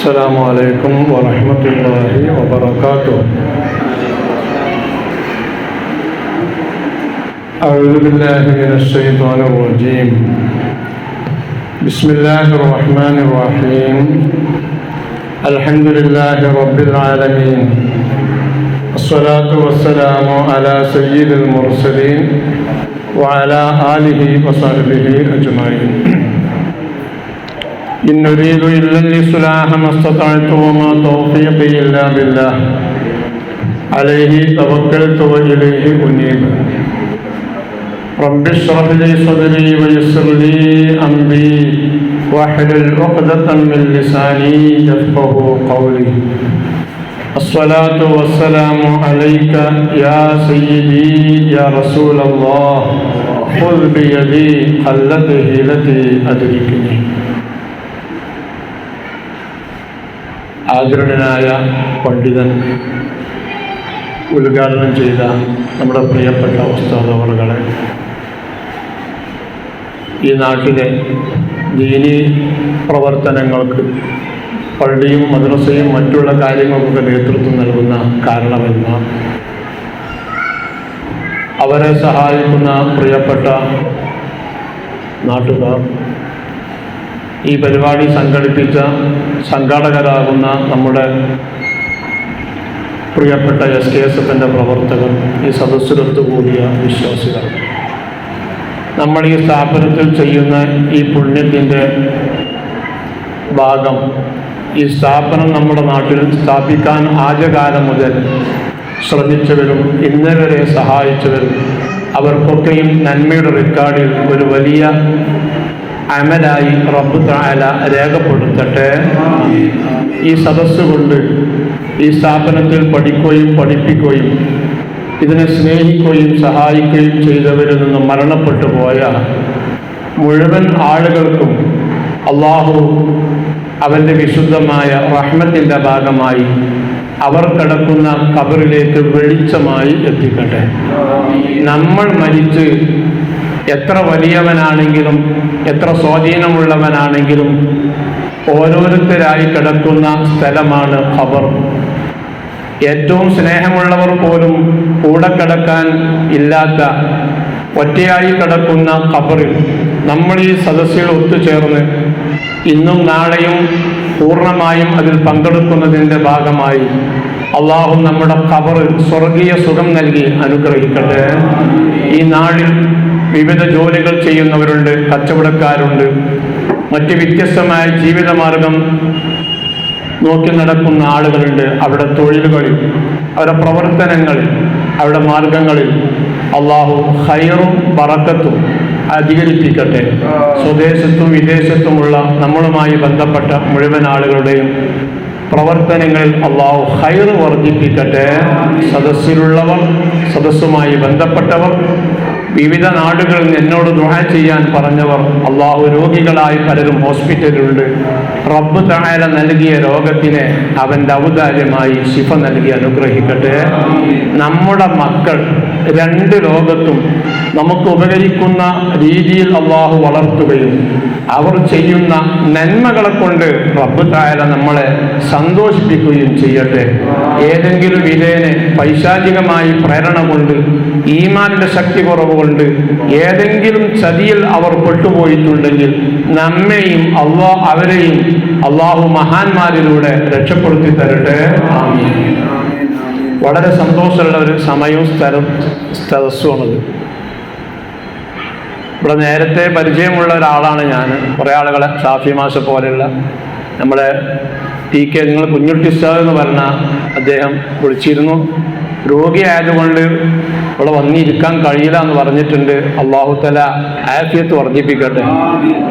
السلام عليكم ورحمة الله وبركاته. أعوذ بالله من الشيطان الرجيم. بسم الله الرحمن الرحيم. الحمد لله رب العالمين. الصلاة والسلام على سيد المرسلين وعلى آله وصحبه أجمعين. إن نريد إلا الإصلاح ما استطعت وما توفيقي إلا بالله عليه توكلت وإليه أنيب. رب اشرح لي صدري ويسر لي أمري واحلل عقدة من لساني يفقهوا قولي. الصلاة والسلام عليك يا سيدي يا رسول الله خذ بيدي قلت هيلتي أدركني. ആദരണീയനായ പണ്ഡിതൻ ഉദ്ഘാടനം ചെയ്ത നമ്മുടെ പ്രിയപ്പെട്ട ഉസ്താദ് അവറുകളെ, ഈ നാട്ടിലെ ദീനീ പ്രവർത്തനങ്ങൾക്ക് പള്ളിയും മദ്രസയും മറ്റുള്ള കാര്യങ്ങൾക്കൊക്കെ നേതൃത്വം നൽകുന്ന കാരണമെന്ന അവരെ സഹായിക്കുന്ന പ്രിയപ്പെട്ട നാട്ടുകാർ, ഈ പരിപാടി സംഘടിപ്പിച്ച സംഘാടകരാകുന്ന നമ്മുടെ പ്രിയപ്പെട്ട SKSFൻ്റെ പ്രവർത്തകർ, ഈ സദസ്സിലൊത്തുകൂടിയ വിശ്വാസികൾ, നമ്മൾ ഈ സ്ഥാപനത്തിൽ ചെയ്യുന്ന ഈ പുണ്യത്തിൻ്റെ ഭാഗം, ഈ സ്ഥാപനം നമ്മുടെ നാട്ടിൽ സ്ഥാപിക്കാൻ ആദ്യകാലം മുതൽ ശ്രമിച്ചവരും ഇന്നേ വരെ സഹായിച്ചവരും അവർക്കൊക്കെയും നന്മയുടെ റെക്കോർഡിൽ ഒരു വലിയ അമലായി റബ്ബ് തആല രേഖപ്പെടുത്തട്ടെ. ഈ സദസ്സ് കൊണ്ട് ഈ സ്ഥാപനത്തിൽ പഠിക്കുകയും പഠിപ്പിക്കുകയും ഇതിനെ സ്നേഹിക്കുകയും സഹായിക്കുകയും ചെയ്തവരിൽ നിന്നും മരണപ്പെട്ടു പോയ മുഴുവൻ ആളുകൾക്കും അള്ളാഹു അവൻ്റെ വിശുദ്ധമായ റഹ്മത്തിൻ്റെ ഭാഗമായി അവർ കിടക്കുന്ന ഖബറിലേക്ക് വെളിച്ചമായി എത്തിക്കട്ടെ. നമ്മൾ മരിച്ച് എത്ര വലിയവനാണെങ്കിലും എത്ര സ്വാധീനമുള്ളവനാണെങ്കിലും ഓരോരുത്തരായി കിടക്കുന്ന സ്ഥലമാണ് ഖബർ. ഏറ്റവും സ്നേഹമുള്ളവർ പോലും കൂടെ കിടക്കാൻ ഇല്ലാത്ത ഒറ്റയായി കിടക്കുന്ന ഖബറിൽ നമ്മൾ ഈ സദസ്സിൽ ഒത്തുചേർന്ന് ഇന്നും നാളെയും പൂർണ്ണമായും അതിൽ പങ്കെടുക്കുന്നതിൻ്റെ ഭാഗമായി അള്ളാഹു നമ്മുടെ ഖബറിൽ സ്വർഗീയ സുഖം നൽകി അനുഗ്രഹിക്കട്ടെ. ഈ നാളിൽ വിവിധ ജോലികൾ ചെയ്യുന്നവരുണ്ട്, കച്ചവടക്കാരുണ്ട്, മറ്റ് വ്യത്യസ്തമായ ജീവിതമാർഗം നോക്കി നടക്കുന്ന ആളുകളുണ്ട്. അവിടെ തൊഴിലുകളിൽ, അവരുടെ പ്രവർത്തനങ്ങളിൽ, അവരുടെ മാർഗങ്ങളിൽ അള്ളാഹു ഖൈറും ബറക്കത്തും അധികരിപ്പിക്കട്ടെ. സ്വദേശത്തും വിദേശത്തുമുള്ള നമ്മളുമായി ബന്ധപ്പെട്ട മുഴുവൻ ആളുകളുടെയും പ്രവർത്തനങ്ങളിൽ അള്ളാഹു ഖൈർ വർദ്ധിപ്പിക്കട്ടെ. സദസ്സിലുള്ളവർ, സദസ്സുമായി ബന്ധപ്പെട്ടവർ, വിവിധ നാടുകളിൽ എന്നോട് ദുആ ചെയ്യാൻ പറഞ്ഞവർ, അള്ളാഹു രോഗികളായി പലരും ഹോസ്പിറ്റലിലുണ്ട്. റബ്ബ് തആല നൽകിയ രോഗത്തിനെ അവൻ്റെ ഔദാര്യമായി ശിഫ നൽകി അനുഗ്രഹിക്കട്ടെ. നമ്മുടെ മക്കൾ രണ്ട് ലോകത്തും നമുക്ക് ഉപകരിക്കുന്ന രീതിയിൽ അള്ളാഹു വളർത്തുകയും അവർ ചെയ്യുന്ന നന്മകളെ കൊണ്ട് റബ്ബ് തആല നമ്മളെ സന്തോഷിപ്പിക്കുകയും ചെയ്യട്ടെ. ഏതെങ്കിലും വിധേനെ പൈശാചികമായി പ്രേരണ കൊണ്ട്, ഈമാനിന്റെ ശക്തി കുറവ് കൊണ്ട് ഏതെങ്കിലും ചതിയിൽ അവർ പെട്ടുപോയിട്ടുണ്ടെങ്കിൽ നമ്മെയും അവരെയും അള്ളാഹു മഹാന്മാരിലൂടെ രക്ഷപ്പെടുത്തി തരട്ടെ. ആമീൻ. വളരെ സന്തോഷമുള്ള ഒരു സമയവും സദസ്സുമാണത്. ഇവിടെ നേരത്തെ പരിചയമുള്ള ഒരാളാണ് ഞാൻ. കുറേ ആളുകളെ, ഷാഫി മാഷ പോലെയുള്ള നമ്മുടെ TK നിങ്ങൾ കുഞ്ഞുട്ടി ഉസ്താദ് എന്ന് പറഞ്ഞ അദ്ദേഹം വിളിച്ചിരുന്നു. രോഗിയായതുകൊണ്ട് ഇവിടെ വന്നിരിക്കാൻ കഴിയില്ല എന്ന് പറഞ്ഞിട്ടുണ്ട്. അള്ളാഹു തആല ആഫിയത്ത് വർദ്ധിപ്പിക്കട്ടെ.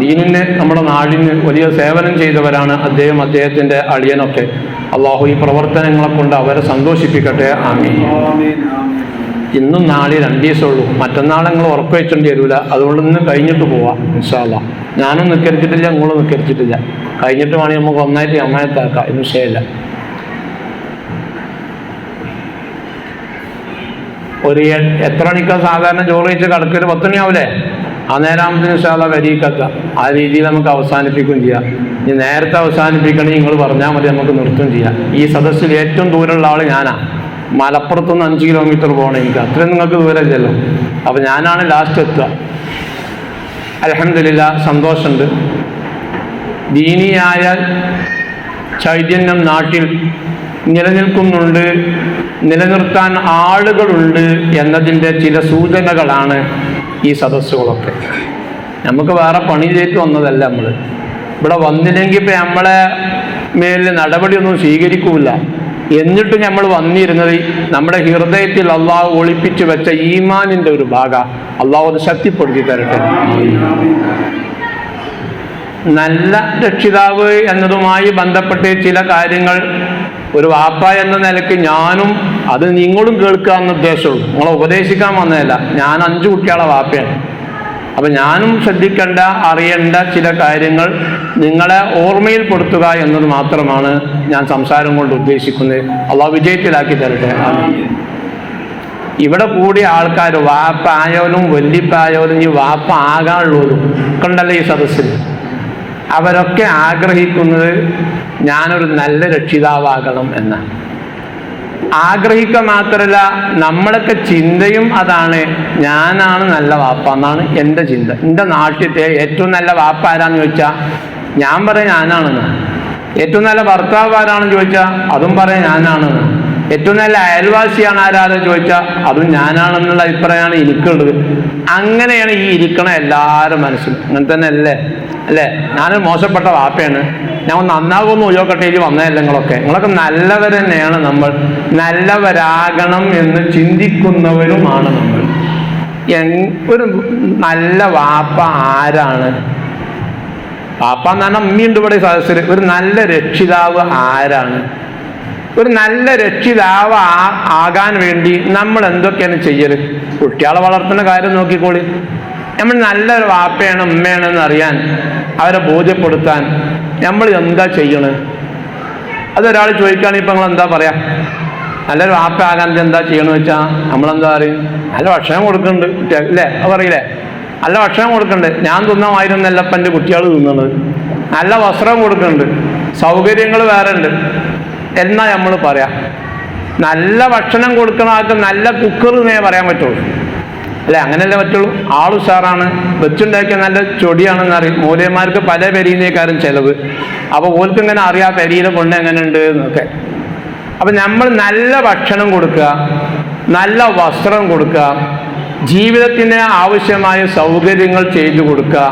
ദീനിന്, നമ്മുടെ നാടിന് വലിയ സേവനം ചെയ്തവരാണ് അദ്ദേഹം, അദ്ദേഹത്തിൻ്റെ അളിയനൊക്കെ. അള്ളാഹു ഈ പ്രവർത്തനങ്ങളെ കൊണ്ട് അവരെ സന്തോഷിപ്പിക്കട്ടെ. ആമീൻ. ഇന്നും നാളെ 2 ദിവസമുള്ളൂ. മറ്റന്നാൾ നിങ്ങൾ ഉറപ്പ് വെച്ചേണ്ടി വരില്ല. അതുകൊണ്ട് ഇന്ന് കഴിഞ്ഞിട്ട് പോവാം ഇൻഷാ അല്ലാഹ്. ഞാനും നിസ്കരിച്ചിട്ടില്ല, നിങ്ങളും നിസ്കരിച്ചിട്ടില്ല. കഴിഞ്ഞിട്ട് വേണമെങ്കിൽ നമുക്ക് ഒന്നായിട്ട് അമ്മായത്താക്കാം. ഇന്ന് വിഷയമില്ല. ഒരു എത്ര മണിക്കാണ് സാധാരണ ചോറ് കഴിച്ച് കിടക്കൊരു 10 മണിയാവില്ലേ? ആ നേരാമത്തിന് ഇൻഷാ അല്ലാഹ് വരീക്കത്താം. ആ രീതിയിൽ നമുക്ക് അവസാനിപ്പിക്കുകയും ചെയ്യാം. ഇനി നേരത്തെ അവസാനിപ്പിക്കണമെങ്കിൽ നിങ്ങൾ പറഞ്ഞാൽ മതി, നമുക്ക് നിർത്തും ചെയ്യാം. ഈ സദസ്സിൽ ഏറ്റവും ദൂരമുള്ള ആൾ ഞാനാണ്. മലപ്പുറത്തുനിന്ന് 5 കിലോമീറ്റർ പോകണം എനിക്ക്, അത്രയും നിങ്ങൾക്ക് ദൂരമില്ലല്ലോ. അപ്പം ഞാനാണ് ലാസ്റ്റ് എത്തുക. അൽഹംദുലില്ലാഹ് സന്തോഷമുണ്ട്. ദീനിയായ ചൈതന്യം നാട്ടിൽ നിലനിൽക്കുന്നുണ്ട്, നിലനിർത്താൻ ആളുകളുണ്ട് എന്നതിൻ്റെ ചില സൂചനകളാണ് ഈ സദസ്സുകളൊക്കെ. നമുക്ക് വേറെ പണിയിലേക്ക് വന്നതല്ല. നമ്മൾ ഇവിടെ വന്നില്ലെങ്കിൽ ഇപ്പം നമ്മളെ മേലിൽ നടപടിയൊന്നും സ്വീകരിക്കൂല. എന്നിട്ടും നമ്മൾ വന്നിരുന്നത് നമ്മുടെ ഹൃദയത്തിൽ അള്ളാഹു ഒളിപ്പിച്ചു വെച്ച ഈമാനിൻ്റെ ഒരു ഭാഗം അള്ളാഹു അത് ശക്തിപ്പെടുത്തി തരട്ടെ. നല്ല രക്ഷിതാവ് എന്നതുമായി ബന്ധപ്പെട്ട് ചില കാര്യങ്ങൾ ഒരു വാപ്പ എന്ന നിലയ്ക്ക് ഞാനും, അത് നിങ്ങളും കേൾക്കുക എന്ന ഉദ്ദേശമുള്ളൂ, നിങ്ങളെ ഉപദേശിക്കാൻ വന്നതല്ല. ഞാൻ 5 കുട്ടികളെ വാപ്പയാണ്. അപ്പം ഞാനും ശ്രദ്ധിക്കേണ്ട, അറിയേണ്ട ചില കാര്യങ്ങൾ നിങ്ങളെ ഓർമ്മയിൽപ്പെടുത്തുക എന്നത് മാത്രമാണ് ഞാൻ സംസാരം കൊണ്ട് ഉദ്ദേശിക്കുന്നത്. അള്ളാഹു വിജയത്തിലാക്കി തരട്ടെ. ഇവിടെ കൂടിയ ആൾക്കാർ വാപ്പ ആയോലും വല്യപ്പായോലും ഈ വാപ്പ ആകാനുള്ളതും കണ്ടല്ലോ ഈ സദസ്സിൽ. അവരൊക്കെ ആഗ്രഹിക്കുന്നത് ഞാനൊരു നല്ല രക്ഷിതാവാകണം എന്നാണ്. ആഗ്രഹിക്കുക മാത്രമല്ല, നമ്മളൊക്കെ ചിന്തയും അതാണ്, ഞാനാണ് നല്ല വാപ്പ എന്നാണ് എൻ്റെ ചിന്ത. എൻ്റെ നാട്ടിലത്തെ ഏറ്റവും നല്ല വാപ്പ ആരാന്ന് ചോദിച്ചാൽ ഞാൻ പറയാം ഞാനാണെന്ന്. ഏറ്റവും നല്ല ഭർത്താവ് ആരാണെന്ന് ചോദിച്ചാൽ അതും പറയാം ഞാനാണെന്ന്. ഏറ്റവും നല്ല അയൽവാസിയാണ് ആരാന്ന് ചോദിച്ചാൽ അതും ഞാനാണെന്നുള്ള അഭിപ്രായമാണ് എനിക്കുള്ളത്. അങ്ങനെയാണ് ഈ ഇരിക്കണ എല്ലാവരും മനസ്സിലും. അങ്ങനെ തന്നെ അല്ലേ? ഞാനൊരു മോശപ്പെട്ട വാപ്പയാണ്, ഞാൻ നന്നാകുമെന്ന് ഉപയോഗട്ടെ വന്നതല്ല. നിങ്ങളൊക്കെ നല്ലവർ തന്നെയാണ്. നമ്മൾ നല്ലവരാകണം എന്ന് ചിന്തിക്കുന്നവരുമാണ് നമ്മൾ. ഒരു നല്ല വാപ്പ ആരാണ്? വാപ്പ എന്ന് പറഞ്ഞാൽ അമ്മയുണ്ട് ഇവിടെ സദസ്സിൽ. ഒരു നല്ല രക്ഷിതാവ് ആരാണ്? ഒരു നല്ല രക്ഷിതാവ് ആകാൻ വേണ്ടി നമ്മൾ എന്തൊക്കെയാണ് ചെയ്യല്? കുട്ടികളെ വളർത്തുന്ന കാര്യം നോക്കിക്കോളി. നമ്മൾ നല്ലൊരു വാപ്പയാണ് ഉമ്മയാണെന്ന് അറിയാൻ, അവരെ ബോധ്യപ്പെടുത്താൻ നമ്മൾ എന്താ ചെയ്യണത്? അതൊരാൾ ചോദിക്കുകയാണെങ്കിൽ ഇപ്പം നിങ്ങൾ എന്താ പറയാ? നല്ലൊരു വാപ്പ ആകാൻ എന്താ ചെയ്യണമെന്ന് വെച്ചാൽ നമ്മളെന്താ പറയും? നല്ല ഭക്ഷണം കൊടുക്കുന്നുണ്ട് കുട്ടികൾ, അല്ലേ? അത് പറയില്ലേ? നല്ല ഭക്ഷണം കൊടുക്കുന്നുണ്ട്. ഞാൻ തിന്നമായിരുന്നല്ല ഇപ്പം എൻ്റെ കുട്ടികൾ തിന്നുന്നത്. നല്ല വസ്ത്രം കൊടുക്കുന്നുണ്ട്, സൗകര്യങ്ങൾ വേറെ ഉണ്ട് എന്നാ നമ്മൾ പറയാം. നല്ല ഭക്ഷണം കൊടുക്കണ ആൾക്ക് നല്ല കുക്കർ എന്നേ പറയാൻ പറ്റുള്ളൂ, അല്ലേ? അങ്ങനെയല്ലേ പറ്റുള്ളൂ. ആളുഷാറാണ്, വെച്ചുണ്ടാക്കിയ നല്ല ചൊടിയാണെന്ന് അറിയും. മൂല്യന്മാർക്ക് പല പെരീനേക്കാരും ചിലവ്. അപ്പോൾ ഓർക്ക് ഇങ്ങനെ അറിയാം പെരിയിലെ കൊണ്ട് എങ്ങനെ ഉണ്ട് എന്നൊക്കെ. അപ്പം നമ്മൾ നല്ല ഭക്ഷണം കൊടുക്കുക, നല്ല വസ്ത്രം കൊടുക്കുക, ജീവിതത്തിന് ആവശ്യമായ സൗകര്യങ്ങൾ ചെയ്തു കൊടുക്കുക.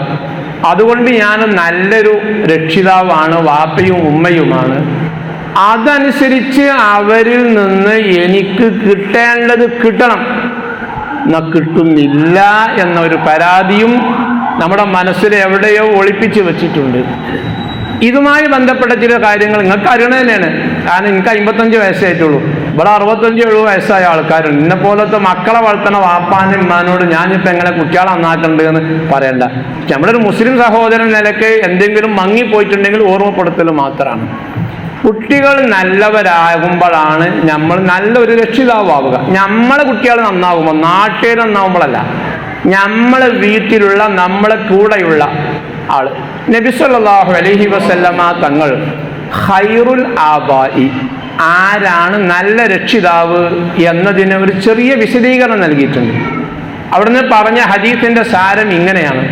അതുകൊണ്ട് ഞാൻ നല്ലൊരു രക്ഷിതാവാണ്, വാപ്പയും ഉമ്മയുമാണ്. അതനുസരിച്ച് അവരിൽ നിന്ന് എനിക്ക് കിട്ടേണ്ടത് കിട്ടണം. എന്നാൽ കിട്ടുന്നില്ല എന്നൊരു പരാതിയും നമ്മുടെ മനസ്സിൽ എവിടെയോ ഒളിപ്പിച്ച് വെച്ചിട്ടുണ്ട്. ഇതുമായി ബന്ധപ്പെട്ട ചില കാര്യങ്ങൾ നിങ്ങൾക്ക് അറിയണത് തന്നെയാണ്. കാരണം എനിക്ക് 55 വയസ്സായിട്ടുള്ളൂ. ഇവിടെ 65-70 വയസ്സായ ആൾക്കാരുണ്ട്. എന്നെ പോലത്തെ മക്കളെ വളർത്തണ വാപ്പാനും ഉമ്മാനോട് ഞാനിപ്പോൾ എങ്ങനെ കുട്ടികളെ നന്നാക്കണ്ട് എന്ന് പറയണ്ട. നമ്മളൊരു മുസ്ലിം സഹോദരൻ നിലയ്ക്ക് എന്തെങ്കിലും മങ്ങിപ്പോയിട്ടുണ്ടെങ്കിൽ ഓർമ്മപ്പെടുത്തൽ മാത്രമാണ്. കുട്ടികൾ നല്ലവരാകുമ്പോഴാണ് നമ്മൾ നല്ലൊരു രക്ഷിതാവുക. നമ്മളെ കുട്ടികൾ നന്നാകുമ്പോൾ, നാട്ടുകാർ നന്നാവുമ്പോഴല്ല, നമ്മളെ വീട്ടിലുള്ള നമ്മളെ കൂടെയുള്ള ആള്. നബി സല്ലല്ലാഹു അലൈഹി വസല്ലമ തങ്ങൾ ഖൈറുൽ ആബാഇ, ആരാണ് നല്ല രക്ഷിതാവ് എന്നതിന് ഒരു ചെറിയ വിശദീകരണം നൽകിയിട്ടുണ്ട്. അവിടുന്ന് പറഞ്ഞ ഹദീസിന്റെ സാരം ഇങ്ങനെയാണ്: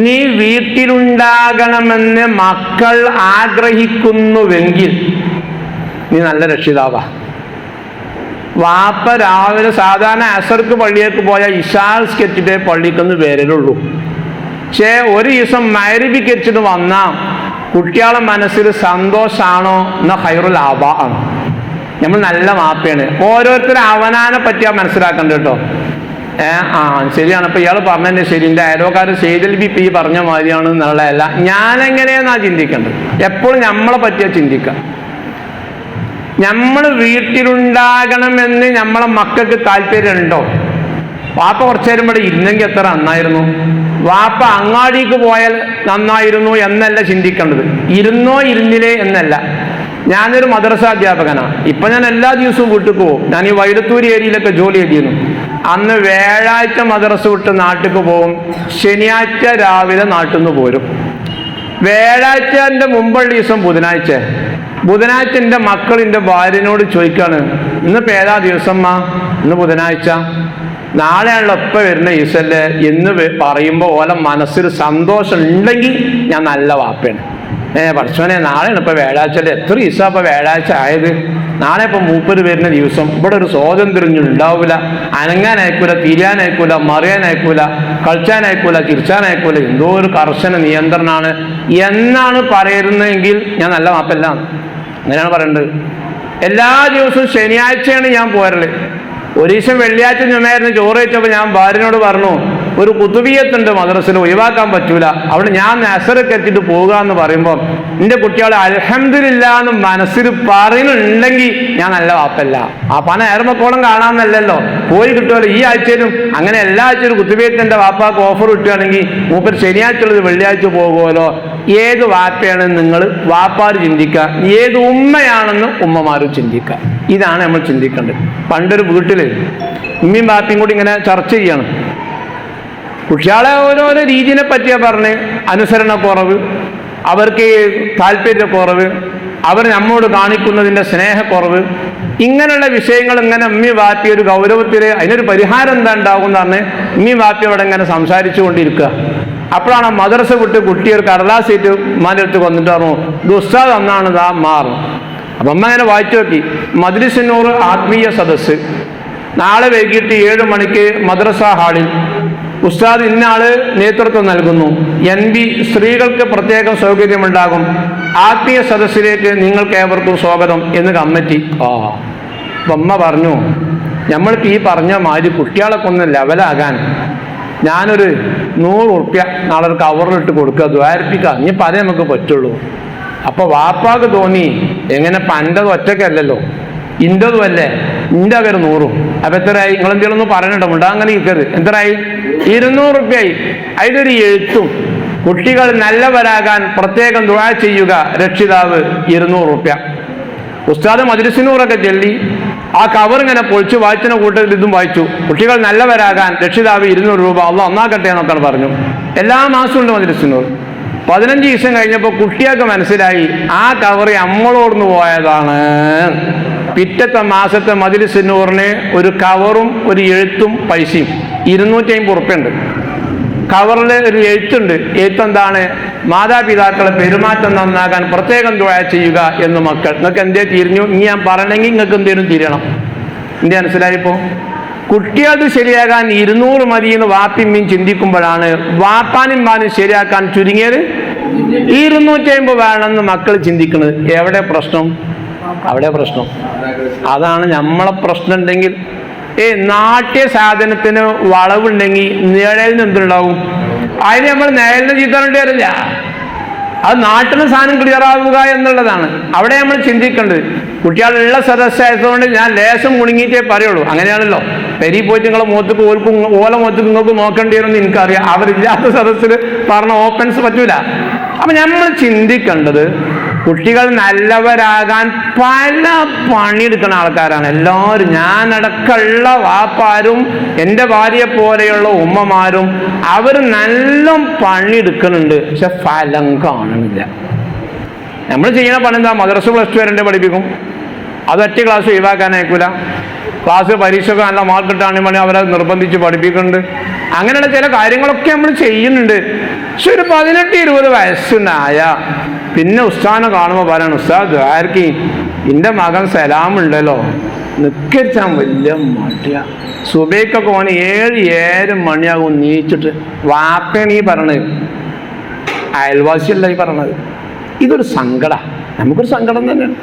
നീ വീട്ടിലുണ്ടാകണമെന്ന് മക്കൾ ആഗ്രഹിക്കുന്നുവെങ്കിൽ നീ നല്ല രക്ഷിതാവാ. വാപ്പ രാവിലെ സാധാരണ അസർക്ക് പള്ളിയേക്ക് പോയാൽ ഇശാസ്കരിച്ചിട്ടേ പള്ളിക്കൊന്ന് വരലുള്ളൂ. പക്ഷേ ഒരു ദിവസം മഗ്‌രിബിക്കരിച്ചിട്ട് വന്നാൽ കുട്ടികളെ മനസ്സിൽ സന്തോഷമാണോ എന്നാൽ ഖൈറുൽ ആബാ ആണ്. നമ്മൾ നല്ല വാപ്പയാണ്. ഓരോരുത്തരും അവനാനെ പറ്റിയാ മനസ്സിലാക്കണ്ട കേട്ടോ. ശരിയാണ്. ഇപ്പം ഇയാൾ പറഞ്ഞതന്നെ ശരി. എൻ്റെ അയൽവക്കാർ സെയ്ദൽ ബി പറഞ്ഞ മാതിരിയാണ് എന്നുള്ളതല്ല, ഞാനെങ്ങനെയാന്നാ ചിന്തിക്കേണ്ടത്. എപ്പോഴും നമ്മളെ പറ്റിയാ ചിന്തിക്കുക. നമ്മൾ വീട്ടിലുണ്ടാകണമെന്ന് നമ്മളെ മക്കൾക്ക് താല്പര്യമുണ്ടോ? വാപ്പ കുറച്ചു നേരം ഇവിടെ ഇരുന്നെങ്കിൽ എത്ര നന്നായിരുന്നു. വാപ്പ അങ്ങാടിക്ക് പോയാൽ നന്നായിരുന്നു എന്നല്ല ചിന്തിക്കേണ്ടത്. ഇരുന്നോ ഇരുന്നില്ലേ എന്നല്ല. ഞാനൊരു മദ്രസ അധ്യാപകനാണ്. ഇപ്പം ഞാൻ എല്ലാ ദിവസവും വീട്ടിൽ പോകും. ഞാൻ ഈ വൈലത്തൂർ ഏരിയയിലൊക്കെ ജോലി ചെയ്തിരുന്നു. അന്ന് വ്യാഴാഴ്ച മദ്രസ വിട്ട് നാട്ടിലേക്ക് പോകും, ശനിയാഴ്ച രാവിലെ നാട്ടിൽ നിന്ന് പോരും. വ്യാഴാഴ്ചൻ്റെ മുമ്പുള്ള ദിവസം ബുധനാഴ്ച എൻ്റെ മക്കൾ എൻ്റെ ഭാര്യനോട് ചോദിക്കാണ്, ഇന്നിപ്പോൾ ഏതാ ദിവസം ഇന്ന് ബുധനാഴ്ച, നാളെയാണല്ലോ ഇപ്പം വരുന്ന ഈസല്ലേ എന്ന് പറയുമ്പോൾ ഓല മനസ്സിൽ സന്തോഷം ഉണ്ടെങ്കിൽ ഞാൻ നല്ല വാപ്പയാണ്. പഠിച്ചോനെ നാളെയാണ് ഇപ്പം വ്യാഴാഴ്ചല്ലേ, എത്ര ദിവസം ഇപ്പം വ്യാഴാഴ്ച ആയത്, നാളെ ഇപ്പം മൂപ്പര് വരുന്ന ദിവസം, ഇവിടെ ഒരു സ്വാതന്ത്ര്യം ഉണ്ടാവില്ല, അനങ്ങാനയക്കൂല, തിരിയാനയക്കൂല, മറിയാനയക്കൂല, കളിച്ചാനയക്കൂല, ചിരിച്ചാനയക്കൂല, എന്തോ ഒരു കർശന നിയന്ത്രണമാണ് എന്നാണ് പറയുന്നതെങ്കിൽ ഞാൻ നല്ല വാപ്പല്ല. അങ്ങനെയാണ് പറയേണ്ടത്. എല്ലാ ദിവസവും ശനിയാഴ്ചയാണ് ഞാൻ പോരല്. ഒരു ദിവസം വെള്ളിയാഴ്ച ഞാനായിരുന്നു ചോറ് വെച്ചപ്പോൾ ഞാൻ ഭാര്യനോട് പറഞ്ഞു, ഒരു കുത്തുബിയത്തുണ്ട് മദ്രസയിൽ, ഒഴിവാക്കാൻ പറ്റൂല, അവിടെ ഞാൻ അസറൊക്കെ എത്തിയിട്ട് പോകുക എന്ന് പറയുമ്പോൾ എൻ്റെ കുട്ടികളെ അൽഹംദുലില്ലാ എന്ന് മനസ്സിൽ പറയുന്നുണ്ടെങ്കിൽ ഞാൻ നല്ല വാപ്പല്ല. ആ പണം ഏറെമക്കോളം കാണാമെന്നല്ലല്ലോ, പോയി കിട്ടുമല്ലോ. ഈ ആഴ്ചയിലും അങ്ങനെ എല്ലാ ആഴ്ചയിലും കുത്തുബിയത്തിൻ്റെ വാപ്പാക്ക് ഓഫർ കിട്ടുകയാണെങ്കിൽ മൂപ്പർ ശനിയാഴ്ച ഉള്ളത് വെള്ളിയാഴ്ച പോകുമല്ലോ. ഏത് വാപ്പയാണ് നിങ്ങൾ വാപ്പാർ ചിന്തിക്കുക, ഏത് ഉമ്മയാണെന്ന് ഉമ്മമാരും ചിന്തിക്കുക. ഇതാണ് നമ്മൾ ചിന്തിക്കേണ്ടത്. പണ്ടൊരു വീട്ടിൽ ഉമ്മയും ബാപ്പയും കൂടി ഇങ്ങനെ ചർച്ച ചെയ്യണം. കുട്ടികളെ ഓരോരോ രീതിയെ പറ്റിയാണ് പറഞ്ഞ്, അനുസരണക്കുറവ്, അവർക്ക് താല്പര്യക്കുറവ്, അവർ നമ്മോട് കാണിക്കുന്നതിൻ്റെ സ്നേഹക്കുറവ്, ഇങ്ങനെയുള്ള വിഷയങ്ങൾ ഇങ്ങനെ ഉമ്മയും ബാപ്പി ഒരു ഗൗരവത്തിൽ അതിനൊരു പരിഹാരം എന്താ ഉണ്ടാകും എന്ന് പറഞ്ഞ് ഉമ്മയും ബാപ്പി അവിടെ ഇങ്ങനെ സംസാരിച്ചു കൊണ്ടിരിക്കുക. അപ്പോഴാണ് മദ്രസ വിട്ട് കുട്ടി ഒരു കടലാസീറ്റ് ഉമ്മാൻ്റെ അടുത്ത് വന്നിട്ട് പറഞ്ഞു, ഇത് ഉസ്താദ് അന്നാണ് ദാ മാറും. അപ്പം അമ്മ അങ്ങനെ വായിച്ചു നോക്കി, മജ്‌ലിസുന്നൂർ ആത്മീയ സദസ്സ് നാളെ വൈകിട്ട് 7 മണിക്ക് മദ്രസ ഹാളിൽ ഉസ്താദ് ഇന്നാള് നേതൃത്വം നൽകുന്നു. NB സ്ത്രീകൾക്ക് പ്രത്യേകം സൗകര്യമുണ്ടാകും. ആത്മീയ സദസ്സിലേക്ക് നിങ്ങൾക്ക് ഏവർക്കും സ്വാഗതം എന്ന് കമ്മിറ്റി. അപ്പം അമ്മ പറഞ്ഞു, നമ്മൾക്ക് ഈ പറഞ്ഞ മാതിരി കുട്ടികളൊക്കെ ഒന്ന് ലെവലാകാൻ ഞാനൊരു 100 ഉറുപ്യ നാളെ ഒരു കവറിലിട്ട് കൊടുക്കുക, ദ്വാരിപ്പിക്കുക, ഇനിയിപ്പോൾ അതേ നമുക്ക് പറ്റുള്ളൂ. അപ്പോൾ വാപ്പാക്ക് തോന്നി, എങ്ങനെ പണ്ടത് ഒറ്റക്കല്ലല്ലോ, ഇൻ്റെതും അല്ലേ, ഇൻ്റെ അവർ 100. അപ്പം എത്രയായി? നിങ്ങളെന്തെങ്കിലും ഒന്ന് പറഞ്ഞിട്ടോ, ഉണ്ടാ അങ്ങനെ ഇരിക്കരുത്. എത്രയായി? 200 ഉറുപ്പ്യായി. അതിലൊരു എഴുത്തും, കുട്ടികൾ നല്ലവരാകാൻ പ്രത്യേകം ദുആ ചെയ്യുക, രക്ഷിതാവ് 200 ഉറുപ്യ. ഉസ്താദ് മജ്‌ലിസുന്നൂറൊക്കെ ചൊല്ലി ആ കവർ ഇങ്ങനെ പൊളിച്ച് വായിച്ചിനെ കൂട്ടത്തിൽ ഇതും വായിച്ചു. കുട്ടികൾ നല്ലവരാകാൻ രക്ഷിതാവ് 200 രൂപ അള്ളാഹ് ഒന്നാക്കട്ടെ എന്നൊക്കെ പറഞ്ഞു. എല്ലാ മാസവും ഉണ്ട് മജ്‌ലിസുന്നൂർ. 15 ദിവസം കഴിഞ്ഞപ്പോൾ കുട്ടിയൊക്കെ മനസ്സിലായി ആ കവർ നമ്മളോടുന്ന് പോയതാണ്. പിറ്റത്തെ മാസത്തെ മജ്‌ലിസുന്നൂറിന് ഒരു കവറും ഒരു എഴുത്തും പൈസയും 250 ഉറുപ്പ്യുണ്ട്. കവറിൽ ഒരു എഴുത്തുണ്ട്. എഴുത്തെന്താണ്? മാതാപിതാക്കളെ പെരുമാറ്റം നന്നാകാൻ പ്രത്യേകം ദുആ ചെയ്യുക എന്ന് മക്കൾ. നിങ്ങൾക്ക് എന്തേ തിരിഞ്ഞു? ഇനി ഞാൻ പറയണമെങ്കിൽ നിങ്ങൾക്ക് എന്തേലും തിരിയണം. എന്തേ മനസ്സിലായിപ്പോ? കുട്ടികൾക്ക് ശരിയാകാൻ 200 മതി എന്ന് വാപ്പിമ്മയും ചിന്തിക്കുമ്പോഴാണ് വാപ്പാനും ശരിയാക്കാൻ ചുരുങ്ങിയത് 250 വേണമെന്ന് മക്കൾ ചിന്തിക്കുന്നത്. എവിടെ പ്രശ്നം? അവിടെ പ്രശ്നം. അതാണ് നമ്മളെ പ്രശ്നം. ഉണ്ടെങ്കിൽ നാട്യ സാധനത്തിന് വളവുണ്ടെങ്കിൽ നിഴലിന് എന്തുണ്ടാവും? അതിന് നമ്മൾ നിഴലിന് ചീത്തറേണ്ടി വരില്ല. അത് നാട്ടിന് സാധനം ക്ലിയർ ആവുക എന്നുള്ളതാണ് അവിടെ നമ്മൾ ചിന്തിക്കേണ്ടത്. കുട്ടികളുള്ള സദസ്സായതുകൊണ്ട് ഞാൻ ലേശം കുണുങ്ങിയിട്ടേ പറയുള്ളൂ. അങ്ങനെയാണല്ലോ, പെരി പോയിട്ട് നിങ്ങളെ മുഖത്തേക്ക് ഓല മുഖത്തേക്ക് നിങ്ങൾക്ക് നോക്കേണ്ടി വരുമെന്ന് എനിക്കറിയാം. അവരില്ലാത്ത സദസ്സിൽ പറഞ്ഞ ഓപ്പൺസ് പറ്റൂല. അപ്പം നമ്മൾ ചിന്തിക്കേണ്ടത് കുട്ടികൾ നല്ലവരാകാൻ പല പണിയെടുക്കുന്ന ആൾക്കാരാണ് എല്ലാവരും. ഞാനടക്കമുള്ള വാപ്പാരും എൻ്റെ ഭാര്യയെ പോലെയുള്ള ഉമ്മമാരും അവർ നല്ല പണിയെടുക്കുന്നുണ്ട്, പക്ഷെ ഫലം കാണുന്നില്ല. നമ്മൾ ചെയ്യുന്ന പണി എന്താ? മദ്രസ +2 വരെ പഠിപ്പിക്കും, അതൊറ്റ ക്ലാസ് ഒഴിവാക്കാനായിക്കൂല. ക്ലാസ് പരീക്ഷയ്ക്ക് നല്ല മാർക്ക് കിട്ടാണെങ്കിൽ വേണ്ടി അവരെ നിർബന്ധിച്ച് പഠിപ്പിക്കുന്നുണ്ട്. അങ്ങനെയുള്ള ചില കാര്യങ്ങളൊക്കെ നമ്മൾ ചെയ്യുന്നുണ്ട്. പക്ഷെ ഒരു 18-20 വയസ്സുണ്ടായ പിന്നെ ഉസ്താദിനെ കാണുമ്പോൾ പറയണം, ഉസ്താദ് ആർക്ക് എൻ്റെ മകൻ സലാമുണ്ടല്ലോ, നിക്കരിച്ചാൻ വലിയ മടിയ. സുബൈക്കൊക്കെ ഓന് 7 മണിയാകും നീച്ചിട്ട്. വാപ്പയാണ് ഈ പറയണത്, അയൽവാസിയല്ല ഈ പറയണത്. ഇതൊരു സങ്കടം, നമുക്കൊരു സങ്കടം തന്നെയാണ്.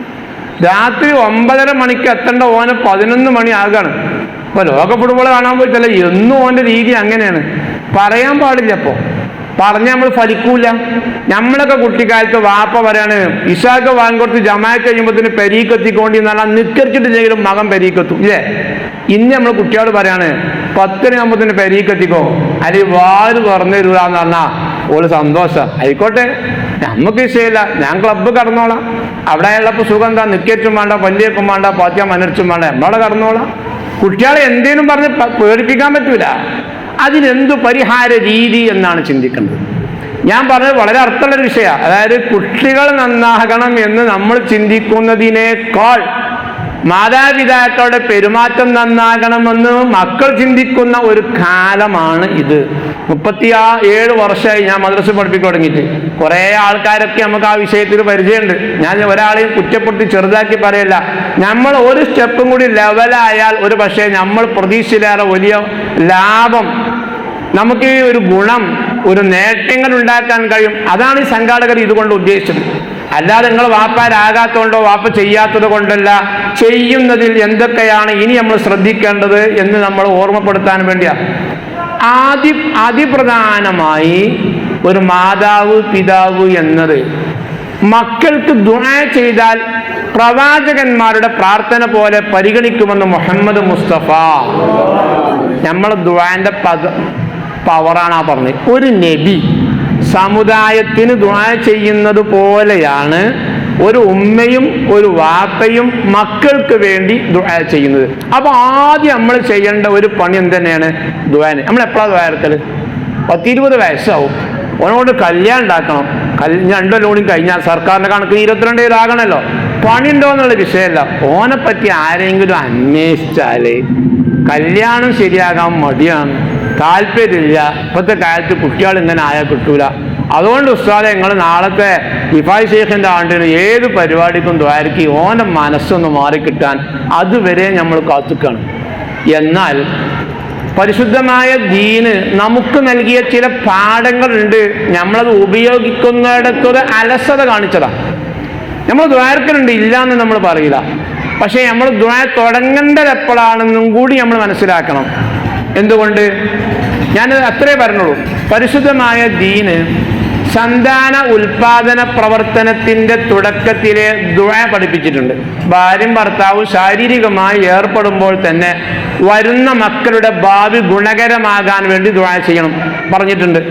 രാത്രി 9:30 മണിക്ക് എത്തേണ്ട ഓന് 11 മണി ആകാണ്. ഇപ്പൊ ലോക ഫുട്ബോൾ കാണാൻ പോയിട്ടല്ല, എന്നും ഓൻ്റെ രീതി അങ്ങനെയാണ്. പറയാൻ പാടില്ല. അപ്പോൾ പറഞ്ഞ നമ്മൾ ഫലിക്കൂല. നമ്മളൊക്കെ കുട്ടിക്കാലത്ത് വാപ്പ പറയാണ്, ഇശാക്ക് വാങ്ങിക്കൊടുത്ത് ജമാഅത്ത് കഴിയുമ്പോഴത്തേന് പെരീക്കെത്തിക്കൊണ്ടി എന്നാൽ നിക്കരിച്ചിട്ടില്ലെങ്കിലും മകൻ പെരീക്കെത്തും, ഇല്ലേ? ഇന്ന് നമ്മൾ കുട്ടിയോട് പറയാണ് 10 ആകുമ്പോഴത്തേന് പെരീക്കെത്തിക്കോ, അല്ലെങ്കിൽ വാല് തുറന്നു തരൂല എന്ന് പറഞ്ഞാൽ ഓള് സന്തോഷം. ആയിക്കോട്ടെ, നമുക്ക് വിഷയമില്ല, ഞാൻ ക്ലബ്ബ് കടന്നോളാം. അവിടെ ഉള്ളപ്പോൾ സുഖം എന്താ? നിക്കരിച്ചും വേണ്ട, പല്ലിയേക്കും വേണ്ട, പാത്യ മനരിച്ചും വേണ്ട, നമ്മളവിടെ കടന്നോളാം. കുട്ടികളെ എന്തേലും പറഞ്ഞ് പേടിപ്പിക്കാൻ പറ്റൂല. അതിനെന്തു പരിഹാര രീതി എന്നാണ് ചിന്തിക്കേണ്ടത്. ഞാൻ പറഞ്ഞത് വളരെ അർത്ഥമുള്ളൊരു വിഷയമാണ്. അതായത് കുട്ടികൾ നന്നാകണം എന്ന് നമ്മൾ ചിന്തിക്കുന്നതിനേക്കാൾ മാതാപിതാക്കളുടെ പെരുമാറ്റം നന്നാകണമെന്ന് മക്കൾ ചിന്തിക്കുന്ന ഒരു കാലമാണ് ഇത്. 37 വർഷമായി ഞാൻ മദ്രസ പഠിപ്പിക്കാൻ തുടങ്ങിയിട്ട്. കുറേ ആൾക്കാരൊക്കെ നമുക്ക് ആ വിഷയത്തിൽ പരിചയമുണ്ട്. ഞാൻ ഒരാളെയും കുറ്റപ്പെടുത്തി ചെറുതാക്കി പറയല്ല. നമ്മൾ ഒരു സ്റ്റെപ്പും കൂടി ലെവലായാൽ ഒരു പക്ഷേ നമ്മൾ പ്രതീക്ഷയിലേറെ വലിയ ലാഭം, നമുക്ക് ഒരു ഗുണം, ഒരു നേട്ടങ്ങൾ ഉണ്ടാക്കാൻ കഴിയും. അതാണ് ഈ സംഘാടകർ ഇതുകൊണ്ട് ഉദ്ദേശിച്ചത്. അല്ലാതെ നിങ്ങൾ വാപ്പാരാകാത്തതുകൊണ്ടോ വാപ്പ ചെയ്യാത്തത് കൊണ്ടല്ല, ചെയ്യുന്നതിൽ എന്തൊക്കെയാണ് ഇനി നമ്മൾ ശ്രദ്ധിക്കേണ്ടത് എന്ന് നമ്മൾ ഓർമ്മപ്പെടുത്താൻ വേണ്ടിയാണ്. അതിപ്രധാനമായി ഒരു മാതാവ് പിതാവ് എന്നത് മക്കൾക്ക് ദുആ ചെയ്താൽ പ്രവാചകന്മാരുടെ പ്രാർത്ഥന പോലെ പരിഗണിക്കുമെന്ന് മുഹമ്മദ് മുസ്തഫ. നമ്മൾ ദുആന്റെ പവറാണ് ആ പറഞ്ഞത്. ഒരു നബി സമുദായത്തിന് ദുആ ചെയ്യുന്നത് പോലെയാണ് ഒരു ഉമ്മയും ഒരു വാപ്പയും മക്കൾക്ക് വേണ്ടി ദുആ ചെയ്യുന്നത്. അപ്പൊ ആദ്യം നമ്മൾ ചെയ്യേണ്ട ഒരു പണി എന്തെന്നെയാണ്? ദുആന്. നമ്മൾ എപ്പോഴാണ് ദുആ എടുക്കല്? 10-20 വയസ്സാവും. ഓനോട് കല്യാണം ഉണ്ടാക്കണം. 2 കൊല്ലം കൂടി കഴിഞ്ഞാൽ സർക്കാരിന്റെ കണക്കിന് 22 ആകണമല്ലോ. പണി ഉണ്ടോ എന്നുള്ള വിഷയമല്ല. ഓനെ പറ്റി ആരെങ്കിലും അന്വേഷിച്ചാല് കല്യാണം ശരിയാകാൻ മടിയാണ്, താല്പര്യമില്ല. ഇപ്പോഴത്തെ കാലത്ത് കുട്ടികൾ ഇങ്ങനെ ആയാൽ കിട്ടൂല. അതുകൊണ്ട് ഉസ്താദെ നിങ്ങൾ നാളത്തെ ഇഫായ് ശേഖിന്റെ ആണ്ടിന് ഏത് പരിപാടിക്കും ദ്വാരക്ക് ഓൻ്റെ മനസ്സൊന്ന് മാറിക്കിട്ടാൻ അതുവരെ നമ്മൾ കാത്തുക്കണം. എന്നാൽ പരിശുദ്ധമായ ദീന് നമുക്ക് നൽകിയ ചില പാഠങ്ങളുണ്ട്. നമ്മളത് ഉപയോഗിക്കുന്നിടത്തൊരു അലസത കാണിച്ചതാണ്. നമ്മൾ ദ്വാരക്കലുണ്ട്, ഇല്ല എന്ന് നമ്മൾ പറയില്ല. പക്ഷേ നമ്മൾ ദ്വാ തുടങ്ങേണ്ടത് എപ്പോഴാണെന്നും കൂടി നമ്മൾ മനസ്സിലാക്കണം. എന്തുകൊണ്ട്? ഞാൻ അത്രേ പറഞ്ഞുള്ളൂ. പരിശുദ്ധമായ ദീന് സന്താന ഉൽപാദന പ്രവർത്തനത്തിന്റെ തുടക്കത്തിലെ ദുആ പഠിപ്പിച്ചിട്ടുണ്ട്. ഭാര്യയും ഭർത്താവും ശാരീരികമായി ഏർപ്പെടുമ്പോൾ തന്നെ വരുന്ന മക്കളുടെ ഭാവി ഗുണകരമാകാൻ വേണ്ടി ദുആ ചെയ്യണം പറഞ്ഞിട്ടുണ്ട്.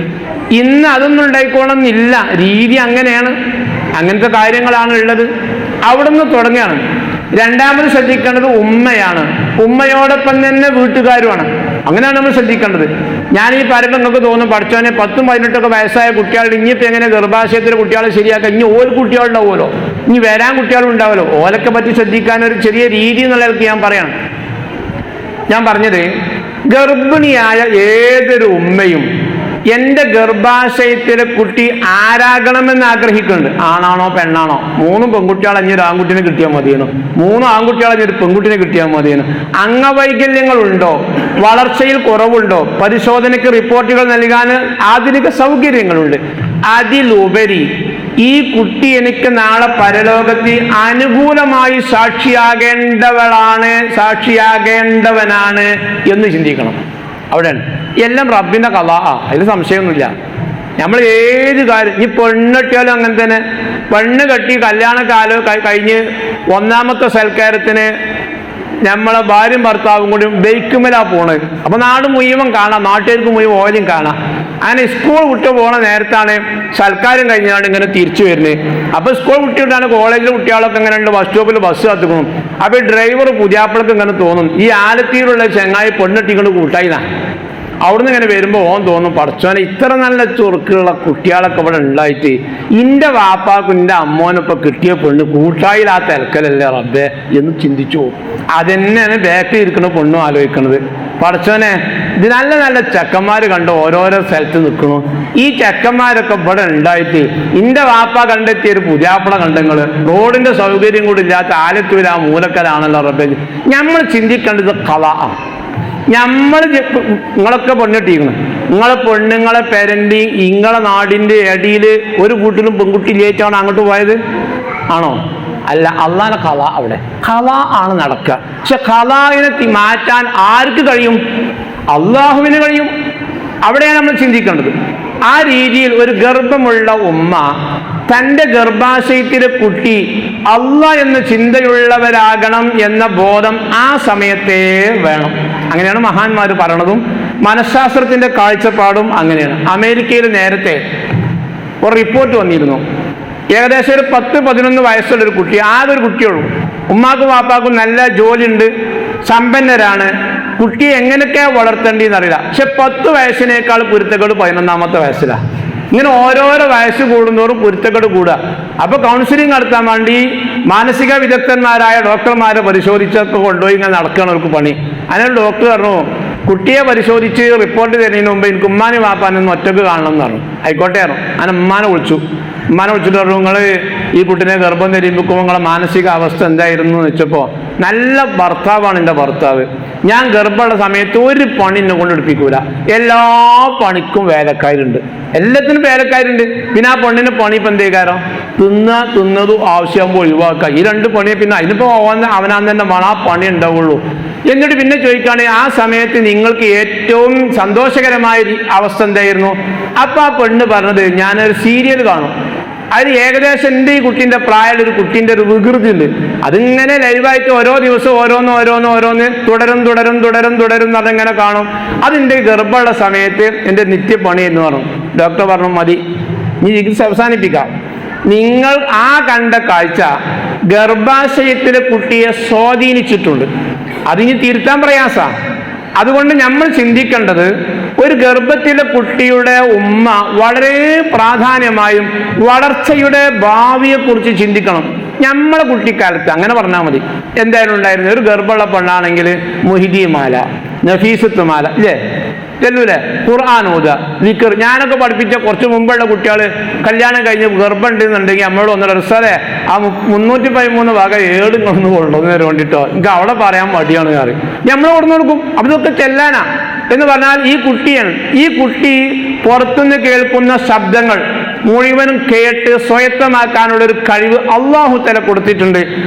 ഇന്ന് അതൊന്നും ഉണ്ടായിക്കോണമെന്നില്ല. രീതി അങ്ങനെയാണ്, അങ്ങനത്തെ കാര്യങ്ങളാണ് ഉള്ളത്. അവിടുന്ന് തുടങ്ങുകയാണ്. രണ്ടാമത് ശ്രദ്ധിക്കേണ്ടത് ഉമ്മയാണ്. ഉമ്മയോടൊപ്പം തന്നെ വീട്ടുകാരുമാണ്. അങ്ങനെയാണ് നമ്മൾ ശ്രദ്ധിക്കേണ്ടത്. ഞാൻ ഈ പറയുമ്പോൾ നിങ്ങൾക്ക് തോന്നും പഠിച്ചവനെ 10-18 വയസ്സായ കുട്ടികളുടെ ഇനിയിപ്പോൾ എങ്ങനെ ഗർഭാശയത്തിലെ കുട്ടികളെ ശരിയാക്കാം, ഇനി ഓരോ കുട്ടികളുണ്ടാവുമല്ലോ, ഇനി വരാൻ കുട്ടികളും ഉണ്ടാവുമല്ലോ, ഓലൊക്കെ പറ്റി ശ്രദ്ധിക്കാൻ ഒരു ചെറിയ രീതി എന്നുള്ളവർക്ക് ഞാൻ പറയണം. ഞാൻ പറഞ്ഞത് ഗർഭിണിയായ ഏതൊരു ഉമ്മയും എൻ്റെ ഗർഭാശയത്തിലെ കുട്ടി ആരാകണമെന്ന് ആഗ്രഹിക്കുന്നുണ്ട്. ആണാണോ പെണ്ണാണോ? 3 പെൺകുട്ടികൾ അഞ്ഞൊരു ആൺകുട്ടിനെ കിട്ടിയാൽ മതിയെന്നു, 3 ആൺകുട്ടികൾ അഞ്ഞൊരു പെൺകുട്ടിനെ കിട്ടിയാൽ മതിയെന്നു. അംഗവൈകല്യങ്ങളുണ്ടോ, വളർച്ചയിൽ കുറവുണ്ടോ, പരിശോധനയ്ക്ക് റിപ്പോർട്ടുകൾ നൽകാൻ ആധുനിക സൗകര്യങ്ങളുണ്ട്. അതിലുപരി ഈ കുട്ടി എനിക്ക് നാളെ പരലോകത്ത് അനുകൂലമായി സാക്ഷിയാകേണ്ടവനാണ് എന്ന് ചിന്തിക്കണം. അവിടെയാണ് എല്ലാം റബ്ബിന്റെ ഖളാ. അതിൽ സംശയമൊന്നുമില്ല. നമ്മൾ ഏത് കാര്യം, ഇനി പെണ്ണെട്ടിയാലും അങ്ങനെ തന്നെ. പെണ്ണ് കെട്ടി കല്യാണക്കാലം കഴിഞ്ഞ് 1ാമത്തെ സൽക്കാരത്തിന് നമ്മളെ ഭാര്യയും ഭർത്താവും കൂടി ബൈക്കുമേലാ പോണത്. അപ്പൊ നാട് മുഴുവൻ കാണാം, നാട്ടുകാർക്ക് മുഴുവൻ ഓലും കാണാം. അങ്ങനെ സ്കൂൾ വിട്ട് പോണ നേരത്താണ് സൽക്കാരം കഴിഞ്ഞാണ് ഇങ്ങനെ തിരിച്ചു വരുന്നത്. അപ്പൊ സ്കൂൾ വിട്ടിട്ടാണ് കോളേജിലെ കുട്ടികളൊക്കെ ഇങ്ങനെ ഉണ്ട്, ബസ് സ്റ്റോപ്പിൽ ബസ് കാത്തുക്കണം. അപ്പൊ ഡ്രൈവർ പുതിയാപ്പിളക്ക് ഇങ്ങനെ തോന്നും ഈ ആലത്തിയിലുള്ള ചെങ്ങായി പെണ്ണെട്ടിക്കൊണ്ട് കൂട്ടായിന്നാ. അവിടുന്ന് ഇങ്ങനെ വരുമ്പോൾ ഓൻ തോന്നും പഠിച്ചോനെ ഇത്ര നല്ല ചുറുക്കുള്ള കുട്ടികളൊക്കെ ഇവിടെ ഉണ്ടായിട്ട് ഇന്റെ വാപ്പാക്കും ഇന്റെ അമ്മോനൊപ്പം കിട്ടിയ പെണ്ണ് കൂട്ടായിൽ ആ തിരക്കലല്ലേ റബ്ബേ എന്ന് ചിന്തിച്ചു പോകും. അതെന്നെയാണ് ബാക്കിൽ ഇരിക്കുന്ന പെണ്ണും ആലോചിക്കുന്നത്. പഠിച്ചോനെ ഇത് നല്ല നല്ല ചെക്കന്മാർ കണ്ട് ഓരോരോ സ്ഥലത്ത് നിൽക്കണു, ഈ ചെക്കന്മാരൊക്കെ ഇവിടെ ഉണ്ടായിട്ട് ഇന്റെ വാപ്പ കണ്ടെത്തിയ ഒരു പുതിയാപ്പള കണ്ടെങ്കിൽ റോഡിന്റെ സൗകര്യം കൂടി ഇല്ലാത്ത ആലത്തൂർ ആ മൂലക്കലാണല്ലോ റബ്ബേ. നമ്മൾ ചിന്തിക്കേണ്ടത് കള. നിങ്ങളൊക്കെ പെണ്ണെട്ടിരിക്കണം. നിങ്ങളെ പെണ്ണുങ്ങളെ പേരൻ്റ് നിങ്ങളെ നാടിൻ്റെ ഇടയിൽ ഒരു വീട്ടിലും പെൺകുട്ടി ലേറ്റാണ് അങ്ങോട്ട് പോയത് ആണോ? അല്ല, അള്ളാന്റെ ഖള. അവിടെ ഖള ആണ് നടക്കുക. പക്ഷെ ഖളായിനെ മാറ്റാൻ ആർക്ക് കഴിയും? അള്ളാഹുവിന് കഴിയും. അവിടെയാണ് നമ്മൾ ചിന്തിക്കേണ്ടത്. ആ രീതിയിൽ ഒരു ഗർഭമുള്ള ഉമ്മ തൻ്റെ ഗർഭാശയത്തിലെ കുട്ടി അള്ളാഹ് എന്ന ചിന്തയുള്ളവരാകണം എന്ന ബോധം ആ സമയത്തേ വേണം. അങ്ങനെയാണ് മഹാന്മാർ പറയണതും മനഃശാസ്ത്രത്തിന്റെ കാഴ്ചപ്പാടും അങ്ങനെയാണ്. അമേരിക്കയിൽ നേരത്തെ ഒരു റിപ്പോർട്ട് വന്നിരുന്നു. ഏകദേശം ഒരു 10-11 വയസ്സുള്ള ഒരു കുട്ടി, ആകെ ഒരു കുട്ടിയുള്ളൂ. ഉമ്മാക്കും വാപ്പാക്കും നല്ല ജോലിയുണ്ട്, സമ്പന്നരാണ്. കുട്ടിയെ എങ്ങനെയൊക്കെയാണ് വളർത്തേണ്ടതെന്ന് അറിയില്ല. പക്ഷെ 10 വയസ്സിനേക്കാൾ കുരുത്തക്കേട് 11ാമത്തെ വയസ്സിലാണ്. ഇങ്ങനെ ഓരോരോ വയസ്സ് കൂടുന്നതോറും കുരുത്തക്കേട് കൂടുക. അപ്പോൾ കൗൺസിലിംഗ് നടത്താൻ വേണ്ടി മാനസിക വിദഗ്ധന്മാരായ ഡോക്ടർമാരെ പരിശോധിച്ചൊക്കെ കൊണ്ടുപോയി ഇങ്ങനെ നടക്കുകയാണ് അവർക്ക് പണി. അതിന് ഡോക്ടർ പറഞ്ഞു, കുട്ടിയെ പരിശോധിച്ച് റിപ്പോർട്ട് തരുന്നതിന് മുമ്പ് എനിക്ക് ഉമ്മാനും വാപ്പാനൊന്നും ഒറ്റക്ക് കാണണം എന്ന് പറഞ്ഞു. ആയിക്കോട്ടെ പറഞ്ഞു. അങ്ങനെ ഉമ്മാനെ വിളിച്ചിട്ട് പറഞ്ഞു, നിങ്ങൾ ഈ കുട്ടിനെ ഗർഭം ധരിപ്പിക്കുമ്പോൾ നിങ്ങളെ മാനസിക അവസ്ഥ എന്തായിരുന്നു എന്ന് വെച്ചപ്പോൾ, നല്ല ഭർത്താവാണ് എൻ്റെ ഭർത്താവ്, ഞാൻ ഗർഭമുള്ള സമയത്ത് ഒരു പണി എന്നെ കൊണ്ട് എടുപ്പിക്കൂല, എല്ലാ പണിക്കും വേലക്കാരുണ്ട്, എല്ലാത്തിനും വേലക്കാരുണ്ട്. പിന്നെ ആ പെണ്ണിന് പണി ഇപ്പം എന്തേക്കാരം തിന്നതും ആവശ്യമാകുമ്പോൾ ഒഴിവാക്കുക. ഈ രണ്ട് പണിയെ പിന്നെ അതിനിപ്പോൾ അവനാൻ തന്നെ വേണം, ആ പണി ഉണ്ടാവുള്ളൂ. എന്നിട്ട് പിന്നെ ചോദിക്കുകയാണ്, ആ സമയത്ത് നിങ്ങൾക്ക് ഏറ്റവും സന്തോഷകരമായ അവസ്ഥ എന്തായിരുന്നു? അപ്പം ആ പെണ്ണ് പറഞ്ഞത്, ഞാനൊരു സീരിയൽ കാണും, അതിന് ഏകദേശം എൻ്റെ ഈ കുട്ടീൻ്റെ പ്രായമുള്ള ഒരു കുട്ടീൻ്റെ ഒരു വികൃതി ഉണ്ട്, അതിങ്ങനെ ലൈവായിട്ട് ഓരോ ദിവസവും ഓരോന്ന് തുടരും എന്നിങ്ങനെ കാണും. അതിൻ്റെ ഗർഭമുള്ള സമയത്ത് എൻ്റെ നിത്യപണി എന്ന് പറഞ്ഞു. ഡോക്ടർ പറഞ്ഞു, മതി, നീ ചികിത്സ അവസാനിപ്പിക്കാം. നിങ്ങൾ ആ കണ്ട കാഴ്ച ഗർഭാശയത്തിലെ കുട്ടിയെ സ്വാധീനിച്ചിട്ടുണ്ട്, അതിന് തിരുത്താൻ പ്രയാസമാണ്. അതുകൊണ്ട് നമ്മൾ ചിന്തിക്കേണ്ടത്, ഒരു ഗർഭത്തിലെ കുട്ടിയുടെ ഉമ്മ വളരെ പ്രാധാന്യമായും വളർച്ചയുടെ ഭാവിയെക്കുറിച്ച് ചിന്തിക്കണം. നമ്മളെ കുട്ടിക്കാലത്ത് അങ്ങനെ പറഞ്ഞാൽ മതി, എന്തായാലും ഉണ്ടായിരുന്നു. ഒരു ഗർഭമുള്ള പെണ്ണാണെങ്കിൽ മുഹിദി മാല, നഫീസത്ത് മാല, ഇല്ലേ, ചെല്ലൂലേ, ഖുർആൻ ഓതുക, ദിക്ർ. ഞാനൊക്കെ പഠിപ്പിച്ച കുറച്ച് മുമ്പുള്ള കുട്ടികൾ കല്യാണം കഴിഞ്ഞ് ഗർഭം ഉണ്ടെന്നുണ്ടെങ്കിൽ നമ്മളോട് ഒന്നര റിസാലേ ആ 313 വക ഏടുങ്ങളൊന്നും കൊണ്ടുവന്നതിന് വേണ്ടിയിട്ടോ, എനിക്ക് അവിടെ പറയാൻ മടിയാണ് കയറി നമ്മൾ കൊടുന്നു കൊടുക്കും. അപ്പം ഇതൊക്കെ ചെല്ലാനാ എന്ന് പറഞ്ഞാൽ ഈ കുട്ടി പുറത്തുനിന്ന് കേൾക്കുന്ന ശബ്ദങ്ങൾ മുഴുവനും കേട്ട് സ്വായത്തമാക്കാനുള്ള ഒരു കഴിവ് അള്ളാഹു തആല കൊടുത്തിട്ടുണ്ട്.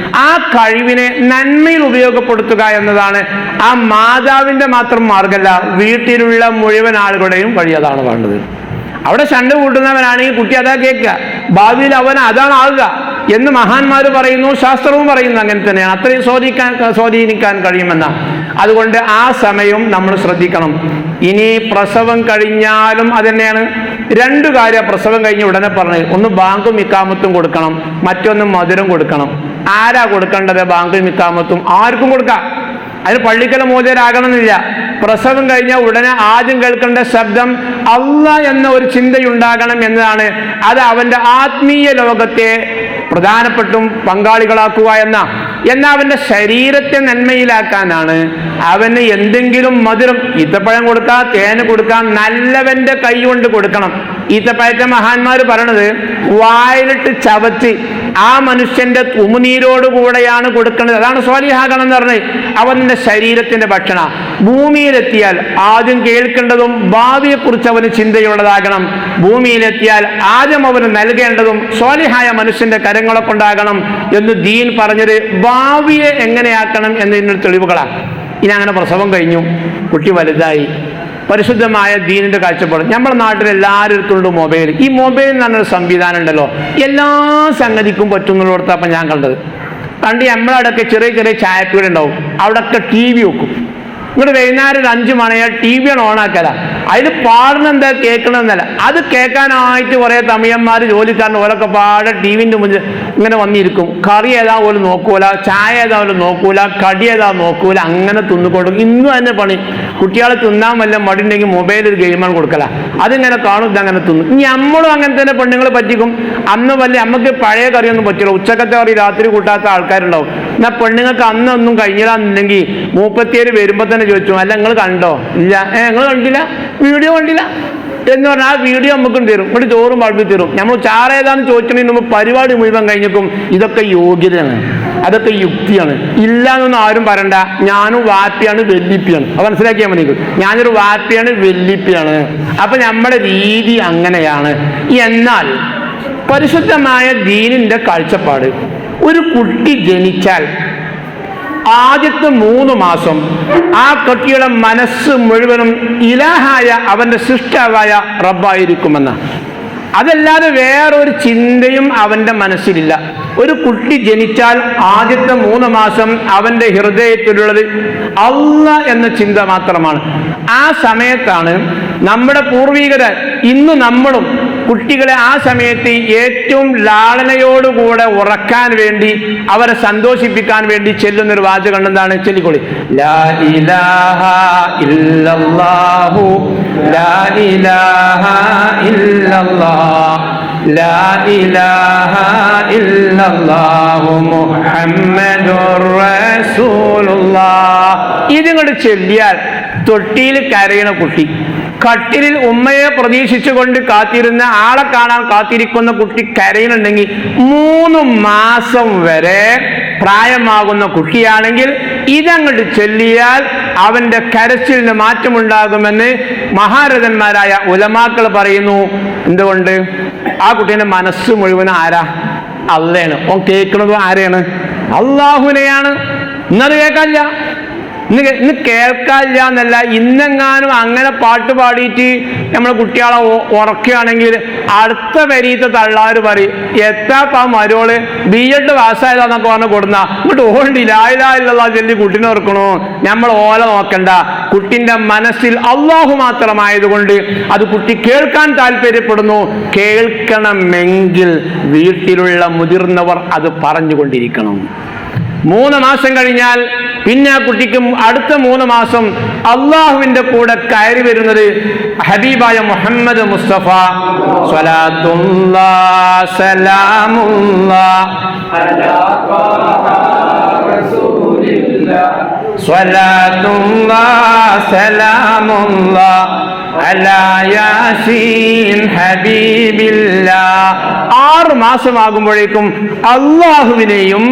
ആ കഴിവിനെ നന്മയിൽ ഉപയോഗപ്പെടുത്തുക എന്നതാണ് ആ മാതാവിൻ്റെ മാത്രം മാർഗമല്ല, വീട്ടിലുള്ള മുഴുവൻ ആളുകളുടെയും വഴി അതാണ് വേണ്ടത്. അവിടെ ശണ്ട കൂട്ടുന്നവനാണെങ്കിൽ കുട്ടി അതാ കേൾക്കുക, ഭാവിയിൽ അവൻ അതാണ് ആകുക എന്ന് മഹാന്മാർ പറയുന്നു, ശാസ്ത്രവും പറയുന്നു. അങ്ങനെ തന്നെയാണ്, അത്രയും സ്വാധീനിക്കാൻ കഴിയുമെന്ന. അതുകൊണ്ട് ആ സമയം നമ്മൾ ശ്രദ്ധിക്കണം. ഇനി പ്രസവം കഴിഞ്ഞാലും അതുതന്നെയാണ്. 2 കാര്യം പ്രസവം കഴിഞ്ഞ് ഉടനെ പറഞ്ഞത്, ഒന്ന് ബാങ്കും ഇക്കാമത്തും കൊടുക്കണം, മറ്റൊന്ന് മധുരം കൊടുക്കണം. ആരാ കൊടുക്കേണ്ടത്? ബാങ്കും ഇക്കാമത്തും ആർക്കും കൊടുക്കാം, അതിന് പള്ളിക്കല മോചരാകണമെന്നില്ല. പ്രസവം കഴിഞ്ഞാൽ ഉടനെ ആദ്യം കേൾക്കേണ്ട ശബ്ദം അല്ലാഹ് എന്ന ഒരു ചിന്തയുണ്ടാകണം എന്നതാണ്. അത് അവൻ്റെ ആത്മീയ ലോകത്തെ പ്രധാനപ്പെട്ടും പങ്കാളികളാക്കുക എന്നാൽ അവൻ്റെ ശരീരത്തെ നന്മയിലാക്കാനാണ്. അവന് എന്തെങ്കിലും മധുരം, ഈത്തപ്പഴം കൊടുക്കാം, തേന് കൊടുക്കാം, നല്ലവൻ്റെ കൈ കൊണ്ട് കൊടുക്കണം. ഈത്തപ്പഴത്തെ മഹാന്മാർ പറയണത് വായിലിട്ട് ചവച്ച് ആ മനുഷ്യന്റെ ഉമിനീരോടുകൂടെയാണ് കൊടുക്കുന്നത്. അതാണ് സ്വാലിഹാകണം എന്ന് പറഞ്ഞത്. അവൻ്റെ ശരീരത്തിന്റെ ഭക്ഷണം ഭൂമിയിലെത്തിയാൽ ആദ്യം കേൾക്കേണ്ടതും ഭാവിയെക്കുറിച്ച് അവന് ചിന്തയുള്ളതാകണം. ഭൂമിയിലെത്തിയാൽ ആദ്യം അവന് നൽകേണ്ടതും സ്വാലിഹായ മനുഷ്യന്റെ കരങ്ങളെ കൊണ്ടാകണം എന്ന് ദീൻ പറഞ്ഞത് ഭാവിയെ എങ്ങനെയാക്കണം എന്നതിനൊരു തെളിവുകളാണ്. ഇനി അങ്ങനെ പ്രസവം കഴിഞ്ഞു, കുട്ടി വലുതായി, പരിശുദ്ധമായ ദീനിന്റെ കാഴ്ചപ്പാട്. നമ്മുടെ നാട്ടിൽ എല്ലാവരും മൊബൈൽ. ഈ മൊബൈൽ എന്ന് പറഞ്ഞൊരു സംവിധാനം ഉണ്ടല്ലോ, എല്ലാ സംഗതിക്കും പറ്റുന്നുള്ളടത്ത്. അപ്പം ഞാൻ കണ്ട് നമ്മളവിടെയൊക്കെ ചെറിയ ചായപ്പീട് ഉണ്ടാവും, അവിടെയൊക്കെ TV വെക്കും. ഇങ്ങോട്ട് വൈകുന്നേരം ഒരു 5 മണിയാൽ TV ഓണാക്കല. അതിൽ പാടുന്ന എന്താ കേൾക്കണമെന്നല്ല, അത് കേൾക്കാനായിട്ട് കുറേ തമിഴന്മാർ ജോലിക്കാരൻ ഓരൊക്കെ പാടെ TV-ൻ്റെ മുന്നിൽ ഇങ്ങനെ വന്നിരിക്കും. കറി ഏതാ പോലും നോക്കൂല, ചായ ഏതാ പോലും നോക്കൂല, കടി ഏതാ നോക്കൂല, അങ്ങനെ തിന്നുകൊടുക്കും. ഇന്നും തന്നെ പണി. കുട്ടികളെ തിന്നാൻ വല്ല മടി ഉണ്ടെങ്കിൽ മൊബൈൽ ഒരു ഗെയിമാണ് കൊടുക്കല, അതിങ്ങനെ കാണും, ഇതങ്ങനെ തിന്നും. ഇനി നമ്മളും അങ്ങനെ തന്നെ പെണ്ണുങ്ങൾ പറ്റിക്കും. അന്ന് നമുക്ക് പഴയ കറിയൊന്നും പറ്റില്ല, ഉച്ചക്കത്തെ കറി രാത്രി കൂട്ടാത്ത ആൾക്കാരുണ്ടാവും. എന്നാൽ പെണ്ണുങ്ങൾക്ക് അന്നൊന്നും കഴിഞ്ഞില്ലാന്നുണ്ടെങ്കിൽ 37 വരുമ്പോൾ തന്നെ ചോദിച്ചു, അല്ല നിങ്ങൾ കണ്ടോ? ഇല്ല. നിങ്ങൾ കണ്ടില്ല, വീഡിയോ കണ്ടില്ല എന്ന് പറഞ്ഞാൽ ആ വീഡിയോ നമുക്കും തരും, ഇവിടെ ചോറും വളർത്തി തരും. നമ്മൾ ചാറേതാന്ന് ചോദിക്കണതിന് മുമ്പ് പരിപാടി മുഴുവൻ കഴിഞ്ഞേക്കും. ഇതൊക്കെ യോഗ്യതയാണ്, അതൊക്കെ യുക്തിയാണ്. ഇല്ല എന്നൊന്നും ആരും പറയണ്ട. ഞാനും വാപ്പിയാണ്, വെല്ലിപ്പിയാണ്. അത് മനസ്സിലാക്കിയാൽ മതി. ഞാനൊരു വാപ്പിയാണ്, വെല്ലിപ്പിയാണ്. അപ്പൊ നമ്മുടെ രീതി അങ്ങനെയാണ്. എന്നാൽ പരിശുദ്ധമായ ദീനിന്റെ കാഴ്ചപ്പാട്, ഒരു കുട്ടി ജനിച്ചാൽ ആദ്യത്തെ 3 മാസം ആ കുട്ടിയുടെ മനസ്സ് മുഴുവനും ഇലാഹായ അവന്റെ സൃഷ്ടാവായ റബ്ബായിരിക്കുമെന്ന. അതല്ലാതെ വേറൊരു ചിന്തയും അവന്റെ മനസ്സിലില്ല. ഒരു കുട്ടി ജനിച്ചാൽ ആദ്യത്തെ 3 മാസം അവന്റെ ഹൃദയത്തിലുള്ളത് അല്ലാഹ് എന്ന ചിന്ത മാത്രമാണ്. ആ സമയത്താണ് നമ്മുടെ പൂർവികര്, ഇന്ന് നമ്മളും കുട്ടികളെ ആ സമയത്ത് ഏറ്റവും ലാളനയോടുകൂടെ ഉറക്കാൻ വേണ്ടി അവരെ സന്തോഷിപ്പിക്കാൻ വേണ്ടി ചെല്ലുന്നൊരു വാചകം എന്താണ്? ചൊല്ലിക്കൊള്ളി. ലാ ഇലാഹ ഇല്ലല്ലാഹു ലാ ഇലാഹ ഇല്ലല്ലാഹ് ലാ ഇലാഹ ഇല്ലല്ലാഹു മുഹമ്മദുർ റസൂലുള്ളാഹ്. ഇതിങ്ങോട്ട് ചൊല്ലിയാൽ തൊട്ടിയിൽ കരയണ കുട്ടി, കട്ടിലിൽ ഉമ്മയെ പ്രതീക്ഷിച്ചുകൊണ്ട് കാത്തിരുന്ന ആളെ കാണാൻ കാത്തിരിക്കുന്ന കുട്ടി കരയുന്നുണ്ടെങ്കിൽ 3 മാസം വരെ പ്രായമാകുന്ന കുട്ടിയാണെങ്കിൽ ഇതങ്ങോട്ട് ചൊല്ലിയാൽ അവന്റെ കരച്ചിലിന് മാറ്റമുണ്ടാകുമെന്ന് മഹാരഥന്മാരായ ഉലമാക്കൾ പറയുന്നു. എന്തുകൊണ്ട്? ആ കുട്ടീന്റെ മനസ്സ് മുഴുവൻ ആരാ? അള്ളയാണ്. ഓൻ കേൾക്കുന്നത് ആരെയാണ്? അള്ളാഹുവിനെയാണ്. ഇന്നത് കേൾക്കാനില്ല, ഇന്ന് കേൾക്കാനില്ല എന്നല്ല, ഇന്നെങ്ങാനും അങ്ങനെ പാട്ട് പാടിയിട്ട് നമ്മളെ കുട്ടികളെ ഉറക്കുകയാണെങ്കിൽ അടുത്ത വരീത്തെ തള്ളാര് പറയും, എത്താപ്പാ മരോള് BEd പാസ്സായതാന്നൊക്കെ പറഞ്ഞ് കൊടുന്ന ഇങ്ങോട്ട് ഓണ്ടി ലായില്ല ചെല്ലി കുട്ടീനെ ഓർക്കണോ? നമ്മൾ ഓല നോക്കണ്ട. കുട്ടിന്റെ മനസ്സിൽ അള്ളാഹു മാത്രമായതുകൊണ്ട് അത് കുട്ടി കേൾക്കാൻ താല്പര്യപ്പെടുന്നു. കേൾക്കണമെങ്കിൽ വീട്ടിലുള്ള മുതിർന്നവർ അത് പറഞ്ഞുകൊണ്ടിരിക്കണം. 3 മാസം കഴിഞ്ഞാൽ പിന്നെ ആ കുട്ടിക്ക് അടുത്ത 3 മാസം അള്ളാഹുവിന്റെ കൂടെ കയറി വരുന്നത് ഹബീബായ മുഹമ്മദ് മുസ്തഫ സ്വലാത്തുല്ലാഹ് സലാമുല്ലാഹ് അലാ റസൂലില്ലാഹ് സ്വലാത്തുല്ലാഹ് സലാമുല്ലാഹ് അലാ യാസീൻ ഹബീബില്ലാഹ്. 6 മാസമാകുമ്പോഴേക്കും അള്ളാഹുവിനെയും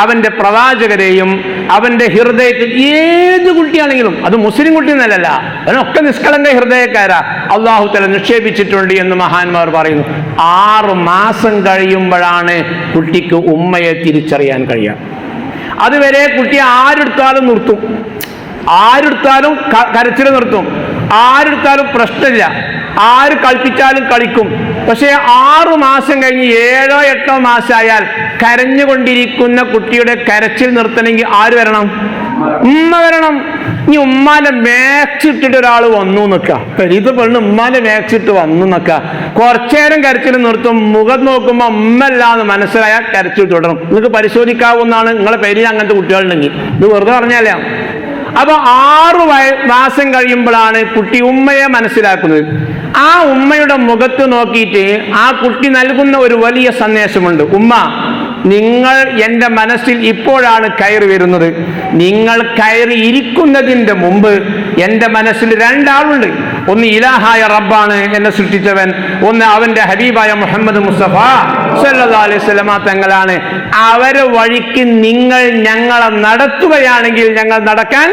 അവന്റെ പ്രവാചകരെയും അവന്റെ ഹൃദയത്തിൽ, ഏത് കുട്ടിയാണെങ്കിലും, അത് മുസ്ലിം കുട്ടി എന്നല്ല, അതിനൊക്കെ നിഷ്കളങ്ക ഹൃദയക്കാരാ അള്ളാഹു തആല നിക്ഷേപിച്ചിട്ടുണ്ട് എന്ന് മഹാന്മാർ പറയുന്നു. 6 മാസം കഴിയുമ്പോഴാണ് കുട്ടിക്ക് ഉമ്മയെ തിരിച്ചറിയാൻ കഴിയുക. അതുവരെ കുട്ടി ആരെടുത്താലും നിർത്തും, ആരെടുത്താലും കരച്ചിൽ നിർത്തും, ആരെടുത്താലും പ്രശ്നമില്ല, ആര് കളിപ്പിച്ചാലും കളിക്കും. പക്ഷേ 6 മാസം കഴിഞ്ഞ് 7ഓ 8ഓ മാസമായാൽ കരഞ്ഞുകൊണ്ടിരിക്കുന്ന കുട്ടിയുടെ കരച്ചിൽ നിർത്തണമെങ്കിൽ ആര് വരണം? ഉമ്മ വരണം. ഇനി ഉമ്മാന്റെ മാക്സ് ഇട്ടിട്ട് ഒരാൾ വന്നു നിൽക്കുക, പെരീത്തെ പെണ്ണ് ഉമ്മാന്റെ മാക്സ് ഇട്ട് വന്നു നിൽക്കുക, കുറച്ചേരം കരച്ചിൽ നിർത്തും, മുഖം നോക്കുമ്പോൾ ഉമ്മല്ല എന്ന് മനസ്സിലായാൽ കരച്ചിൽ തുടരും. നിങ്ങൾക്ക് പരിശോധിക്കാവുന്നതാണ്, നിങ്ങളെ പേരിൽ അങ്ങനത്തെ കുട്ടികളുണ്ടെങ്കിൽ. ഇത് വെറുതെ പറഞ്ഞാലേ. അപ്പൊ 6 മാസം കഴിയുമ്പോഴാണ് കുട്ടി ഉമ്മയെ മനസ്സിലാക്കുന്നത്. ആ ഉമ്മയുടെ മുഖത്ത് നോക്കിയിട്ട് ആ കുട്ടി നൽകുന്ന ഒരു വലിയ സന്ദേശമുണ്ട്. ഉമ്മ, നിങ്ങൾ എൻ്റെ മനസ്സിൽ ഇപ്പോഴാണ് കയറി വരുന്നത്. നിങ്ങൾ കയറി ഇരിക്കുന്നതിൻ്റെ മുമ്പ് എൻ്റെ മനസ്സിൽ 2 ആളുണ്ട്. ഒന്ന് ഇലാഹായ റബ്ബാണ് എന്നെ സൃഷ്ടിച്ചവൻ, ഒന്ന് അവന്റെ ഹബീബായ മുഹമ്മദ് മുസ്തഫ സല്ലല്ലാഹു അലൈഹി വസല്ലമ തങ്ങളാണ്. അവരെ വഴിക്ക് നിങ്ങൾ ഞങ്ങളെ നടത്തുകയാണെങ്കിൽ ഞങ്ങൾ നടക്കാൻ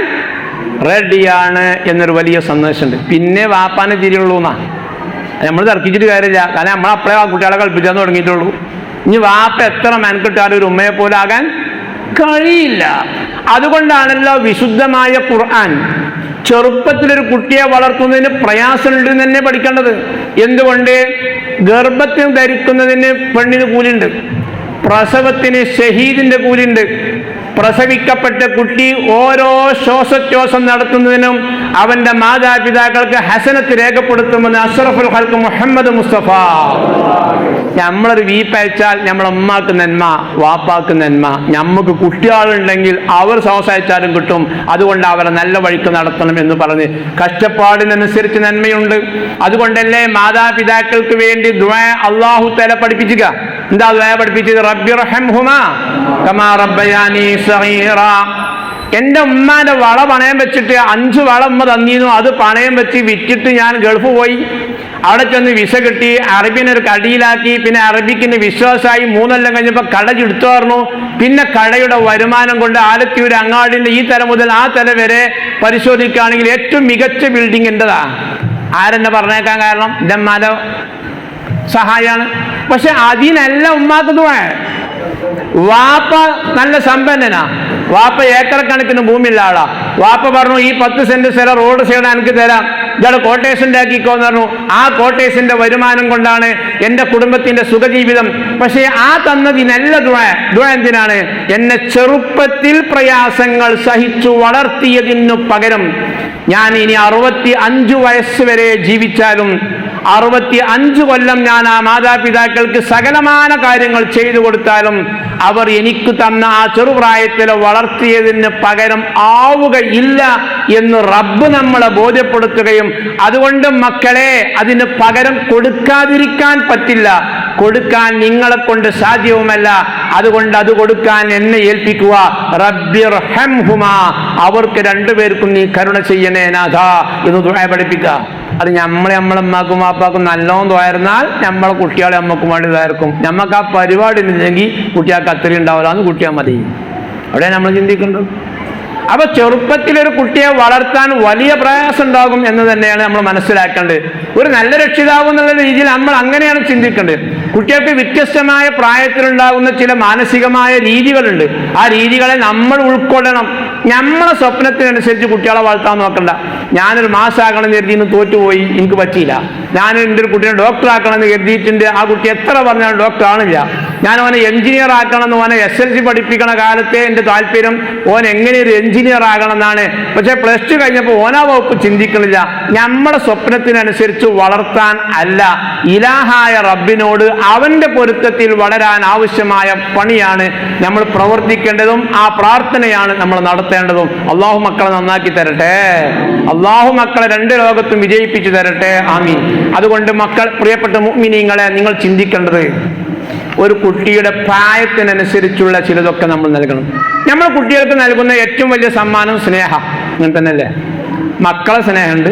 റെഡിയാണ് എന്നൊരു വലിയ സന്ദേശമുണ്ട്. പിന്നെ വാപ്പാനെ തിരിയുള്ളൂ എന്നാ നമ്മൾ തർക്കിച്ചിട്ട് കാര്യമില്ല. കാരണം നമ്മളപ്പളേ ആ കുട്ടികളെ കളിപ്പിച്ചാന്ന് തുടങ്ങിയിട്ടുള്ളൂ. ഇനി വാപ്പ എത്ര മെനക്കെട്ടാലും ഒരു ഉമ്മയെ പോലെ ആകാൻ കഴിയില്ല. അതുകൊണ്ടാണല്ലോ വിശുദ്ധമായ ഖുർആൻ ചെറുപ്പത്തിലൊരു കുട്ടിയെ വളർത്തുന്നതിന് പ്രയാസമുണ്ടെന്ന് തന്നെ പഠിക്കേണ്ടത്. എന്തുകൊണ്ട്? ഗർഭത്തിന് ധരിക്കുന്നതിന് പെണ്ണിന് കൂലിയുണ്ട്, പ്രസവത്തിന് ഷഹീദിന്റെ കൂലിയുണ്ട്. പ്രസവിക്കപ്പെട്ട കുട്ടി ഓരോ ശ്വാസോച്ഛ്വാസം നടത്തുന്നതിനും അവന്റെ മാതാപിതാക്കൾക്ക് ഹസനത്ത് രേഖപ്പെടുത്തുമെന്ന് അഷ്റഫുൽ ഖൽഖ് മുഹമ്മദ് മുസ്തഫ. നമ്മളൊരു വീപ്പയച്ചാൽ നമ്മളെ ഉമ്മാക്ക് നന്മ, വാപ്പാക്ക് നന്മ. നമുക്ക് കുട്ടികളുണ്ടെങ്കിൽ അവർ ശ്വാസയച്ചാലും കിട്ടും. അതുകൊണ്ട് അവരെ നല്ല വഴിക്ക് നടത്തണം എന്ന് പറഞ്ഞ് കഷ്ടപ്പാടിനനുസരിച്ച് നന്മയുണ്ട്. അതുകൊണ്ടല്ലേ മാതാപിതാക്കൾക്ക് വേണ്ടി ദുആ അല്ലാഹു തആല പഠിപ്പിക്കുക. എന്താ ദുആ പഠിപ്പിച്ചത്? റബ്ബിർഹംഹുമാ കമാ റബ്ബയാനി സഗീറ. എൻ്റെ ഉമ്മാന്റെ വള പണയം വെച്ചിട്ട് 5 വള ഉമ്മ തന്നിരുന്നു, അത് പണയം വെച്ച് വിറ്റിട്ട് ഞാൻ ഗൾഫ് പോയി. അവിടെ ചെന്ന് വിസ കിട്ടി, അറബിനൊരു കടിയിലാക്കി, പിന്നെ അറബിക്കിന് വിശ്വാസമായി. 3 കൊല്ലം കഴിഞ്ഞപ്പോൾ കട ചുടുത്തു പറഞ്ഞു. പിന്നെ കടയുടെ വരുമാനം കൊണ്ട് ആലത്തിയൂർ അങ്ങാടിൻ്റെ ഈ തല മുതൽ ആ തല വരെ പരിശോധിക്കുകയാണെങ്കിൽ ഏറ്റവും മികച്ച ബിൽഡിംഗ് എൻ്റെതാ. ആരെന്നെ പറഞ്ഞേക്കാൻ കാരണം? എൻ്റെ ഉമ്മാന്റെ സഹായമാണ്. പക്ഷെ അതിനല്ല ഉമ്മാക്ക് ദുആ. വാപ്പ നല്ല സമ്പന്നനാ, വാപ്പ ഏക്കർ കണക്കിന് ഭൂമിയുള്ള ആളാ. വാപ്പ പറഞ്ഞു, ഈ 10 സെന്റ് സ്ഥലം റോഡ് സൈഡ് എനിക്ക് തരാം, ഇയാൾ കോട്ടേഴ്സിൻ്റെ ആക്കിക്കോന്ന് പറഞ്ഞു. ആ കോട്ടേഴ്സിന്റെ വരുമാനം കൊണ്ടാണ് എൻ്റെ കുടുംബത്തിന്റെ സുഖജീവിതം. പക്ഷേ ആ തന്നതിനല്ല ദുആ. ദുആ എന്തിനാണ്? എന്നെ ചെറുപ്പത്തിൽ പ്രയാസങ്ങൾ സഹിച്ചു വളർത്തിയതിനു പകരം ഞാൻ ഇനി 65 വയസ്സ് വരെ ജീവിച്ചാലും 65 കൊല്ലം ഞാൻ ആ മാതാപിതാക്കൾക്ക് സകലമാന കാര്യങ്ങൾ ചെയ്തു കൊടുത്താലും അവർ എനിക്ക് തന്ന ആ ചെറുപ്രായത്തിൽ വളർത്തിയതിന് പകരം ആവുകയില്ല എന്ന് റബ്ബ് നമ്മളെ ബോധ്യപ്പെടുത്തുകയും അതുകൊണ്ട് മക്കളെ അതിന് പകരം കൊടുക്കാതിരിക്കാൻ പറ്റില്ല, കൊടുക്കാൻ നിങ്ങളെ കൊണ്ട് സാധ്യവുമല്ല. അതുകൊണ്ട് അത് കൊടുക്കാൻ എന്നെ ഏൽപ്പിക്കുക. റബ്ബിർഹംഹുമാ, അവർക്ക് രണ്ടുപേർക്കും നീ കരുണ ചെയ്യണേ നാഥ എന്ന് ദുആ പഠിപ്പിക്കുക. അത് നമ്മളെ അമ്മക്കും വാപ്പാക്കും നല്ലോണം തോയിരുന്നാൽ നമ്മളെ കുട്ടികളെ അമ്മക്കും വേണ്ടി ഇതായിരിക്കും. നമുക്ക് ആ പരിപാടി ഇല്ലെങ്കിൽ കുട്ടികൾക്ക് അത്രയും ഉണ്ടാവില്ല, അന്ന് കുട്ടിയാൽ മതി. അവിടെ നമ്മൾ ചിന്തിക്കേണ്ടത്. അപ്പൊ ചെറുപ്പത്തിലൊരു കുട്ടിയെ വളർത്താൻ വലിയ പ്രയാസം ഉണ്ടാകും എന്ന് തന്നെയാണ് നമ്മൾ മനസ്സിലാക്കേണ്ടത്. ഒരു നല്ല രക്ഷിതാവ് എന്നുള്ള രീതിയിൽ നമ്മൾ അങ്ങനെയാണ് ചിന്തിക്കേണ്ടത്. കുട്ടികൾക്ക് വ്യത്യസ്തമായ പ്രായത്തിലുണ്ടാകുന്ന ചില മാനസികമായ രീതികളുണ്ട്. ആ രീതികളെ നമ്മൾ ഉൾക്കൊള്ളണം. നമ്മളെ സ്വപ്നത്തിനനുസരിച്ച് കുട്ടികളെ വളർത്താൻ നോക്കണ്ട. ഞാനൊരു മാസാക്കണം എന്ന് കരുതിന്ന് തോറ്റുപോയി, എനിക്ക് പറ്റിയില്ല. ഞാൻ എൻ്റെ ഒരു കുട്ടീനെ ഡോക്ടർ ആക്കണം എന്ന് കരുതിയിട്ടുണ്ട്, ആ കുട്ടി എത്ര പറഞ്ഞാലും ഡോക്ടർ ആണില്ല. ഞാൻ അവനെ എഞ്ചിനീയർ ആക്കണം എന്ന്, ഓനെ SLC പഠിപ്പിക്കണ കാലത്തെ എൻ്റെ താല്പര്യം ഓൻ എങ്ങനെ ഒരു എഞ്ചിനീയർ ആകണം എന്നാണ്. പക്ഷെ +2 കഴിഞ്ഞപ്പോൾ ഓനാ വകുപ്പ് ചിന്തിക്കണില്ല. നമ്മുടെ സ്വപ്നത്തിനനുസരിച്ച് വളർത്താൻ അല്ല, ഇലാഹായ റബ്ബിനോട് അവന്റെ പൊരുത്തത്തിൽ വളരാൻ ആവശ്യമായ പണിയാണ് നമ്മൾ പ്രവർത്തിക്കേണ്ടതും ആ പ്രാർത്ഥനയാണ് നമ്മൾ നടത്തേണ്ടതും. അള്ളാഹു മക്കളെ നന്നാക്കി തരട്ടെ, അള്ളാഹു മക്കളെ 2 ലോകത്തും വിജയിപ്പിച്ചു തരട്ടെ, ആമീൻ. അതുകൊണ്ട് മക്കൾ, പ്രിയപ്പെട്ട മുഅ്മിനീങ്ങളെ, നിങ്ങൾ ചിന്തിക്കേണ്ടത് ഒരു കുട്ടിയുടെ പ്രായത്തിനനുസരിച്ചുള്ള ചിലതൊക്കെ നമ്മൾ നൽകണം. നമ്മൾ കുട്ടികൾക്ക് നൽകുന്ന ഏറ്റവും വലിയ സമ്മാനം സ്നേഹം. അങ്ങനെ തന്നെയല്ലേ? മക്കളെ സ്നേഹമുണ്ട്,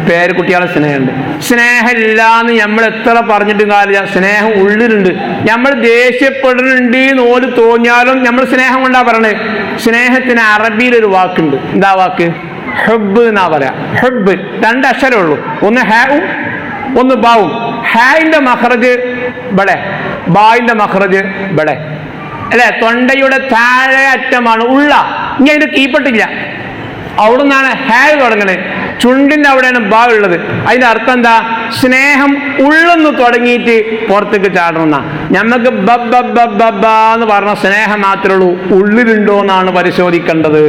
പേരക്കുട്ടികളെ സ്നേഹമുണ്ട്. സ്നേഹമില്ല എന്ന് നമ്മൾ എത്ര പറഞ്ഞിട്ടും കാര്യമില്ല, സ്നേഹം ഉള്ളിലുണ്ട്. നമ്മൾ ദേഷ്യപ്പെടുന്നുണ്ട് എന്ന് ഓല് തോന്നിയാലും നമ്മൾ സ്നേഹം കൊണ്ടാ പറയണത്. സ്നേഹത്തിന് അറബിയിലൊരു വാക്കുണ്ട്. എന്താ വാക്ക്? ഹബ്ബ് എന്നാ പറയാ. ഹബ്ബ് 2 അക്ഷരമേ ഉള്ളൂ, ഒന്ന് ഹാവും ഒന്ന് ബാവും. ഹായിന്റെ മഖ്റജ് ഇവിടെ, ബായിന്റെ മഖ്റജ് ഇവിടെ, അല്ലെ? തൊണ്ടയുടെ താഴെ അറ്റമാണ് ഉള്ള. ഇനി അതിന്റെ കീപ്പട്ടില്ല, അവിടെ നിന്നാണ് ഹായ് തുടങ്ങണത്. ചുണ്ടിന്റെ അവിടെയാണ് ബാ ഉള്ളത്. അതിന്റെ അർത്ഥം എന്താ? സ്നേഹം ഉള്ളെന്ന് തുടങ്ങിയിട്ട് പുറത്തേക്ക് ചാടണമെന്നാ. ഞമ്മക്ക് എന്ന് പറഞ്ഞ സ്നേഹം മാത്രമേ ഉള്ളൂ, ഉള്ളിലുണ്ടോ എന്നാണ് പരിശോധിക്കേണ്ടത്.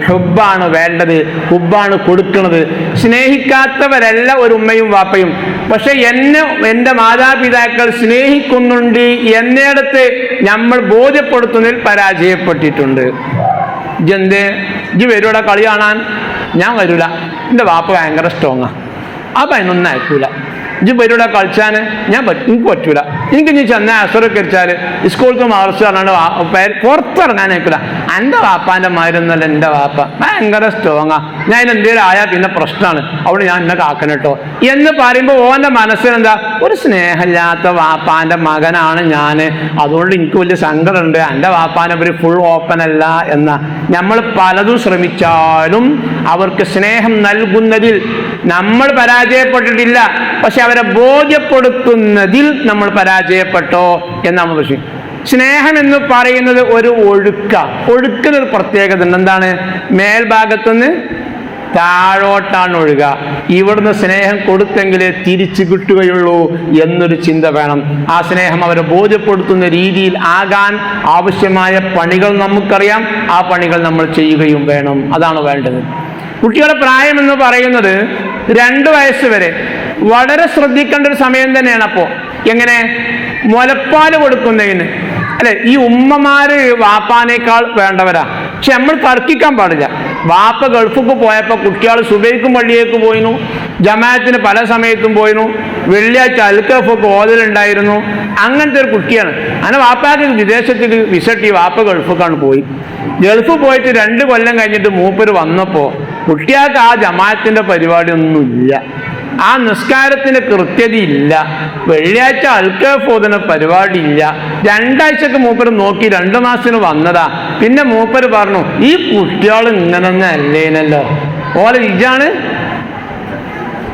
ഹുബ്ബാണ് വേണ്ടത്, ഹുബ്ബാണ് കൊടുക്കുന്നത്. സ്നേഹിക്കാത്തവരല്ല ഒരു ഉമ്മയും വാപ്പയും. പക്ഷെ എൻ്റെ മാതാപിതാക്കൾ സ്നേഹിക്കുന്നുണ്ട് എന്നിടത്ത് നമ്മൾ ബോധ്യപ്പെടുത്തുന്നതിൽ പരാജയപ്പെട്ടിട്ടുണ്ട്. ഇജ്ജ് വരൂടെ കളി കാണാൻ? ഞാൻ വരൂല, എൻ്റെ വാപ്പ ഭയങ്കര സ്ട്രോങ്ങാ, അപ്പം അതിനൊന്നും അയക്കൂല. ഇജ്ജ് വരൂടെ കളിച്ചാൽ എനിക്ക് പറ്റൂല. എനിക്ക് ഇനി ചെന്നാൽ അസറൊക്കെ വെച്ചാൽ സ്കൂൾക്ക് മാർച്ച് പറഞ്ഞാൽ പുറത്തിറങ്ങാൻ അയക്കൂല. എൻ്റെ വാപ്പാൻ്റെ മാതിരൊന്നുമല്ല എൻ്റെ വാപ്പ, ഭയങ്കര സ്ട്രോങ്ങാ, ഞാൻ എന്തെങ്കിലും ആയാൽ പിന്നെ പ്രശ്നമാണ്, അവിടെ ഞാൻ എന്നെ കാക്കണം കേട്ടോ എന്ന് പറയുമ്പോൾ ഓൻ്റെ മനസ്സിലെന്താ? ഒരു സ്നേഹമില്ലാത്ത വാപ്പാൻ്റെ മകനാണ് ഞാൻ, അതുകൊണ്ട് എനിക്ക് വലിയ സങ്കടമുണ്ട്, എൻ്റെ വാപ്പാനെ ഒരു ഫുൾ ഓപ്പൺ അല്ല എന്ന. നമ്മൾ പലതും ശ്രമിച്ചാലും അവർക്ക് സ്നേഹം നൽകുന്നതിൽ നമ്മൾ പരാജയപ്പെട്ടിട്ടില്ല, പക്ഷെ അവരെ ബോധ്യപ്പെടുത്തുന്നതിൽ നമ്മൾ പരാജയപ്പെട്ടോ എന്നാണ് പ്രശ്നം. സ്നേഹം എന്ന് പറയുന്നത് ഒരു ഒഴുക്കിനൊരു പ്രത്യേകത ഉണ്ട്. എന്താണ്? മേൽഭാഗത്തുനിന്ന് താഴോട്ടാണ് ഒഴുക. ഇവിടുന്ന് സ്നേഹം കൊടുത്തെങ്കിലേ തിരിച്ചു കിട്ടുകയുള്ളൂ എന്നൊരു ചിന്ത വേണം. ആ സ്നേഹം അവരെ ബോധ്യപ്പെടുത്തുന്ന രീതിയിൽ ആകാൻ ആവശ്യമായ പണികൾ നമുക്കറിയാം, ആ പണികൾ നമ്മൾ ചെയ്യുകയും വേണം. അതാണ് വേണ്ടത്. കുട്ടികളുടെ പ്രായം എന്ന് പറയുന്നത് 2 വയസ്സ് വരെ വളരെ ശ്രദ്ധിക്കേണ്ട ഒരു സമയം തന്നെയാണ്. അപ്പോൾ എങ്ങനെ? മുലപ്പാല് കൊടുക്കുന്നതിന്, അല്ലെ? ഈ ഉമ്മമാര് വാപ്പാനേക്കാൾ വേണ്ടവരാ. പക്ഷെ നമ്മൾ തർക്കിക്കാൻ പാടില്ല. വാപ്പ ഗൾഫിക്ക് പോയപ്പോൾ കുട്ടികൾ സുബൈക്കും പള്ളിയേക്ക് പോയിരുന്നു, ജമാഅത്തിന് പല സമയത്തും പോയിരുന്നു, വെള്ളിയാഴ്ച അൽക്കഫൊക്കെ ഓതലുണ്ടായിരുന്നു. അങ്ങനത്തെ ഒരു കുട്ടിയാണ്. അങ്ങനെ വാപ്പാക്ക് വിദേശത്തേക്ക് വിസട്ടി വാപ്പ ഗൾഫിക്കാണ് പോയി. ഗൾഫ് പോയിട്ട് 2 കൊല്ലം കഴിഞ്ഞിട്ട് മൂപ്പര് വന്നപ്പോൾ കുട്ടികൾക്ക് ആ ജമാഅത്തിന്റെ പരിപാടി ഒന്നുമില്ല, ആ നിസ്കാരത്തിന് കൃത്യതയില്ല, വെള്ളിയാഴ്ച അൽക്കഫ് ഓതുന്ന പരിപാടി ഇല്ല. 2 ആഴ്ചക്ക് മൂപ്പര് നോക്കി, 2 മാസത്തിന് വന്നതാ. പിന്നെ മൂപ്പര് പറഞ്ഞു, ഈ കുട്ടികൾ ഇങ്ങനെ അല്ലേനല്ലോ, ഓലെ ഇജാണ്,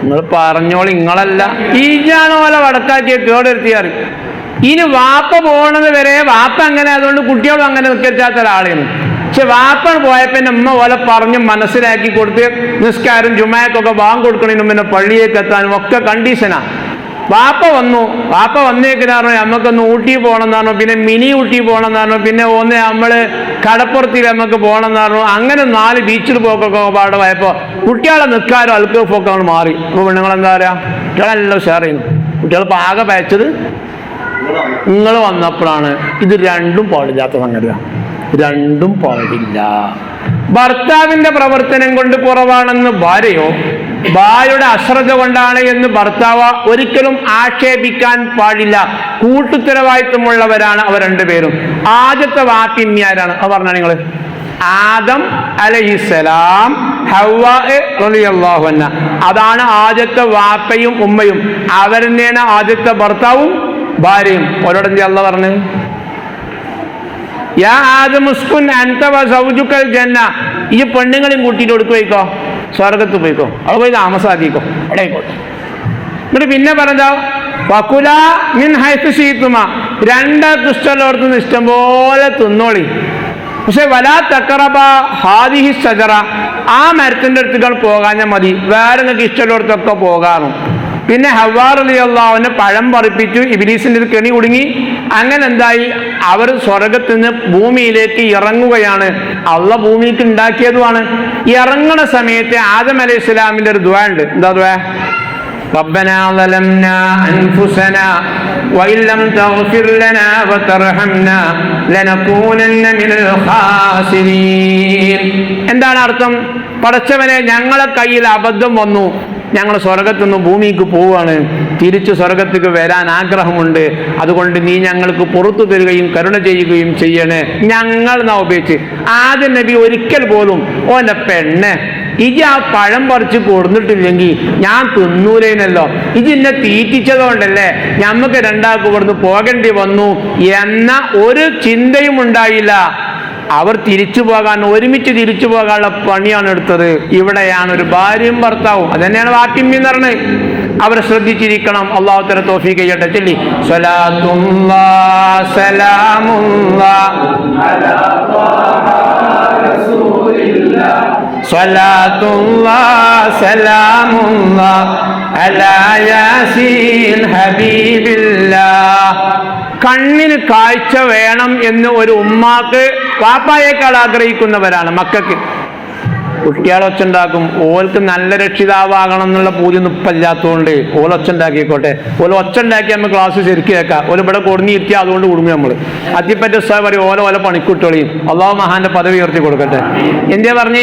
നിങ്ങൾ പറഞ്ഞോളി, നിങ്ങളല്ല, ഈജാണ് ഓലെ വടക്കാക്കിയ കേടെടുത്തിയാറി. ഇനി വാപ്പ പോണത് വരെ വാപ്പ അങ്ങനെ, അതുകൊണ്ട് കുട്ടികളും അങ്ങനെ നിൽക്കാത്ത ഒരാളെയാണ്. പക്ഷെ വാപ്പ പോയപ്പോ എൻ്റെ ഉമ്മ പോലെ പറഞ്ഞ് മനസ്സിലാക്കി കൊടുത്ത് നിസ്കാരം ജുമാക്കൊക്കെ ബാങ്ക് കൊടുക്കണതിനും പിന്നെ പള്ളിയേക്ക് എത്താനും ഒക്കെ കണ്ടീഷനാ. വാപ്പ വന്നേക്കിനാറോ നമുക്കൊന്ന് ഊട്ടി പോകണമെന്നാണോ, പിന്നെ മിനി ഊട്ടി പോകണമെന്നാണോ, പിന്നെ നമ്മള് കടപ്പുറത്തിൽ നമുക്ക് പോകണമെന്നാണോ, അങ്ങനെ 4 ബീച്ചിൽ പോക്കൊക്കെ പാടെ പോയപ്പോൾ കുട്ടികളെ നിൽക്കാരോ അൽക്കഫൊക്കെ മാറി. അപ്പോൾ പെണ്ണുങ്ങൾ എന്താ പറയാ? കുട്ടികളെല്ലാം ഷെയർ ചെയ്യുന്നു. കുട്ടികൾ പാകെ പയച്ചത് നിങ്ങൾ വന്നപ്പോഴാണ്. ഇത് രണ്ടും പാടില്ലാത്ത സംഗതിയാണ്. രണ്ടും പാടില്ല. ഭർത്താവിന്റെ പ്രവർത്തനം കൊണ്ട് കുറവാണെന്ന് ഭാര്യയോ ഭാര്യയുടെ അശ്രദ്ധ കൊണ്ടാണ് എന്ന് ഭർത്താവ് ഒരിക്കലും ആക്ഷേപിക്കാൻ പാടില്ല. കൂട്ടുത്തരവാദിത്വമുള്ളവരാണ് അവർ രണ്ടുപേരും. ആദ്യത്തെ വാക്കിന്യാരാണ് അത് പറഞ്ഞാൽ നിങ്ങൾ ആദം അലൈഹിസ്സലാം ഹവ്വാ റളിയല്ലാഹു അൻഹ. അതാണ് ആദ്യത്തെ വാപ്പയും ഉമ്മയും. അവർ തന്നെയാണ് ആദ്യത്തെ ഭർത്താവും ഭാര്യയും. ഓരോടെന്താ അല്ലാഹ് പറഞ്ഞു? യാ ആദം ഉസ്കുൻ അൻത വ സൗജുകൽ ജന്ന. ഈ പെണ്ണുങ്ങളെയും കൂട്ടിയിട്ട് കൊടുത്തു പോയിക്കോ, സ്വർഗത്ത് പോയിക്കോ, അവിടെ പോയി താമസാക്കിക്കോ, അവിടെ ആയിക്കോട്ടെ. എന്നിട്ട് പിന്നെ പറഞ്ഞോ വകുല മിൻ ഹൈസു ശീതുമ. രണ്ടാൾക്ക് ഇഷ്ടമുള്ളവർക്കൊന്ന് ഇഷ്ടം പോലെ തിന്നോളി. പക്ഷെ വലാ തഖറബ ഹാദിഹി ഷജറ. ആ മരത്തിന്റെ അടുത്തേക്കാൾ പോകാഞ്ഞാൽ മതി, വേറെ നിങ്ങൾക്ക് ഇഷ്ടമുള്ളവർക്കൊക്കെ പോകാറും. പിന്നെ ഹവ്വാ റളിയല്ലാഹു അൻഹ പഴം പറിപ്പിച്ചു, ഇബ്ലീസിന്റെ കെണി കുടുങ്ങി. അങ്ങനെ എന്തായി? അവർ സ്വർഗത്തിൽ നിന്ന് ഭൂമിയിലേക്ക് ഇറങ്ങുകയാണ്. അള്ളാഹ് ഭൂമിക്ക് ഉണ്ടാക്കിയതുമാണ്. ഇറങ്ങുന്ന സമയത്ത് ആദം അലൈഹി സ്വലാമിന്റെ ഒരു ദുആ ഉണ്ട്. എന്താ ദുആ? റബ്ബനാ ളലംനാ അൻഫുസനാ വഇൻ ലം തഗ്ഫിർ ലനാ വതർഹംനാ ലനകൂനന്ന മിനൽ ഖാസിരീൻ. എന്താണ് അർത്ഥം? പടച്ചവനെ, ഞങ്ങളെ കയ്യിൽ അബദ്ധം വന്നു, ഞങ്ങൾ സ്വർഗത്തു നിന്ന് ഭൂമിക്ക് പോവുകയാണ്, തിരിച്ചു സ്വർഗത്തേക്ക് വരാൻ ആഗ്രഹമുണ്ട്, അതുകൊണ്ട് നീ ഞങ്ങൾക്ക് പുറത്തു തരികയും കരുണ ചെയ്യുകയും ചെയ്യണേ. ഞങ്ങൾ എന്നാ ഉപയോഗിച്ച് ആദ്യ നബി ഒരിക്കൽ പോലും ഓന്റെ പെണ്ണെ ഇജി ആ പഴം പറിച്ച് കൊടുത്തിട്ടില്ലെങ്കിൽ ഞാൻ തിന്നൂലേനല്ലോ, ഇജി എന്നെ തീറ്റിച്ചതുകൊണ്ടല്ലേ ഞമ്മക്ക് രണ്ടാൾക്ക് ഇവിടുന്ന് പോകേണ്ടി വന്നു എന്ന ഒരു ചിന്തയും ഉണ്ടായില്ല. അവർ തിരിച്ചു പോകാൻ, ഒരുമിച്ച് തിരിച്ചു പോകാനുള്ള പണിയാണ് എടുത്തത്. ഇവിടെയാണ് ഒരു ഭാര്യയും ഭർത്താവും. അത് തന്നെയാണ് വാക്കിമ്മി എന്ന് പറഞ്ഞത്. അവർ ശ്രദ്ധിച്ചിരിക്കണം. അല്ലാഹു തആല തൗഫീഖ് ചെയ്യട്ടെ. ചൊല്ലി സ്വലാത്തുല്ലാഹി സലാമുല്ലാഹി അലാ റസൂലില്ലാഹ് സ്വലാത്തുല്ലാഹി സലാമുല്ലാഹി അലാ യാസീൻ ഹബീബില്ലാഹ്. കണ്ണിന് കാഴ്ച വേണം എന്ന് ഒരു ഉമ്മാക്ക് വാപ്പായേക്കാൾ ആഗ്രഹിക്കുന്നവരാണ് മക്കൾക്ക്. കുട്ടികളൊച്ചുണ്ടാക്കും. ഓൾക്ക് നല്ല രക്ഷിതാവാകണം എന്നുള്ള പൂതി ഇപ്പല്ലാത്തതുകൊണ്ട് ഓൾ ഒച്ചുണ്ടാക്കിക്കോട്ടെ. ഓല ഒച്ചുണ്ടാക്കി നമ്മൾ ക്ലാസ് ശരിക്കും കേൾക്കാം. ഓല ഇവിടെ കൊടുങ്ങിയിരുത്തിയാൽ അതുകൊണ്ട് കുടുങ്ങി നമ്മൾ അതിപ്പറ്റ ഉസ്താദ് പറയും ഓല പണിക്കുട്ടികളെയും അള്ളാഹു മഹാന്റെ പദവി ഉയർത്തി കൊടുക്കട്ടെ. എന്താ പറഞ്ഞു?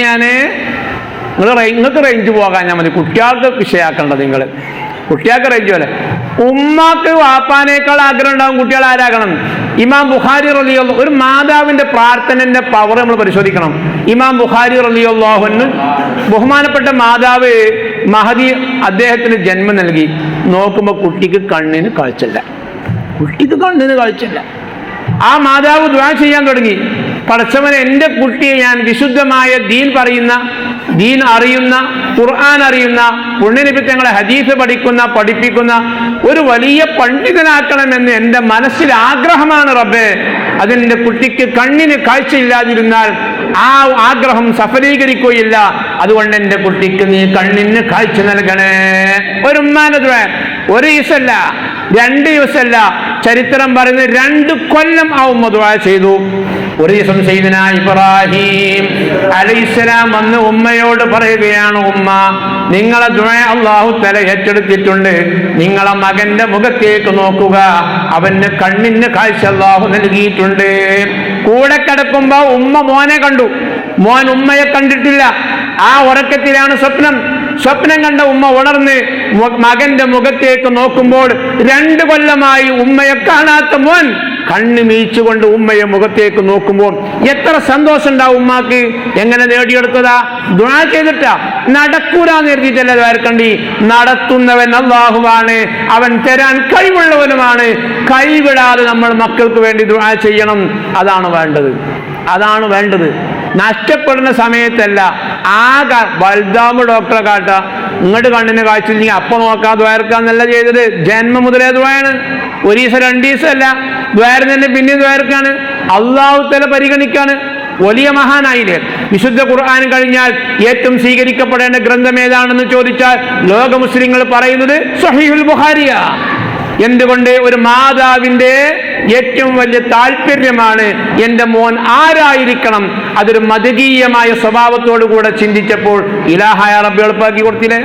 നിങ്ങൾക്ക് റേഞ്ച് പോകാൻ ഞാൻ മതി, കുട്ടികൾക്ക് വിഷയാക്കേണ്ടത് നിങ്ങൾ. കുട്ടികൾക്ക് റേഞ്ച് പോലെ ഉമ്മാക്ക് വാപ്പാനേക്കാൾ ആഗ്രഹം ഉണ്ടാകും കുട്ടികൾ ആരാകണം. ഇമാം ബുഖാരി റളിയല്ലാഹു, ഒരു മാതാവിന്റെ പ്രാർത്ഥനന്റെ പവർ നമ്മൾ പരിശോധിക്കണം. ഇമാം ബുഖാരി റളിയല്ലാഹു അൻഹു, ബഹുമാനപ്പെട്ട മാതാവ് മഹദി അദ്ദേഹത്തിന് ജന്മം നൽകി. നോക്കുമ്പോൾ കുട്ടിക്ക് കണ്ണിന് കാഴ്ചയില്ല. ആ മാതാവ് ദുആ ചെയ്യാൻ തുടങ്ങി. പടച്ചവനെ, എൻ്റെ കുട്ടിയെ ഞാൻ വിശുദ്ധമായ ദീൻ പറയുന്ന, ദീൻ അറിയുന്ന, ഖുർആൻ അറിയുന്ന, പുണ്യനബി തങ്ങളെ ഹദീസ് പഠിപ്പിക്കുന്ന ഒരു വലിയ പണ്ഡിതനാക്കണമെന്ന് എൻ്റെ മനസ്സിൽ ആഗ്രഹമാണ് റബ്ബേ. അതിൻ്റെ കുട്ടിക്ക് കണ്ണിന് കാഴ്ചയില്ലാതിരുന്നാൽ ആ ആഗ്രഹം സഫലീകരിക്കുകയില്ല. അതുകൊണ്ട് എൻ്റെ കുട്ടിക്ക് നീ കണ്ണിന് കാഴ്ച നൽകണേ. ഒരു ഉമ്മാന്റെ ദുആ ഒരു ദിവസമല്ല, 2 ദിവസമല്ല, ചരിത്രം പറയുന്നത് 2 കൊല്ലം ആ ഉമ്മ ദുആ ചെയ്തു. ഒരു ദിവസം സയ്യിദനാ ഇബ്രാഹിം അലൈഹിസ്സലാം വന്ന് ഉമ്മയോട് പറയുകയാണ്, ഉമ്മ, നിങ്ങളെ ദുആ അല്ലാഹു തആല ഏറ്റെടുത്തിട്ടുണ്ട്. നിങ്ങളെ മകന്റെ മുഖത്തേക്ക് നോക്കുക, അവന് കണ്ണിന് കാഴ്ച അല്ലാഹു നൽകിയിട്ടുണ്ട്. കൂടെ കിടക്കുമ്പോ ഉമ്മ മോനെ കണ്ടു, മോൻ ഉമ്മയെ കണ്ടിട്ടില്ല. ആ ഉറക്കത്തിലാണ് സ്വപ്നം കണ്ട ഉമ്മ ഉണർന്ന് മകന്റെ മുഖത്തേക്ക് നോക്കുമ്പോൾ 2 കൊല്ലമായി ഉമ്മയെ കാണാത്ത മോൻ കണ്ണ് മീച്ചുകൊണ്ട് ഉമ്മയെ മുഖത്തേക്ക് നോക്കുമ്പോൾ എത്ര സന്തോഷം ഉണ്ടാവും ഉമ്മാക്ക്. എങ്ങനെ നേടിയെടുത്തതാ? ദുആ ചെയ്തിട്ടാ. നടക്കൂലാന്ന് എഴുതിയിട്ടല്ല വേർക്കണ്ടി. നടത്തുന്നവൻ അല്ലാഹുവാണ്, അവൻ തരാൻ കഴിവുള്ളവനുമാണ്. കൈവിടാതെ നമ്മൾ മക്കൾക്ക് വേണ്ടി ദുആ ചെയ്യണം. അതാണ് വേണ്ടത്. നഷ്ടപ്പെടുന്ന സമയത്തല്ല. ആകെ ബൽദാമ് ഡോക്ടറെ കാട്ട, ഇങ്ങോട്ട് കണ്ണിന് കാഴ്ചയില്ലെങ്കിൽ അപ്പം നോക്കാതെ ദ്വാരക്കാന്നല്ല ചെയ്തത്. ജന്മം മുതലേ ദ്വാരാണ്. 1 ദിവസം 2 ദിവസം അല്ല, ദ്വാരം തന്നെ പിന്നെ ദ്വാരക്കാണ്. അല്ലാഹു തആല പരിഗണിക്കാണ്. വലിയ മഹാനായില്ലേ. വിശുദ്ധ ഖുർആൻ കഴിഞ്ഞാൽ ഏറ്റവും സ്വീകരിക്കപ്പെടേണ്ട ഗ്രന്ഥം ഏതാണെന്ന് ചോദിച്ചാൽ ലോക മുസ്ലിങ്ങൾ പറയുന്നത് സ്വഹീഹുൽ ബുഖാരിയ. എന്തുകൊണ്ട്? ഒരു മാതാവിന്റെ ഏറ്റവും വലിയ താല്പര്യമാണ് എൻ്റെ മോൻ ആരായിരിക്കണം. അതൊരു മതകീയമായ സ്വഭാവത്തോടു കൂടെ ചിന്തിച്ചപ്പോൾ ഇലാഹായ റബ്ബ് എളുപ്പാക്കി കൊടുത്തില്ലേ.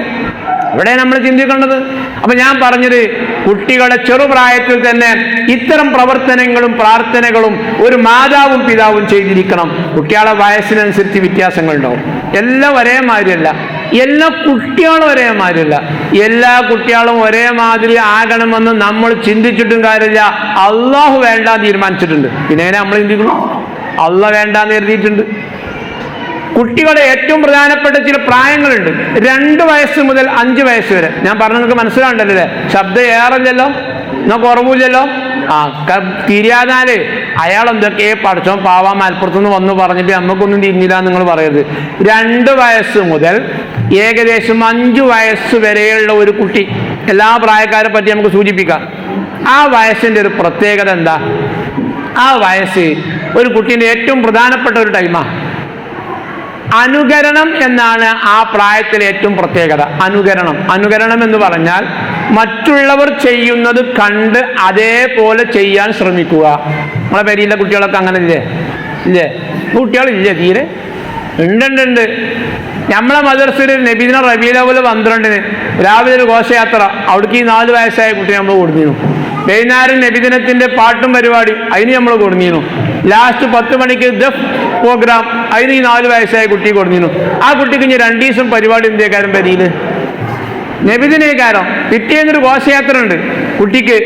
അവിടെ നമ്മൾ ചിന്തിക്കേണ്ടത്. അപ്പൊ ഞാൻ പറഞ്ഞത്, കുട്ടികളെ ചെറുപ്രായത്തിൽ തന്നെ ഇത്തരം പ്രവർത്തനങ്ങളും പ്രാർത്ഥനകളും ഒരു മാതാവും പിതാവും ചെയ്തിരിക്കണം. കുട്ടികളെ വയസ്സിനനുസരിച്ച് വ്യത്യാസങ്ങൾ ഉണ്ടാവും. എല്ലാം ഒരേമാതിരിയല്ല, എല്ലാ കുട്ടികളും ഒരേമാതിരിയല്ല. എല്ലാ കുട്ടികളും ഒരേമാതിരി ആകണമെന്ന് നമ്മൾ ചിന്തിച്ചിട്ടും കാര്യമില്ല. അള്ളാഹു വേണ്ടാന്ന് തീരുമാനിച്ചിട്ടുണ്ട്. പിന്നെ എങ്ങനെ നമ്മൾ ചിന്തിക്കണം? അള്ളാഹ് വേണ്ടാന്ന് കരുതിയിട്ടുണ്ട്. കുട്ടികളുടെ ഏറ്റവും പ്രധാനപ്പെട്ട ചില പ്രായങ്ങളുണ്ട്. 2 വയസ്സ് മുതൽ 5 വയസ്സ് വരെ. ഞാൻ പറഞ്ഞ നിങ്ങൾക്ക് മനസ്സിലാണ്ടല്ലോ അല്ലേ? ശബ്ദം ഏറല്ലല്ലോ, എന്നാ കുറവില്ലല്ലോ. തിരിയാതാല് അയാൾ എന്തൊക്കെ പഠിച്ചോ പാവാ മലപ്പുറത്തുനിന്ന് വന്ന് പറഞ്ഞിട്ട് നമുക്കൊന്നും തിരിഞ്ഞില്ല നിങ്ങൾ പറയരുത്. 2 വയസ്സ് മുതൽ ഏകദേശം 5 വയസ്സ് വരെയുള്ള ഒരു കുട്ടി, എല്ലാ പ്രായക്കാരെ പറ്റി നമുക്ക് സൂചിപ്പിക്കാം. ആ വയസ്സിന്റെ ഒരു പ്രത്യേകത എന്താ? ആ വയസ്സ് ഒരു കുട്ടീൻ്റെ ഏറ്റവും പ്രധാനപ്പെട്ട ഒരു ടൈമാണ്. അനുകരണം എന്നാണ് ആ പ്രായത്തിലെ ഏറ്റവും പ്രത്യേകത. അനുകരണം എന്ന് പറഞ്ഞാൽ മറ്റുള്ളവർ ചെയ്യുന്നത് കണ്ട് അതേപോലെ ചെയ്യാൻ ശ്രമിക്കുക. നമ്മളെ പേരിലെ കുട്ടികളൊക്കെ അങ്ങനെ ഇല്ലേ? കുട്ടികളില്ലേ? തീരെ ഉണ്ട്. നമ്മളെ മദർസയിൽ നബിദിന റബീഉൽ അവ്വൽ 12-ന് രാവിലെ ഒരു ഘോഷയാത്ര. അവിടേക്ക് ഈ 4 വയസ്സായ കുട്ടി നമ്മൾ കൊടുത്തിരുന്നു. വൈകുന്നേരം നബിദിനത്തിന്റെ പാട്ടും പരിപാടി, അതിന് നമ്മൾ കൊടുത്തിരുന്നു. ലാസ്റ്റ് 10 മണിക്ക് ദഫ് പ്രോഗ്രാം, അതിന് ഈ 4 വയസ്സായ കുട്ടി കൊടുത്തിരുന്നു. ആ കുട്ടിക്ക് ഇനി 2 ദിവസം പരിപാടി എന്തേക്കാരം പരിയിൽ നബിദിനേക്കാരം. പിറ്റേന്നൊരു ഘോഷയാത്ര ഉണ്ട് കുട്ടിക്ക്.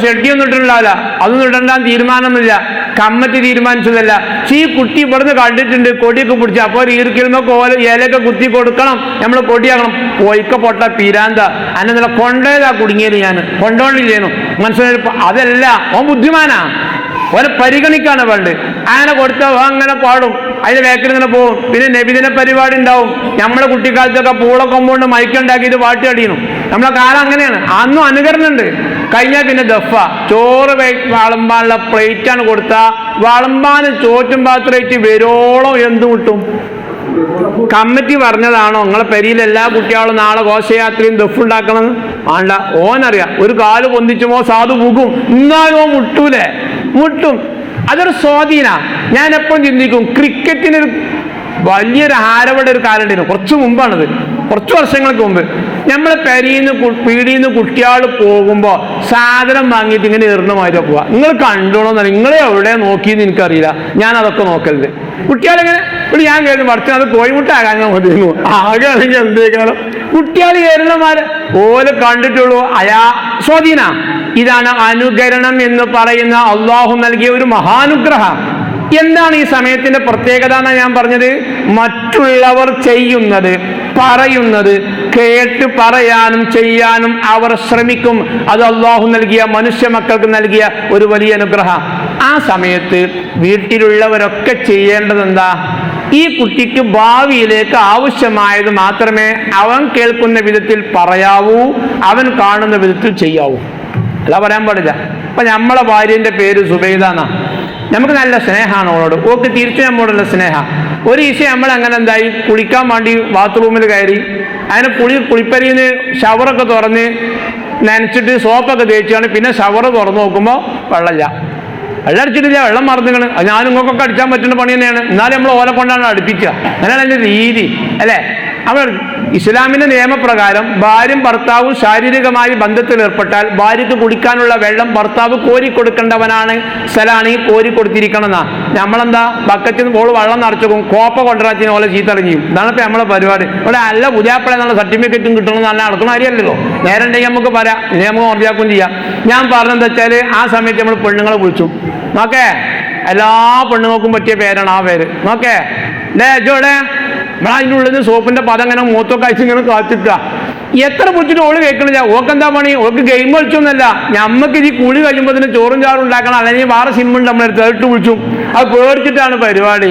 ഷെഡിയൊന്നും ഇട്ടിട്ടുണ്ടാവില്ല, അതൊന്നും ഇടണ്ടാൻ തീരുമാനമൊന്നുമില്ല, കമ്മിറ്റി തീരുമാനിച്ചതല്ല. ഈ കുട്ടി ഇവിടുന്ന് കണ്ടിട്ടുണ്ട് കൊടിയൊക്കെ പിടിച്ച്. അപ്പോൾ ഒരു ഈർക്കിലുമൊക്കെ ഇലയൊക്കെ കുത്തി കൊടുക്കണം, നമ്മൾ കൊടിയാക്കണം. പോയിക്ക പൊട്ട പിരാന്ത അന്നെ നല്ല കൊണ്ടേതാ കുടുങ്ങിയത്. ഞാൻ കൊണ്ടോണ്ടില്ലേന്നു മനസ്സിലായി. അതല്ല, ഓൻ ബുദ്ധിമാനാ, ഓനെ പരിഗണിക്കാണ് വേണ്ടത്. അങ്ങനെ കൊടുത്താൽ അങ്ങനെ പാടും, അതിന്റെ ബാക്കിൽ ഇങ്ങനെ പോകും. പിന്നെ നബിദിന പരിപാടി ഉണ്ടാവും. നമ്മളെ കുട്ടിക്കാലത്തൊക്കെ പൂളക്കൊമ്പുകൊണ്ട് മൈക്കുണ്ടാക്കിയിട്ട് പാട്ട് അടിയണം. നമ്മളെ കാലം അങ്ങനെയാണ്. അന്നും അനുകരണമുണ്ട്. കഴിഞ്ഞാൽ പിന്നെ ദഫ, ചോറ് വളമ്പാനുള്ള പ്ലേറ്റാണ് കൊടുത്താൽ വളമ്പാന് ചോറ്റും പാത്രമായിട്ട് വരോളം എന്ത് കിട്ടും? കമ്മിറ്റി പറഞ്ഞതാണോ നിങ്ങളെ പെരിയിൽ എല്ലാ കുട്ടികളും നാളെ ഘോഷയാത്രയും ദഫ് ഉണ്ടാക്കണം? വേണ്ട, ഓനറിയാം. ഒരു കാല് പൊന്തിച്ചുമോ സാധു മുഖം, എന്നാലും മുട്ടും. അതൊരു സ്വാധീന. ഞാൻ എപ്പോഴും ചിന്തിക്കും, ക്രിക്കറ്റിനൊരു വലിയൊരു ആരവയുടെ ഒരു കാലം ഉണ്ടായിരുന്നു. കുറച്ച് മുമ്പാണിത്, കുറച്ച് വർഷങ്ങൾക്ക് മുമ്പ്. നമ്മളെ പീടിന്ന് കുട്ടികൾ പോകുമ്പോൾ സാധനം വാങ്ങിയിട്ട് ഇങ്ങനെ എറിഞ്ഞമാതിരി പോവാ. നിങ്ങൾ കണ്ടോണമെന്നല്ല, നിങ്ങളെ എവിടെ നോക്കിയെന്ന് എനിക്കറിയില്ല. ഞാൻ അതൊക്കെ നോക്കരുത്. കുട്ടികളിങ്ങനെ ഇവിടെ ഞാൻ കയറി പഠിച്ചാൽ അത് കോഴിമുട്ടാകാൻ മതിയെന്നു ആകെയാണെങ്കിൽ എന്തേക്കാലം കുട്ടികൾ കയറുന്നമാരെ ഓല് കണ്ടിട്ടുള്ളൂ. സ്വാധീന. ഇതാണ് അനുകരണം എന്ന് പറയുന്ന അള്ളാഹു നൽകിയ ഒരു മഹാനുഗ്രഹം. എന്താണ് ഈ സമയത്തിന്റെ പ്രത്യേകത എന്നാണ് ഞാൻ പറഞ്ഞത്? മറ്റുള്ളവർ ചെയ്യുന്നത് പറയുന്നത് കേട്ട് പറയാനും ചെയ്യാനും അവർ ശ്രമിക്കും. അത് അള്ളാഹു നൽകിയ മനുഷ്യ മക്കൾക്ക് നൽകിയ ഒരു വലിയ അനുഗ്രഹം. ആ സമയത്ത് വീട്ടിലുള്ളവരൊക്കെ ചെയ്യേണ്ടത് എന്താ? ഈ കുട്ടിക്ക് ഭാവിയിലേക്ക് ആവശ്യമായത് മാത്രമേ അവൻ കേൾക്കുന്ന വിധത്തിൽ പറയാവൂ, അവൻ കാണുന്ന വിധത്തിൽ ചെയ്യാവൂ. അല്ല പറയാൻ പാടില്ല. അപ്പൊ നമ്മളെ ഭാര്യന്റെ പേര് സുബൈദാന്നാ. നമുക്ക് നല്ല സ്നേഹമാണ് അവളോട്. ഓക്ക് തിരിച്ചു നമ്മോടുള്ള സ്നേഹം. ഒരു ദിവസം നമ്മൾ അങ്ങനെ എന്തായി, കുളിക്കാൻ വേണ്ടി ബാത്റൂമിൽ കയറി. അതിന് കുളിപ്പരിന്ന് ഷവറൊക്കെ തുറന്ന് നനച്ചിട്ട് സോപ്പൊക്കെ തേച്ചാണ്. പിന്നെ ഷവർ തുറന്ന് നോക്കുമ്പോൾ വെള്ളമില്ല. വെള്ളം അടിച്ചിട്ടില്ല, വെള്ളം മറന്നുകണ്. അത് ഞാൻ നിങ്ങൾക്കൊക്കെ അടിച്ചാൻ പറ്റുന്ന പണി തന്നെയാണ്. എന്നാലും നമ്മൾ ഓല കൊണ്ടാണ് അടുപ്പിക്കുക. അങ്ങനെയാണ് അതിൻ്റെ രീതി അല്ലേ? അവർ ഇസ്ലാമിന്റെ നിയമപ്രകാരം ഭാര്യയും ഭർത്താവും ശാരീരികമായി ബന്ധത്തിൽ ഏർപ്പെട്ടാൽ ഭാര്യയ്ക്ക് കുടിക്കാനുള്ള വെള്ളം ഭർത്താവ് കോരിക്കൊടുക്കേണ്ടവനാണ്. സ്ഥലമാണെങ്കിൽ കോരി കൊടുത്തിരിക്കണമെന്നാ. നമ്മളെന്താ ബക്കറ്റിൽ നിന്ന് വെള്ളം നിറച്ചും കോപ്പ കൊണ്ടുവരാത്തിന് പോലെ ചീത്തറിഞ്ഞു. ഇതാണ് ഇപ്പം നമ്മളെ പരിപാടി. ഇവിടെ അല്ല പുതിയാപ്പിള എന്നുള്ള സർട്ടിഫിക്കറ്റും കിട്ടണമെന്ന് നല്ല നടക്കുന്ന കാര്യമല്ലല്ലോ. നേരെ ഉണ്ടെങ്കിൽ നമുക്ക് പറയാം, ഇനി നമുക്ക് ഓർമ്മിയാക്കും ചെയ്യാം. ഞാൻ പറഞ്ഞെന്താ വെച്ചാൽ ആ സമയത്ത് നമ്മൾ പെണ്ണുങ്ങളെ വിളിച്ചു നോക്കേ. എല്ലാ പെണ്ണുങ്ങൾക്കും പറ്റിയ പേരാണ് ആ പേര്. നോക്കേ ജോടെ നമ്മളതിൻ്റെ ഉള്ളിൽ നിന്ന് സോപ്പിന്റെ പദം ഇങ്ങനെ മൂത്തൊക്കെ അയച്ച് ഇങ്ങനെ കാത്തിട്ട. എത്ര പിടിച്ചിട്ട് ഓള് കേൾക്കണില്ല. ഓക്കെന്താ പണി? ഓക്ക് ഗെയിം കളിച്ചൊന്നല്ല. ഞമ്മക്ക് ഈ കുളി കഴിയുമ്പോൾ തന്നെ ചോറും ചാറും ഉണ്ടാക്കണം. അല്ലെങ്കിൽ വേറെ സിമ്മുണ്ട് നമ്മളെടുത്ത് അതിട്ട് വിളിച്ചു. അത് പേടിച്ചിട്ടാണ് പരിപാടി.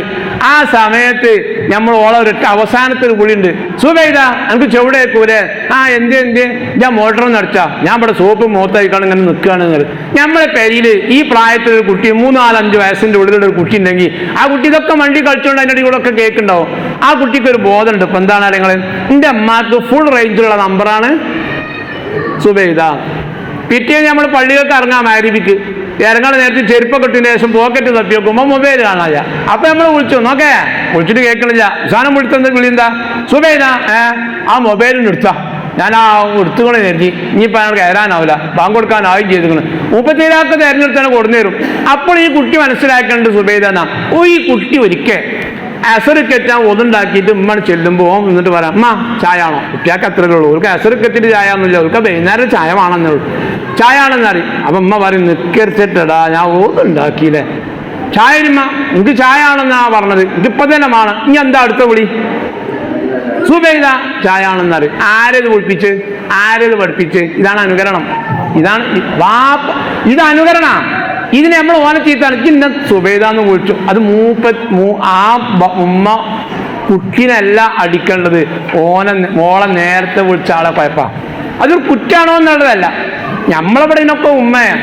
ആ സമയത്ത് നമ്മൾ ഓളെ ഒരിട്ട് അവസാനത്തെ ഒരു കുളിയുണ്ട്. സുബൈദ എനിക്ക് ചെവിടേക്കൂലേ? എന്ത് ഞാൻ മോട്ടറൊന്നും അടിച്ചാ, ഞാൻ ഇവിടെ സോപ്പ് മൂത്തയിക്കാണ് ഇങ്ങനെ നിൽക്കുകയാണ്. നമ്മളെ പെരിയിൽ ഈ പ്രായത്തിലൊരു കുട്ടി 3-4-5 വയസ്സിന്റെ ഉള്ളിലുള്ള ഒരു കുട്ടി ഉണ്ടെങ്കിൽ ആ കുട്ടി ഇതൊക്കെ വണ്ടി കളിച്ചുകൊണ്ട് അതിൻ്റെ അടിയിൽ കൂടെ ഒക്കെ കേൾക്കുന്നുണ്ടാവും. ആ കുട്ടിക്ക് ഒരു ബോധമുണ്ട്. ഇപ്പൊ എന്താണ് നിങ്ങൾ, എൻ്റെ അമ്മക്ക് ഫുൾ റേഞ്ചിലുള്ള നമ്പറാണ് സുബൈദ. പിറ്റേന്ന് നമ്മൾ പള്ളികൾക്ക് ഇറങ്ങാം. മാരിബിക്ക് ഇറങ്ങാൻ നേരത്തെ ചെരുപ്പൊക്കെ ഇട്ടതിന് ശേഷം പോക്കറ്റ് തപ്പി നോക്കുമ്പോൾ മൊബൈൽ കാണാല്ല. അപ്പൊ നമ്മൾ വിളിച്ചു നോക്കേ, വിളിച്ചിട്ട് കേൾക്കണില്ല. സാധനം വിളിച്ചെന്താ വിളി എന്താ? സുബൈദ ആ മൊബൈലിന് എടുത്താ ഞാൻ ആ എടുത്തുകൊണ്ട് കരുതി ഇനിയിപ്പോൾ അയാൾ കയറാനാവില്ല, ബാങ്ക് കൊടുക്കാനാവും ചെയ്തിരിക്കണം. 34 തിരഞ്ഞെടുത്താണ് കൊടുന്നു തരും. അപ്പോൾ ഈ കുട്ടി മനസ്സിലാക്കേണ്ടത് സുബൈദ എന്നാ, ഈ കുട്ടി ഒരിക്കൽ അസറിക്കെറ്റാൻ ഒതുണ്ടാക്കിയിട്ട് ഉമ്മ ചെല്ലുമ്പോൾ എന്നിട്ട് പറയാം, അമ്മ ചായ ആണോ? കുട്ടിയാൾക്ക് അത്രയേ ഉള്ളൂ, അവർക്ക് അസറിക്കെറ്റിട്ട് ചായ ഒന്നുമില്ല, അവർക്ക് വൈകുന്നേരം ചായ വേണമെന്നേ ഉള്ളൂ, ചായ ആണെന്ന് അറിയും. അപ്പം ഉമ്മ പറയും, നിൽക്കരുത്തിട്ടടാ, ഞാൻ ഓതുണ്ടാക്കിയില്ലേ, ചായ ഇമ്മ എനിക്ക് ചായ ആണെന്നാ പറഞ്ഞത്, ഇതിപ്പോൾ തന്നെ വേണം, ഇനി എന്താ അടുത്ത വിളി? സുബൈദ ചായ ആണെന്ന് അറിയും. ആരേത് പഠിപ്പിച്ച്, ആരേത് പഠിപ്പിച്ച്? ഇതാണ് അനുകരണം, ഇതാണ് ഇത് അനുകരണ. ഇതിനെ നമ്മൾ ഓനെ ചീത്താണ്, ഇന്ന സുബൈദ എന്ന് വിളിച്ചു. അത് ഉമ്മ കുട്ടിനല്ല അടിക്കേണ്ടത്, മോളെ നേരത്തെ വിളിച്ച ആളെ കുഴപ്പ. അതൊരു കുറ്റാണോ എന്നുള്ളതല്ല. നമ്മളവിടെ ഇതിനൊക്കെ ഉമ്മയെ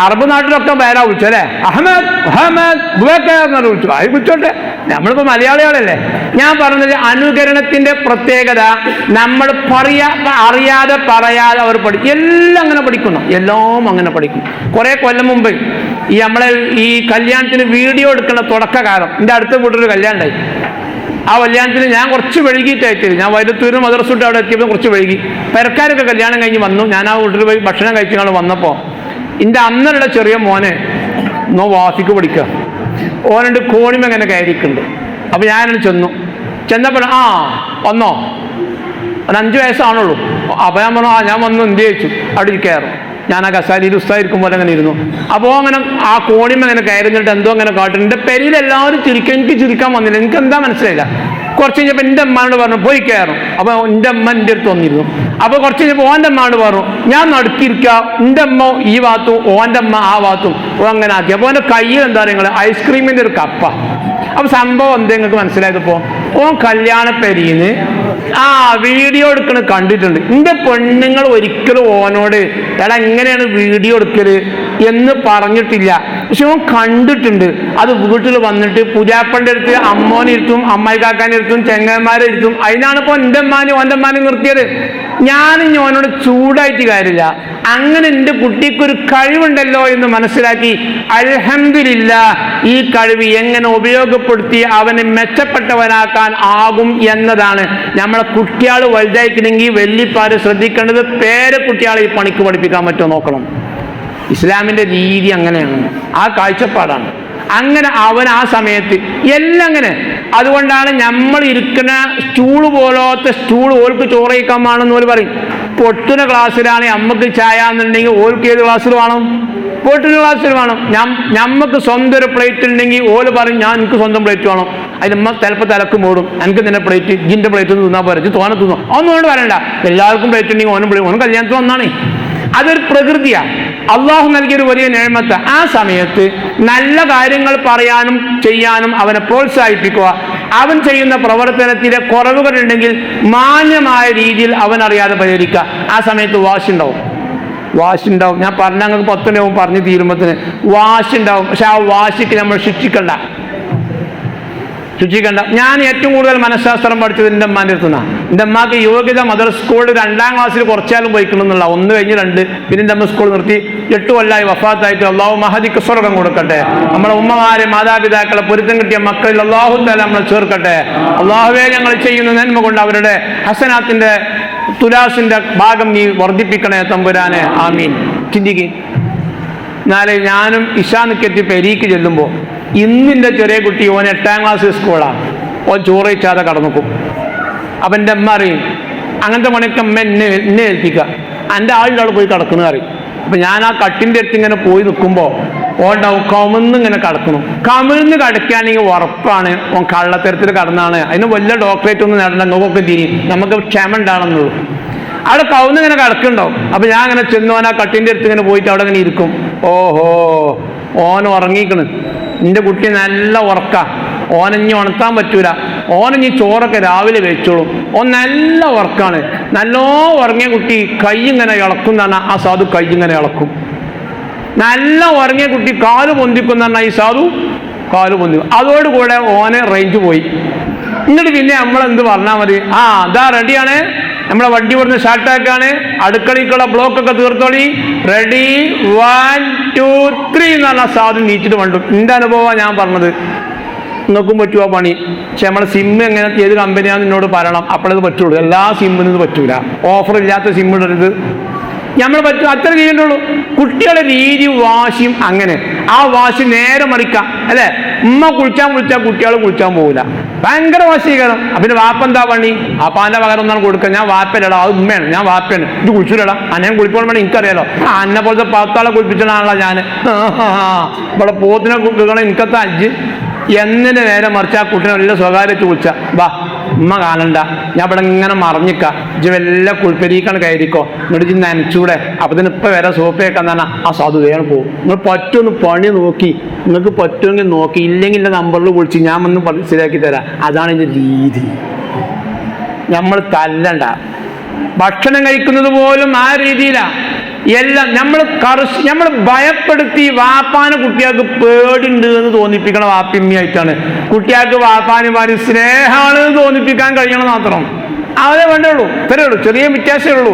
അറബ് നാട്ടിലൊക്കെ പേരാ വിളിച്ചു അല്ലേ, അഹമ്മദ് മുഹമ്മദ് ബുബക്കർ വിളിച്ചു, അത് വിളിച്ചോട്ടെ, നമ്മളിപ്പോ മലയാളികളല്ലേ. ഞാൻ പറഞ്ഞത് അനുകരണത്തിന്റെ പ്രത്യേകത, നമ്മൾ അറിയാതെ പറയാതെ അവർ പഠിക്കും, എല്ലാം അങ്ങനെ പഠിക്കുന്നു, എല്ലാം അങ്ങനെ പഠിക്കും. കുറെ കൊല്ലം മുമ്പ് ഈ കല്യാണത്തിന് വീഡിയോ എടുക്കുന്ന തുടക്കകാലം, എൻ്റെ അടുത്ത വീട്ടിലൊരു കല്യാണം ഉണ്ടായി. ആ കല്യാണത്തിന് ഞാൻ കുറച്ച് വൈകിട്ടായിട്ട്, ഞാൻ വൈരത്തൂരിന് മദ്രസ അവിടെ എത്തിയപ്പോൾ കുറച്ച് വൈകി. പെരക്കാരൊക്കെ കല്യാണം കഴിഞ്ഞ് വന്നു. ഞാൻ ആ വീട്ടിൽ പോയി ഭക്ഷണം കഴിച്ചുകൊണ്ട് വന്നപ്പോൾ എൻ്റെ അന്നലുള്ള ചെറിയ മോനെ വാസിക്ക് പഠിക്കുക, ഓനുണ്ട് കോണിമ എങ്ങനെ കയറിക്കുന്നുണ്ട്. അപ്പോൾ ഞാനത് ചെന്നപ്പോൾ വന്നോ, ഒരു 5 വയസ്സാണുള്ളൂ. അപ്പോൾ ഞാൻ പറഞ്ഞു, ഞാൻ വന്നു, എന്ത് ചോദിച്ചു. അവിടെ കയറും, ഞാൻ ആ കസാലിയിൽ ഉസ്താദിരിക്കും പോലെ അങ്ങനെ ഇരുന്നു. അപ്പോൾ അങ്ങനെ ആ കോണിമ അങ്ങനെ കയറിഞ്ഞിട്ട് എന്തോ അങ്ങനെ കാട്ടുന്നു. എൻ്റെ പെരിയിൽ എല്ലാവരും ചിരിക്കും, എനിക്ക് ചിരിക്കാൻ വന്നില്ല, എനിക്ക് എന്താ മനസ്സിലായില്ല. കുറച്ച് കഴിഞ്ഞപ്പോൾ എൻ്റെ അമ്മാനോട് പറഞ്ഞു പോയി കയറും. അപ്പോൾ എൻ്റെ അമ്മ എൻ്റെ അടുത്ത് വന്നിരുന്നു. അപ്പോൾ കുറച്ച് കഴിഞ്ഞപ്പോൾ ഓൻ്റെ അമ്മാനോട് പറഞ്ഞു ഞാൻ നടുക്കിരിക്കുക, എൻ്റെ അമ്മ ഈ ഭാഗത്തും ഓൻ്റെ അമ്മ ആ ഭാഗത്തും അങ്ങനെ ആക്കി. അപ്പോൾ എൻ്റെ കയ്യിൽ എന്താ പറയുക, ഐസ്ക്രീമിൻ്റെ ഒരു കപ്പ. അപ്പോൾ സംഭവം എന്താ നിങ്ങൾക്ക് മനസ്സിലായതിപ്പോൾ, ഓൻ കല്യാണപ്പെരിന്ന് വീഡിയോ എടുക്കണ കണ്ടിട്ടുണ്ട്. എൻ്റെ പെണ്ണുങ്ങൾ ഒരിക്കലും ഓനോട് എടാ എങ്ങനെയാണ് വീഡിയോ എടുക്കല് എന്ന് പറഞ്ഞിട്ടില്ല, പക്ഷെ ഓൻ കണ്ടിട്ടുണ്ട്. അത് വീട്ടിൽ വന്നിട്ട് പുജാപ്പൻ്റെ അടുത്ത് അമ്മോനിരുത്തും, അമ്മായി കാക്കാനിരുത്തും, ചെങ്ങന്മാരിരുത്തും. അതിനാണ് ഇപ്പോൾ എൻ്റെ അമ്മാനും ഓൻ്റെ അമ്മാനും നിർത്തിയത്. ഞാനും ഓനോട് ചൂടായിട്ട് കാര്യമില്ല, അങ്ങനെ എൻ്റെ കുട്ടിക്കൊരു കഴിവുണ്ടല്ലോ എന്ന് മനസ്സിലാക്കി അൽഹംദുലില്ലാഹ് ഈ കഴിവ് എങ്ങനെ ഉപയോഗപ്പെടുത്തി അവനെ മെച്ചപ്പെട്ടവനാക്കാൻ ആകും എന്നതാണ്. നമ്മളെ കുട്ടികൾ വലുതായിക്കണമെങ്കിൽ വല്യപ്പാര് ശ്രദ്ധിക്കേണ്ടത് പേരക്കുട്ടികളെ ഈ പണിക്ക് പഠിപ്പിക്കാൻ പറ്റുമോ നോക്കണം. ഇസ്ലാമിൻ്റെ രീതി അങ്ങനെയാണ്, ആ കാഴ്ചപ്പാടാണ്. അങ്ങനെ അവൻ ആ സമയത്ത് എല്ലാം അങ്ങനെ. അതുകൊണ്ടാണ് നമ്മൾ ഇരിക്കുന്ന സ്റ്റൂള് പോലത്തെ സ്റ്റൂൾ ഓൾക്ക് ചോറ് കഴിക്കാമാണെന്ന് ഓല് പറയും. പൊട്ടുന്ന ക്ലാസ്സിലാണ് അമ്മക്ക് ചായ എന്നുണ്ടെങ്കിൽ ഓൾക്ക് ഏത് ക്ലാസ്സിൽ വേണം? പൊട്ടുന്ന ക്ലാസ്സിൽ വേണം. നമുക്ക് സ്വന്തം ഒരു പ്ലേറ്റ് ഉണ്ടെങ്കിൽ ഓല് പറയും ഞാൻ എനിക്ക് സ്വന്തം പ്ലേറ്റ് വേണം. അതിനമ്മ ചിലപ്പോൾ തലക്ക് മൂടും, എനിക്ക് തന്നെ പ്ലേറ്റ് ഇതിൻ്റെ പ്ലേറ്റ് തിന്നാൽ പോരെ, തോനെ തിന്നു ഒന്നുകൊണ്ട് പറയണ്ട. എല്ലാവർക്കും പ്ലേറ്റ് ഉണ്ടെങ്കിൽ ഓനും കല്യാണത്തിന് വന്നാണേ. അതൊരു പ്രകൃതിയാണ്, അള്ളാഹു നൽകിയൊരു വലിയ നിഅമത്ത്. ആ സമയത്ത് നല്ല കാര്യങ്ങൾ പറയാനും ചെയ്യാനും അവനെ പ്രോത്സാഹിപ്പിക്കുക. അവൻ ചെയ്യുന്ന പ്രവർത്തനത്തിലെ കുറവുകളുണ്ടെങ്കിൽ മാന്യമായ രീതിയിൽ അവൻ അറിയാതെ പരിഹരിക്കുക. ആ സമയത്ത് വാശുണ്ടാവും. ഞാൻ പറഞ്ഞ ഞങ്ങൾക്ക് 10 മിനിറ്റ് പറഞ്ഞ് തീരുമ്പത്തിന് വാശുണ്ടാവും. പക്ഷെ ആ വാശിക്ക് നമ്മൾ ശിക്ഷിക്കണ്ട. ഞാൻ ഏറ്റവും കൂടുതൽ മനഃശാസ്ത്രം പഠിച്ചത് എൻ്റെ അമ്മാൻ്റെ അടുത്തുനിന്നാണ്. എൻ്റെ അമ്മക്ക് യോഗ്യത മദർസ് സ്കൂളിൽ 2ാം ക്ലാസ്സിൽ കുറച്ചാലും പോയിക്കണമെന്നുള്ള 1 കഴിഞ്ഞ് 2, പിന്നെ എൻ്റെ അമ്മ സ്കൂൾ നിർത്തി 8 കൊല്ലമായി വഫാത്തായിട്ട്. അള്ളാഹു മഹദിക്ക് സ്വർഗം കൊടുക്കട്ടെ. നമ്മുടെ ഉമ്മമാരെ മാതാപിതാക്കളെ പൊരുത്തം കിട്ടിയ മക്കളിൽ അള്ളാഹു തആല നമ്മളെ ചേർക്കട്ടെ. അള്ളാഹുവേ ഞങ്ങൾ ചെയ്യുന്ന നന്മ കൊണ്ട് അവരുടെ ഹസനാത്തിൻ്റെ തുലാസിൻ്റെ ഭാഗം നീ വർദ്ധിപ്പിക്കണേ തമ്പുരാനെ, ആമീൻ. ചിന്തിക്ക്. നാളെ ഞാനും ഇശാ നിക്കറ്റി പെരീക്ക് ചെല്ലുമ്പോൾ ഇന്നിൻ്റെ ചെറിയ കുട്ടി ഓൻ 8ാം ക്ലാസ് സ്കൂളാണ്, ഓൻ ചോറ് കഴിച്ചാതെ കടന്നുക്കും. അപ്പം എൻ്റെ അമ്മ അറിയും അങ്ങനത്തെ പണിയൊക്കെ അമ്മ എന്നെ ഏൽപ്പിക്കുക, എൻ്റെ ആളുടെ അവിടെ പോയി കിടക്കുന്ന അറിയും. അപ്പം ഞാൻ ആ കട്ടിൻ്റെ അടുത്ത് ഇങ്ങനെ പോയി നിൽക്കുമ്പോൾ ഓണ്ടാവും കമിഴ്ന്നിങ്ങനെ കിടക്കണം. കമിഴ്ന്ന് കിടക്കുകയാണെങ്കിൽ ഉറപ്പാണ് ഓൻ കള്ളത്തരത്തിൽ കടന്നാണ്. അതിന് വലിയ ഡോക്ടറേറ്റ് ഒന്നും നേടണ്ട, നമുക്കൊക്കെ തിരിയും, നമുക്ക് ക്ഷമ ഉണ്ടാണെന്നുള്ളൂ. അവിടെ കവുന്നിങ്ങനെ കിടക്കുന്നുണ്ടാവും. അപ്പം ഞാൻ അങ്ങനെ ചെന്നോൻ ആ കട്ടിൻ്റെ അടുത്ത് ഇങ്ങനെ പോയിട്ട് അവിടെ ഇങ്ങനെ ഇരിക്കും. ഓഹോ ഓൻ ഉറങ്ങിക്കണ്, എൻ്റെ കുട്ടി നല്ല ഉറക്കാം, ഓനഞ്ഞി ഉണർത്താൻ പറ്റൂല, ഓനഞ്ഞി ചോറൊക്കെ രാവിലെ വെച്ചോളും, ഓൻ നല്ല ഉറക്കാണ്. നല്ലോ ഉറങ്ങിയ കുട്ടി കൈ ഇങ്ങനെ ഇളക്കും എന്ന് പറഞ്ഞാൽ ആ സാധു കൈ ഇങ്ങനെ ഇളക്കും. നല്ല ഉറങ്ങിയ കുട്ടി കാല് പൊന്തിക്കും എന്ന് പറഞ്ഞാൽ ഈ സാധു കാല് പൊന്തിക്കും. അതോടുകൂടെ ഓന് റേഞ്ച് പോയി. എന്നിട്ട് പിന്നെ നമ്മളെന്ത് പറഞ്ഞാൽ മതി, അതാ റെഡിയാണ്, നമ്മളെ വണ്ടി ഇവിടുന്ന് സ്റ്റാർട്ടാക്കാണ്, അടുക്കളയ്ക്കുള്ള ബ്ലോക്കൊക്കെ തീർത്തോളി, റെഡി 1 2 3 എന്ന് പറഞ്ഞാൽ സാധു നീച്ചിട്ട് കണ്ടു. എൻ്റെ അനുഭവമാണ് ഞാൻ പറഞ്ഞത്. നിങ്ങൾക്കും പറ്റുമോ പണി. പക്ഷെ നമ്മളെ സിമ്മ് എങ്ങനെ ഏത് കമ്പനിയാണെന്ന് എന്നോട് പറയണം, അപ്പോഴത് പറ്റുള്ളൂ. എല്ലാ സിമ്മിനും ഇത് പറ്റൂല. ഓഫർ ഇല്ലാത്ത സിം ഇടരുത്. നമ്മൾ പറ്റും അത്ര ചെയ്യേണ്ടുള്ളൂ. കുട്ടികളുടെ രീതി വാശിയും അങ്ങനെ. ആ വാശി നേരെ മറിക്കാം അല്ലേ. ഉമ്മ കുളിച്ചാൻ വിളിച്ചാൽ കുട്ടികൾ കുളിച്ചാൻ പോകില്ല, ഭയങ്കര വാശീകരണം. പിന്നെ വാപ്പ എന്താ പണി? വാപ്പാന്റെ പകരം ഒന്നാണ് കൊടുക്കുക. ഞാൻ വാപ്പല്ലടാ, അത് ഉമ്മയാണ്, ഞാൻ വാപ്പയാണ്. ഇത് കുളിച്ചില്ലടാ, അന്നെ കുളിപ്പോൾ വേണം എനിക്കറിയാലോ. അന്നെ പോലത്തെ 10 ആളെ കുളിപ്പിച്ചതാണല്ലോ ഞാൻ. ഇവിടെ പോത്തിനെ കുളിക്കണം എനിക്കത്തെ അഞ്ച് എന്നിന്റെ നേരെ മറിച്ച് ആ കുട്ടിനെ നല്ല സ്വകാര്യത്ത് കുളിച്ച വാ ഉമ്മ കാണണ്ട, ഞാൻ ഇവിടെ ഇങ്ങനെ മറിഞ്ഞിക്ക, ഇജ്ജ് വല്ല കുളിപ്പരീക്കാണ് കയറിക്കോ, എന്നിട്ട് ഇജ്ജ് നനച്ചൂടെ, അപ്പൊ തന്നെ ഇപ്പൊ വരെ സോപ്പയൊക്കെ തന്നെ ആ സാധു വേണം പോകും. നിങ്ങൾ പറ്റുമെന്ന് പണി നോക്കി, നിങ്ങൾക്ക് പറ്റുമെങ്കിൽ നോക്കി, ഇല്ലെങ്കിൽ എൻ്റെ നമ്പറിൽ വിളിച്ച് ഞാൻ ഒന്ന് മനസ്സിലാക്കി തരാം. അതാണ് ഇതിൻ്റെ രീതി. നമ്മൾ തല്ലണ്ട. ഭക്ഷണം കഴിക്കുന്നത് പോലും ആ രീതിയിലാണ്. എല്ലാം നമ്മൾ ഭയപ്പെടുത്തി വാപ്പാനെ കുട്ടികൾക്ക് പേടിണ്ട് എന്ന് തോന്നിപ്പിക്കണം. വാപ്പിമ്മയായിട്ടാണ് കുട്ടികൾക്ക് വാപ്പാനുമാര് സ്നേഹമാണ് എന്ന് തോന്നിപ്പിക്കാൻ കഴിയണം മാത്രം. അതേ വേണ്ടുള്ളൂ, ഇത്രയേ ഉള്ളൂ. ചെറിയ വ്യത്യാസമേ ഉള്ളൂ.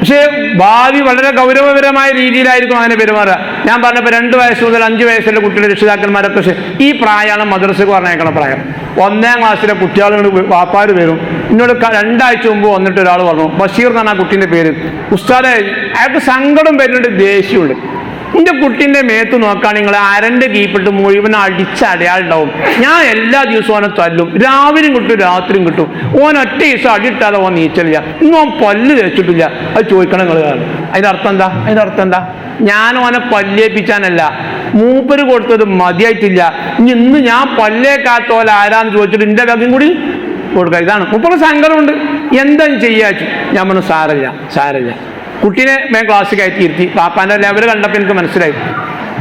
പക്ഷേ ഭാവി വളരെ ഗൗരവപരമായ രീതിയിലായിരിക്കും അങ്ങനെ പെരുമാറുക. ഞാൻ പറഞ്ഞപ്പോൾ 2 വയസ്സ് മുതൽ 5 വയസ്സുള്ള കുട്ടികളുടെ രക്ഷിതാക്കന്മാരൊക്കെ, പക്ഷേ ഈ പ്രായമാണ് മദ്രസക്ക് പറഞ്ഞേക്കണ പ്രായം. 1ാം ക്ലാസ്സിലെ കുട്ടികൾ വാപ്പാർ വരും. എന്നോട് 2 ആഴ്ച മുമ്പ് വന്നിട്ട് ഒരാൾ പറഞ്ഞു, ബഷീർ എന്നാണ് ആ കുട്ടീൻ്റെ പേര്. ഉസ്താദേ, അയാൾക്ക് സങ്കടം വരുന്നുണ്ട്, ദേഷ്യമുണ്ട്. എൻ്റെ കുട്ടീൻ്റെ മേത്ത് നോക്കാൻ നിങ്ങൾ അരൻ്റെ കീപ്പിട്ട് മുഴുവൻ അടിച്ച അടയാളുണ്ടാവും. ഞാൻ എല്ലാ ദിവസവും ഓനെ തല്ലും, രാവിലെയും കിട്ടും രാത്രിയും കിട്ടും. ഓൻ ഒറ്റ ദിവസം അടിയിട്ടാതെ ഓൻ നീച്ചലില്ല, ഇന്നും ഓൻ പല്ല് തേച്ചിട്ടില്ല. അത് ചോദിക്കണം നിങ്ങൾ. അതിൻ്റെ അർത്ഥം എന്താ? ഞാൻ ഓനെ പല്ലേപ്പിച്ചാനല്ല, മൂപ്പര് കൊടുത്തത് മതിയായിട്ടില്ല. ഇന്ന് ഞാൻ പല്ലേക്കാത്ത പോലെ ആരാന്ന് ചോദിച്ചിട്ട് എൻ്റെ വകയും കൂടി കൊടുക്കുക. ഇതാണ് മൂപ്പര് സങ്കടമുണ്ട്. എന്താ ചെയ്യാച്ചു? ഞാൻ പറഞ്ഞു സാരല്ല. കുട്ടീനെ ഞാൻ ക്ലാസ്സിൽ കയറ്റി ഇരുത്തി. പാപ്പാൻ്റെ ലെവൽ കണ്ടപ്പോൾ എനിക്ക് മനസ്സിലായി.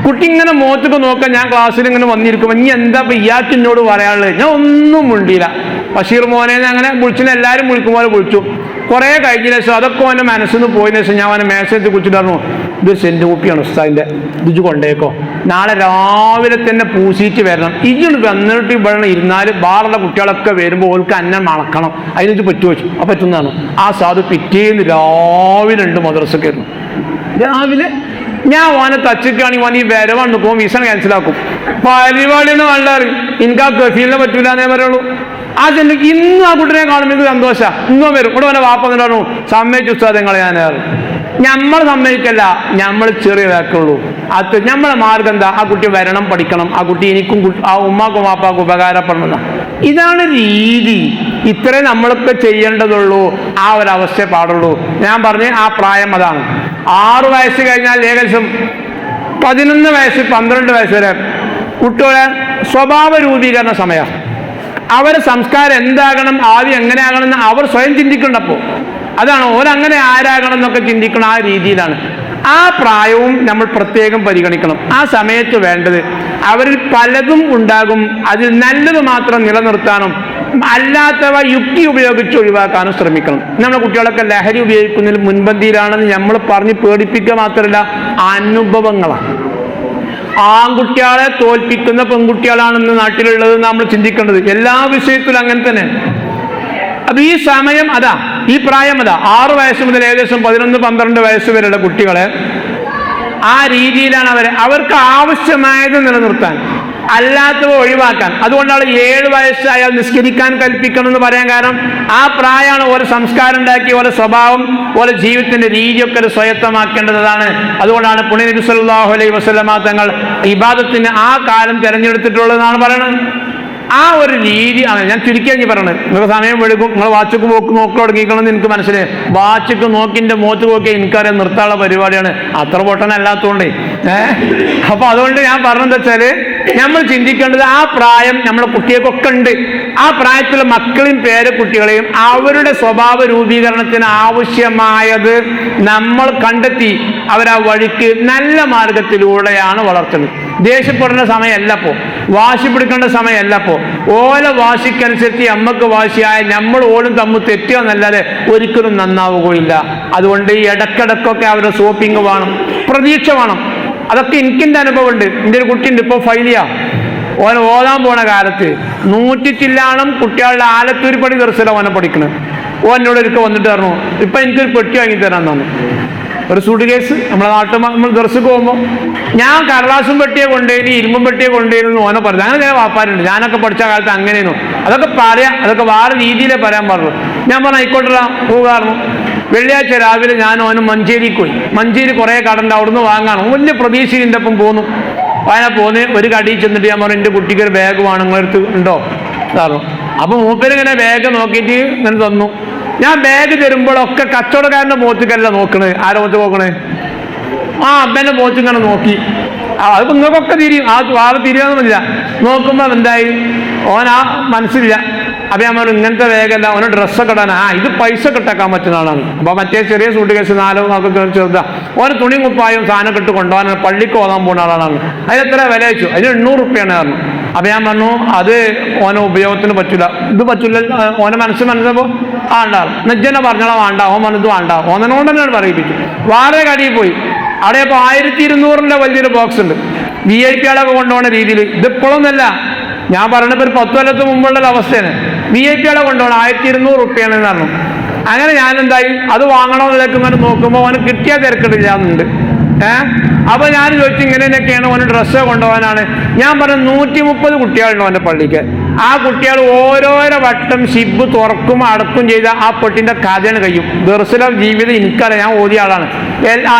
കുട്ടി ഇങ്ങനെ മുഖത്തൊക്കെ നോക്കാൻ ഞാൻ ക്ലാസ്സിൽ ഇങ്ങനെ വന്നിരിക്കുമ്പോൾ ഇനി എന്താ ഇപ്പം ഇയാൾക്ക് എന്നോട് പറയാനുള്ളത്? ഞാൻ ഒന്നും മുണ്ടിയില്ല. ബഷീർ മോനെ അങ്ങനെ വിളിച്ചിന്, എല്ലാവരും വിളിക്കും പോലെ വിളിച്ചു. കുറേ കഴിഞ്ഞ ശേഷം അതൊക്കെ അവൻ്റെ മനസ്സിൽ നിന്ന് പോയതിനു ശേഷം ഞാൻ അവനെ മേശത്ത് കുറിച്ചിട്ട് പറഞ്ഞു, ഇത് സെൻറ്റ് കുപ്പിയാണ് ഉസ്താദിൻ്റെ, ഇത് കൊണ്ടേക്കോ, നാളെ രാവിലെ തന്നെ പൂശിയിട്ട് വരണം. ഇജ്ജ് വന്നിട്ട് ഇവിടെ ഇരുന്നാൽ ബാറുള്ള കുട്ടികളൊക്കെ വരുമ്പോൾ ഓൾക്ക് അന്നം മണക്കണം, അതിനൊക്കെ പറ്റുമോ? ആ പറ്റുന്നതാണ്. ആ സാധു പിറ്റേന്ന് രാവിലെ 2 മദ്രസക്കായിരുന്നു. രാവിലെ ഞാൻ ഓനെ തച്ചിക്കാണെങ്കിൽ ഓൻ ഈ വരവാണ് നിൽക്കുമ്പോൾ വിസ ക്യാൻസലാക്കും. പരിപാടിന്ന് കണ്ടറി എനിക്ക് ആ കഫീലിനെ പറ്റൂല എന്നേ പറയുള്ളൂ. ആ ചെന്നിക്ക് ഇന്നും ആ കുട്ടിനെ കാണുമ്പോൾ എനിക്ക് സന്തോഷമാണ്. ഇന്നും വരും. ഇവിടെ ഓനെ വാപ്പ എന്ന് പറഞ്ഞു, സമ്മതിച്ചു ഉസ്താദ് നിങ്ങളെ ഞാൻ. നമ്മൾ സമ്മതിക്കല്ല, നമ്മൾ ചെറിയ വാക്കുള്ളൂ. അത് നമ്മളെ മാർഗം എന്താ? ആ കുട്ടി വരണം, പഠിക്കണം. ആ കുട്ടി എനിക്കും ആ ഉമ്മാക്കും വാപ്പാക്കും ഉപകാരപ്പെടണം. ഇതാണ് രീതി. ഇത്രേ നമ്മളൊക്കെ ചെയ്യേണ്ടതുള്ളൂ. ആ ഒരവസ്ഥയെ പാടുള്ളൂ. ഞാൻ പറഞ്ഞ് ആ പ്രായം അതാണ്. 6 വയസ്സ് കഴിഞ്ഞാൽ ഏകദേശം 11 വയസ്സ് 12 വയസ്സ് വരെ കുട്ടികളെ സ്വഭാവ രൂപീകരണ സമയം. അവരുടെ സംസ്കാരം എന്താകണം, ആദ്യം എങ്ങനെ ആകണം എന്ന് അവർ സ്വയം ചിന്തിക്കേണ്ടപ്പോൾ അതാണ്. ഓരങ്ങനെ ആരാകണം എന്നൊക്കെ ചിന്തിക്കണം. ആ രീതിയിലാണ്. ആ പ്രായവും നമ്മൾ പ്രത്യേകം പരിഗണിക്കണം. ആ സമയത്ത് വേണ്ടത് അവരിൽ പലതും ഉണ്ടാകും. അതിൽ നല്ലത് മാത്രം നിലനിർത്താനും അല്ലാത്തവ യുക്തി ഉപയോഗിച്ച് ഒഴിവാക്കാനും ശ്രമിക്കണം. നമ്മുടെ കുട്ടികളൊക്കെ ലഹരി ഉപയോഗിക്കുന്നതിൽ മുൻപന്തിയിലാണെന്ന് നമ്മൾ പറഞ്ഞ് പേടിപ്പിക്കുക മാത്രമല്ല, അനുഭവങ്ങളാണ്. ആൺകുട്ടികളെ തോൽപ്പിക്കുന്ന പെൺകുട്ടികളാണെന്ന് നാട്ടിലുള്ളത് നമ്മൾ ചിന്തിക്കേണ്ടത്. എല്ലാ വിഷയത്തിലും അങ്ങനെ തന്നെ. അപ്പൊ ഈ സമയം അതാ, ഈ പ്രായം അതാ. 6 വയസ്സ് മുതൽ ഏകദേശം 11-12 വയസ്സ് വരെയുള്ള കുട്ടികളെ ആ രീതിയിലാണ് അവർക്ക് ആവശ്യമായത് നിലനിർത്താൻ, അല്ലാത്തവ ഒഴിവാക്കാൻ. അതുകൊണ്ടാണ് 7 വയസ്സായാൽ നിസ്കരിക്കാൻ കൽപ്പിക്കണം എന്ന് പറയാൻ കാരണം ആ പ്രായമാണ്. ഓരോ സംസ്കാരം ഉണ്ടാക്കി, ഓരോ സ്വഭാവം, ഓരോ ജീവിതത്തിന്റെ രീതിയൊക്കെ ഒരു സ്വയത്തമാക്കേണ്ടതാണ്. അതുകൊണ്ടാണ് പുണ്യ നബി സല്ലല്ലാഹു അലൈഹി വസല്ലമ തങ്ങൾ ഇബാദത്തിന് ആ കാലം തിരഞ്ഞെടുത്തിട്ടുള്ളതെന്നാണ് പറയുന്നത്. ആ ഒരു രീതി ആണ് ഞാൻ ചുരുക്കി പറയണത്. നിങ്ങൾക്ക് സമയം എടുക്കും. നിങ്ങൾ വാച്ചൊക്കെ നോക്കി തുടങ്ങിക്കണമെന്ന് എനിക്ക് മനസ്സിലായി. വാച്ചൊക്കെ നോക്കിൻ്റെ മുഖത്ത് നോക്കി എനിക്കറിയാം നിർത്താനുള്ള പരിപാടിയാണ്. അത്ര പൊട്ടനല്ലാത്തതുകൊണ്ടേ. അപ്പൊ അതുകൊണ്ട് ഞാൻ പറഞ്ഞെന്താ വെച്ചാല്, നമ്മൾ ചിന്തിക്കേണ്ടത് ആ പ്രായം നമ്മുടെ കുട്ടികൾക്കൊക്കെ ഉണ്ട്. ആ പ്രായത്തിലുള്ള മക്കളെയും പേരക്കുട്ടികളെയും അവരുടെ സ്വഭാവ രൂപീകരണത്തിന് ആവശ്യമായത് നമ്മൾ കണ്ടെത്തി അവരാ വഴിക്ക് നല്ല മാർഗത്തിലൂടെയാണ് വളർത്തുന്നത്. ദേഷ്യപ്പെടുന്ന സമയമല്ലപ്പോ, വാശി പിടിക്കേണ്ട സമയമല്ലപ്പോ. ഓല വാശിക്കനുസരിച്ച് അമ്മക്ക് വാശിയായ നമ്മൾ ഓളും തമ്മിൽ തെറ്റുകയെന്നല്ലാതെ ഒരിക്കലും നന്നാവുകയില്ല. അതുകൊണ്ട് ഈ ഇടക്കിടക്കൊക്കെ അവരുടെ സോപ്പിങ് വേണം, പ്രതീക്ഷ വേണം. അതൊക്കെ എനിക്കെൻ്റെ അനുഭവമുണ്ട്. എൻ്റെ ഒരു കുട്ടിയുണ്ട്, ഇപ്പോൾ ഫൈലിയ. ഓൻ ഓതാൻ പോണ കാലത്ത് 100 ചില്ലാണം കുട്ടികളുടെ ആലത്തൂർ പടി ദർശനം ഓനെ പഠിക്കണം. ഓനോട് ഒരിക്കൽ വന്നിട്ട് പറഞ്ഞു, ഇപ്പം എനിക്കൊരു പെട്ടി വാങ്ങി തരാൻ തന്നു. ഒരു സൂട്ട് കേസ്. നമ്മളെ നാട്ടിൽ നമ്മൾ ദർശക്ക് പോകുമ്പോൾ ഞാൻ കടലാസും പെട്ടിയെ കൊണ്ടുപോയി ഇരുമ്പും പെട്ടിയെ കൊണ്ടുപോയിരുന്നു ഓനെ പറഞ്ഞു. അങ്ങനെ ചില വാപ്പാരുണ്ട്, ഞാനൊക്കെ പഠിച്ച കാലത്ത് അങ്ങനെയായിരുന്നു. അതൊക്കെ പറയാം, അതൊക്കെ വേറെ രീതിയിലേ പറയാൻ പാടുള്ളൂ. ഞാൻ പറഞ്ഞു ആയിക്കോട്ടെ പോകാറുണ്ട്. വെള്ളിയാഴ്ച രാവിലെ ഞാൻ ഓനും മഞ്ചേരിക്ക് പോയി. മഞ്ചേരി കുറേ കടണ്ട്, അവിടുന്ന് വാങ്ങാണ്. വലിയ പ്രതീക്ഷയുടെ ഒപ്പം പോന്നു. അങ്ങനെ പോന്ന് ഒരു കടയിൽ ചെന്നിട്ട് ഞാൻ പറഞ്ഞു എൻ്റെ കുട്ടിക്ക് ഒരു ബാഗ് വേണം, നിങ്ങളടുത്ത് ഉണ്ടോ പറഞ്ഞു. അപ്പൊ മൂപ്പരിങ്ങനെ ബാഗ് നോക്കിയിട്ട് ഇങ്ങനെ തന്നു. ഞാൻ ബാഗ് തരുമ്പോഴൊക്കെ കച്ചവടക്കാരൻ്റെ മുഖത്തേക്കല്ല നോക്കണേ. ആരെ മുഖത്ത് നോക്കണേ? അമ്മേൻ്റെ മുഖത്ത് ഇങ്ങനെ നോക്കി. അതിപ്പോൾ നിങ്ങൾക്കൊക്കെ തിരിയും, വാറ് തിരിയാന്നൊന്നുമില്ല. നോക്കുമ്പോൾ എന്തായി, ഓനാ മനസ്സില്ല. അപ്പം ഞാൻ പറഞ്ഞു ഇങ്ങനത്തെ ബാഗല്ല, ഓന് ഡ്രസ്സൊക്കെ ഇടാൻ. ഇത് പൈസ കിട്ടാക്കാൻ പറ്റുന്ന ആളാണ്. അപ്പോൾ മറ്റേ ചെറിയ സൂട്ട് കേസ് 4 ഒക്കെ ചെറുതാ. ഓന് തുണിയും കുപ്പായും സാധനം ഇട്ട് കൊണ്ടുപോകാൻ പള്ളിക്ക് ഓതാൻ പോകുന്ന ആളാണ്. അതിനെത്ര വില വെച്ചു? അതിന് 800 റുപ്യാണ് പറഞ്ഞു. അപ്പം ഞാൻ പറഞ്ഞു അത് ഓനെ ഉപയോഗത്തിന് പറ്റില്ല, ഇത് പറ്റില്ല. ഓനെ മനസ്സിലപ്പോൾ ഉണ്ടാവും. നെജ്ജനെ പറഞ്ഞാൽ വേണ്ട, ഓൻ പറഞ്ഞത് വേണ്ട, ഓനോട് തന്നെയാണ് പറയിപ്പിച്ചു. വേറെ കടയിൽ പോയി. അവിടെ ഇപ്പോൾ 1200-ന്റെ വലിയൊരു ബോക്സ് ഉണ്ട്, VIP ആളൊക്കെ കൊണ്ടുപോകുന്ന രീതിയിൽ. ഇതിപ്പോഴൊന്നല്ല, ഞാൻ പറഞ്ഞപ്പോൾ ഒരു 10 കൊല്ലത്ത് മുമ്പുള്ള അവസ്ഥയാണ്. VIP ആളെ കൊണ്ടുപോകണം 1200 റുപ്യാണെന്ന് പറഞ്ഞു. അങ്ങനെ ഞാനെന്തായി അത് വാങ്ങണമെന്നൊക്കെ ഇങ്ങനെ നോക്കുമ്പോൾ ഓന് കിട്ടിയ തിരക്കിടില്ല എന്നുണ്ട്. അപ്പൊ ഞാൻ ചോദിച്ചു ഇങ്ങനെയൊക്കെയാണ് ഓന് ഡ്രസ്സ് കൊണ്ടുപോകാനാണ്. ഞാൻ പറഞ്ഞു 130 കുട്ടികളുണ്ട് ഓൻ്റെ പള്ളിക്ക്. ആ കുട്ടികൾ ഓരോരോ വട്ടം ഷിബ് തുറക്കും അടക്കും ചെയ്ത ആ പെട്ടിന്റെ കഥയാണ് കഴിയും. ദർശനം ജീവിതം എനിക്കറിയാം, ഞാൻ ഓതിയ ആളാണ്.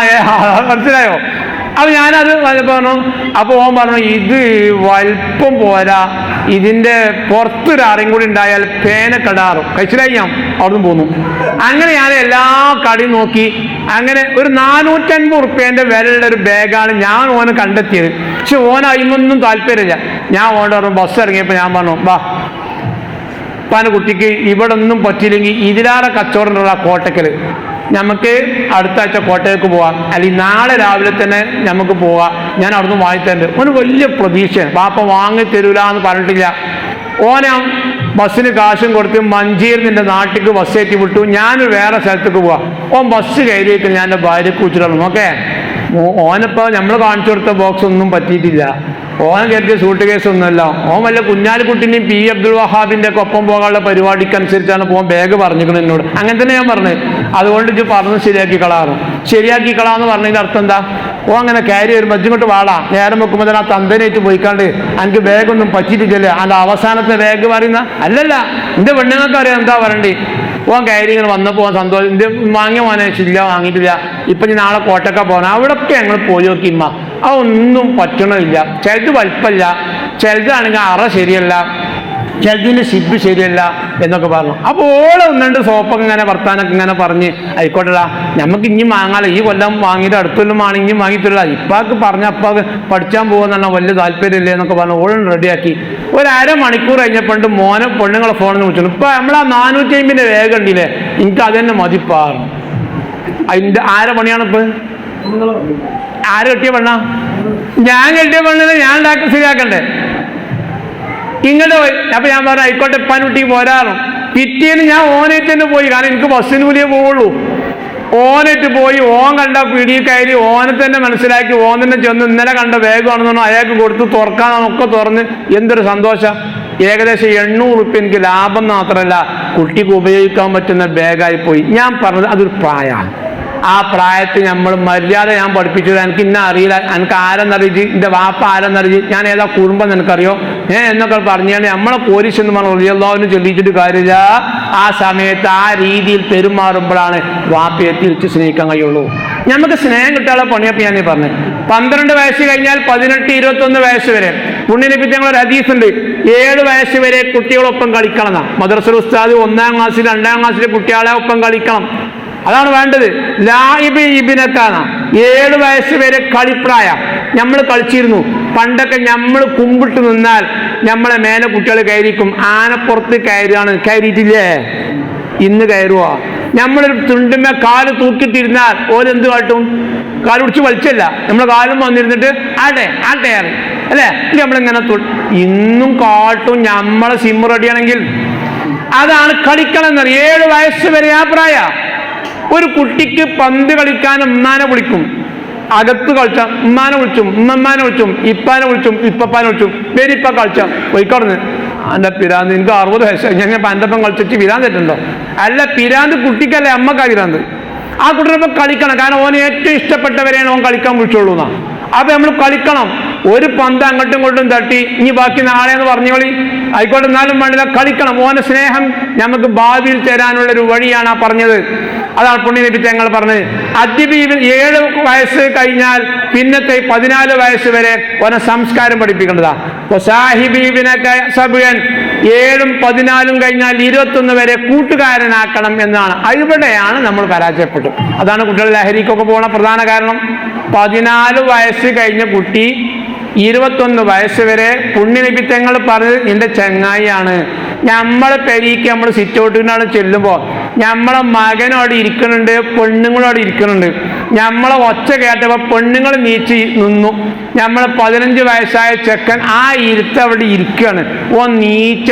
മനസ്സിലായോ? അപ്പൊ ഞാനത് പറഞ്ഞു. അപ്പോൾ ഓൻ പറഞ്ഞു ഇത് വലിപ്പം പോരാ, ഇതിന്റെ പുറത്തൊരാറും കൂടി ഉണ്ടായാൽ പേനക്കടാറും. കഴിച്ചിലായി ഞാൻ അവിടുന്ന് പോന്നു. അങ്ങനെ ഞാൻ എല്ലാ കടയും നോക്കി. അങ്ങനെ ഒരു 450 റുപ്യേന്റെ വിലയുള്ള ഒരു ബാഗാണ് ഞാൻ ഓന് കണ്ടെത്തിയത്. പക്ഷെ ഓൻ അതിനൊന്നും താല്പര്യമില്ല. ഞാൻ ഓൻ്റെ പറഞ്ഞു ബസ് ഇറങ്ങിയപ്പോൾ ഞാൻ പറഞ്ഞു വാ ഉപ്പാൻ്റെ കുട്ടിക്ക് ഇവിടെ ഒന്നും പറ്റിയില്ലെങ്കിൽ ഇതിലാറെ കച്ചവടമുള്ള കോട്ടക്കൽ, നമുക്ക് അടുത്ത ആഴ്ച കോട്ടയ്ക്ക് പോവാം, അല്ലെങ്കിൽ നാളെ രാവിലെ തന്നെ നമുക്ക് പോവാം, ഞാൻ അവിടുന്ന് വാങ്ങിത്തരുന്നുണ്ട്. ഓന് വലിയ പ്രതീക്ഷ. പാപ്പ വാങ്ങി തരൂല എന്ന് പറഞ്ഞിട്ടില്ല. ഓനെ ബസ്സിന് കാശും കൊടുത്ത് മഞ്ചേരി നിന്റെ നാട്ടിലേക്ക് ബസ് കയറ്റി വിട്ടു. ഞാൻ വേറെ സ്ഥലത്തേക്ക് പോവാം. ഓൻ ബസ് കയറിയിട്ട് ഞാൻ എൻ്റെ ഭാര്യയ്ക്ക് വെച്ചിട്ടാണ്. ഓക്കെ, ഓനിപ്പോൾ നമ്മൾ കാണിച്ചു കൊടുത്ത ബോക്സ് ഒന്നും പറ്റിയിട്ടില്ല. ഓൻ കയറ്റിയ സൂട്ട് കേസ് ഒന്നുമല്ല. ഓൻ വല്ല കുഞ്ഞാലിക്കുട്ടിൻ്റെയും P. അബ്ദുൽ വഹാബിൻ്റെ ഒക്കെ ഒപ്പം പോകാനുള്ള പരിപാടിക്കനുസരിച്ചാണ് പോകാൻ ബാഗ് പറഞ്ഞിരിക്കുന്നത് എന്നോട്. അങ്ങനെ തന്നെ ഞാൻ പറഞ്ഞത്. അതുകൊണ്ട് ഇത് പറഞ്ഞ് ശരിയാക്കി കളാറും. ശരിയാക്കി കളാന്ന് പറഞ്ഞതിൻ്റെ അർത്ഥം എന്താ? ഓ അങ്ങനെ ക്യാരി വരുമ്പോൾ ഇങ്ങോട്ട് വാടാ, നേരം വെക്കുമ്പോൾ തന്നെ ആ തന്തനായിട്ട് പോയിക്കാണ്ട് എനിക്ക് ബാഗൊന്നും പറ്റിയിട്ടില്ലല്ലേ അതിൻ്റെ അവസാനത്തെ ബാഗ് പറയുന്ന അല്ലല്ല. എൻ്റെ പെണ്ണുങ്ങൾക്ക് അറിയാം എന്താ പറയണ്ടേ. ഓൻ കയറി ഇങ്ങനെ വന്നപ്പോൾ സന്തോഷം. ഇത് വാങ്ങിയ മോനെ ഇല്ല, വാങ്ങിയിട്ടില്ല. ഇപ്പം ഞാൻ നാളെ കോട്ടക്ക പോകണം. അവിടെയൊക്കെ ഞങ്ങൾ പോയി നോക്കി ഇമ്മ, അതൊന്നും പറ്റണില്ല. ചിലത് വലിപ്പമില്ല, ചിലതാണെങ്കിൽ അറ ശരിയല്ല, ചിലതിൻ്റെ ഷിബ് ശരിയല്ല എന്നൊക്കെ പറഞ്ഞു. അപ്പോൾ ഓളെ 1-2 സോപ്പൊക്കെ ഇങ്ങനെ വർത്താനൊക്കെ ഇങ്ങനെ പറഞ്ഞ് ആയിക്കോട്ടെടാ നമുക്ക് ഇനിയും വാങ്ങാലോ, ഈ കൊല്ലം വാങ്ങിയിട്ട് അടുത്തൊല്ലം ആണ് ഇനിയും വാങ്ങിയിട്ടില്ല. ഇപ്പാക്ക് പറഞ്ഞ അപ്പാക്ക് പഠിച്ചാൻ പോകുന്ന വലിയ താല്പര്യമില്ലേ എന്നൊക്കെ പറഞ്ഞു ഓളും റെഡിയാക്കി. ഒരു അരമണിക്കൂർ കഴിഞ്ഞപ്പോണ്ട് മോനെ പെണ്ണുങ്ങളെ ഫോണിൽ വിളിച്ചു. ഇപ്പം നമ്മളാ 450-ന്റെ വേഗം ഉണ്ടില്ലേ, എനിക്ക് അത് തന്നെ മതിപ്പാറും. അതിൻ്റെ ആരെ പണിയാണ് ഇപ്പം? ആര് കെട്ടിയ പെണ്ണാ? ഞാൻ കെട്ടിയ പെണ്ണിനെ ഞാൻ ഉണ്ടാക്കി ശരിയാക്കണ്ടേ? ഇങ്ങോട്ട് പോയി. അപ്പൊ ഞാൻ പറഞ്ഞു ആയിക്കോട്ടെ ഇപ്പാനുട്ടി പോരാറും. പിറ്റേന്ന് ഞാൻ ഓനേറ്റ് തന്നെ പോയി. കാരണം എനിക്ക് ബസ്സിന് കൂലിയേ പോവുള്ളൂ. ഓനേറ്റ് പോയി. ഓൻ കണ്ട പിടിയിൽ കയറി ഓനെ തന്നെ മനസ്സിലാക്കി. ഓൻ തന്നെ ചെന്ന് ഇന്നലെ കണ്ട ബാഗാണെന്നോ അയാൾക്ക് കൊടുത്ത് തുറക്കാനൊക്കെ തുറന്ന് എന്തൊരു സന്തോഷം. ഏകദേശം 800 റുപ്യ എനിക്ക് ലാഭം മാത്രമല്ല, കുട്ടിക്ക് ഉപയോഗിക്കാൻ പറ്റുന്ന ബാഗായി പോയി. ഞാൻ പറഞ്ഞത് അതൊരു പ്രായമാണ്. ആ പ്രായത്തിൽ നമ്മൾ മര്യാദ ഞാൻ പഠിപ്പിച്ചത്. എനിക്ക് ഇന്ന അറിയില്ല, എനിക്ക് ആരെന്നറിയിച്ച്, എൻ്റെ വാപ്പ ആരെന്നറിയിച്ച്, ഞാൻ ഏതാ കുടുംബം നിനക്കറിയോ എന്നൊക്കെ പറഞ്ഞാൽ നമ്മളെ പോലീസ് എന്ന് പറഞ്ഞ റളിയല്ലാഹു ചൊല്ലിച്ചിട്ട് കാര്യമില്ല. ആ സമയത്ത് ആ രീതിയിൽ പെരുമാറുമ്പോഴാണ് വാപ്പയെ തിരിച്ച് സ്നേഹിക്കാൻ കഴിയുള്ളൂ. നമുക്ക് സ്നേഹം കിട്ടാനുള്ള പണിയപ്പോൾ ഞാൻ പറഞ്ഞത്. 12 വയസ്സ് കഴിഞ്ഞാൽ 18, 21 വയസ്സ് വരെ പുണ്യനബി ഞങ്ങളൊരു ഹദീസ് ഉണ്ട്, 7 വയസ്സ് വരെ കുട്ടികളൊപ്പം കളിക്കണം എന്നാ. മദ്രസ ഉസ്താദ് 1-ാം ക്ലാസ്സിൽ 2-ാം ക്ലാസ്സിലെ കുട്ടികളെ ഒപ്പം കളിക്കണം, അതാണ് വേണ്ടത്. ലായിബ് ഇബിനക്കാണ്. 7 വയസ്സ് വരെ കളിപ്രായം. നമ്മൾ കളിച്ചിരുന്നു പണ്ടൊക്കെ. നമ്മൾ കുമ്പിട്ട് നിന്നാൽ നമ്മളെ മേലെ കുട്ടികൾ കയറിക്കും. ആനപ്പുറത്ത് കയറുകയാണ്, കയറിയിട്ടില്ലേ? ഇന്ന് കയറുക. നമ്മളൊരു തുണ്ടുമേ കാല് തൂക്കിട്ടിരുന്നാൽ ഓരെന്ത് കാട്ടും? കാല് പിടിച്ച് വലിച്ചല്ല, നമ്മൾ കാലും വന്നിരുന്നിട്ട് ആട്ടെ ആട്ടെ അറി അല്ലേ? നമ്മളിങ്ങനെ ഇന്നും കാട്ടും. നമ്മളെ സിം റെഡിയാണെങ്കിൽ അതാണ് കളിക്കണം എന്നറിയാം. 7 വയസ്സ് വരെ ആ പ്രായ. ഒരു കുട്ടിക്ക് പന്ത് കളിക്കാൻ ഉമ്മാനെ വിളിക്കും, അകത്ത് കളിച്ച ഉമ്മാനെ വിളിച്ചും, ഉമ്മമ്മാനെ വിളിച്ചും, ഇപ്പാനെ വിളിച്ചും, ഇപ്പപ്പാനെ വിളിച്ചും, പേരിപ്പ കളിച്ച പോയിക്കടന്ന് എൻ്റെ പിരാന്ത്. എനിക്ക് 60 വയസ്സായി, ഞാൻ പണ്ടപ്പം കളിച്ചിട്ട് പിരാന്ത് തെറ്റുണ്ടോ? അല്ല, പിരാന്ത് കുട്ടിക്കല്ലേ, അമ്മക്കാ പിരാന്ത്. ആ കുട്ടിയോടൊപ്പം കളിക്കണം. കാരണം ഓന് ഏറ്റവും ഇഷ്ടപ്പെട്ടവരെയാണ് ഓൻ കളിക്കാൻ വിളിച്ചോളൂ എന്നാ. അപ്പൊ നമ്മൾ കളിക്കണം. ഒരു പന്ത് അങ്ങോട്ടും ഇങ്ങോട്ടും തട്ടി ഇനി ബാക്കി നാളെ എന്ന് പറഞ്ഞോളി, ആയിക്കോട്ടെ, എന്നാലും വേണ്ടില്ല, കളിക്കണം. ഓന്റെ സ്നേഹം നമുക്ക് ഭാവിയിൽ തരാനുള്ള ഒരു വഴിയാണ് ആ പറഞ്ഞത്. അതാണ് പുണ്യ നബി തങ്ങൾ പറഞ്ഞത്. അദ്യബീബ് 7 വയസ്സ് കഴിഞ്ഞാൽ പിന്നത്തെ 14 വയസ്സ് വരെ ഓനെ സംസ്കാരം പഠിപ്പിക്കേണ്ടതാ. സാഹിബീബിനൊക്കെ സബുയൻ 7ഉം 14ഉം കഴിഞ്ഞാൽ 21 വരെ കൂട്ടുകാരനാക്കണം എന്നാണ്. ഇവിടെയാണ് നമ്മൾ പരാജയപ്പെട്ടു. അതാണ് കുട്ടികൾ ലഹരിക്കൊക്കെ പോകണ പ്രധാന കാരണം. 14 വയസ്സ് കഴിഞ്ഞ കുട്ടി 21 വയസ്സ് വരെ പുണ്യനബി തങ്ങൾ പറഞ്ഞത് നിന്റെ ചങ്ങായിയാണ്. നമ്മളെ പെരീക്ക് നമ്മൾ സിറ്റ് ഔട്ടിനാണ് ചെല്ലുമ്പോൾ നമ്മളെ മകനോട് ഇരിക്കുന്നുണ്ട്, പെണ്ണുങ്ങളോട് ഇരിക്കുന്നുണ്ട്. നമ്മളെ ഒച്ച കേട്ടപ്പോൾ പെണ്ണുങ്ങൾ നീച്ച് നിന്നു. നമ്മളെ 15 വയസ്സായ ചെക്കൻ ആ ഇരുത്ത് അവിടെ ഇരിക്കുകയാണ്. നീച്ച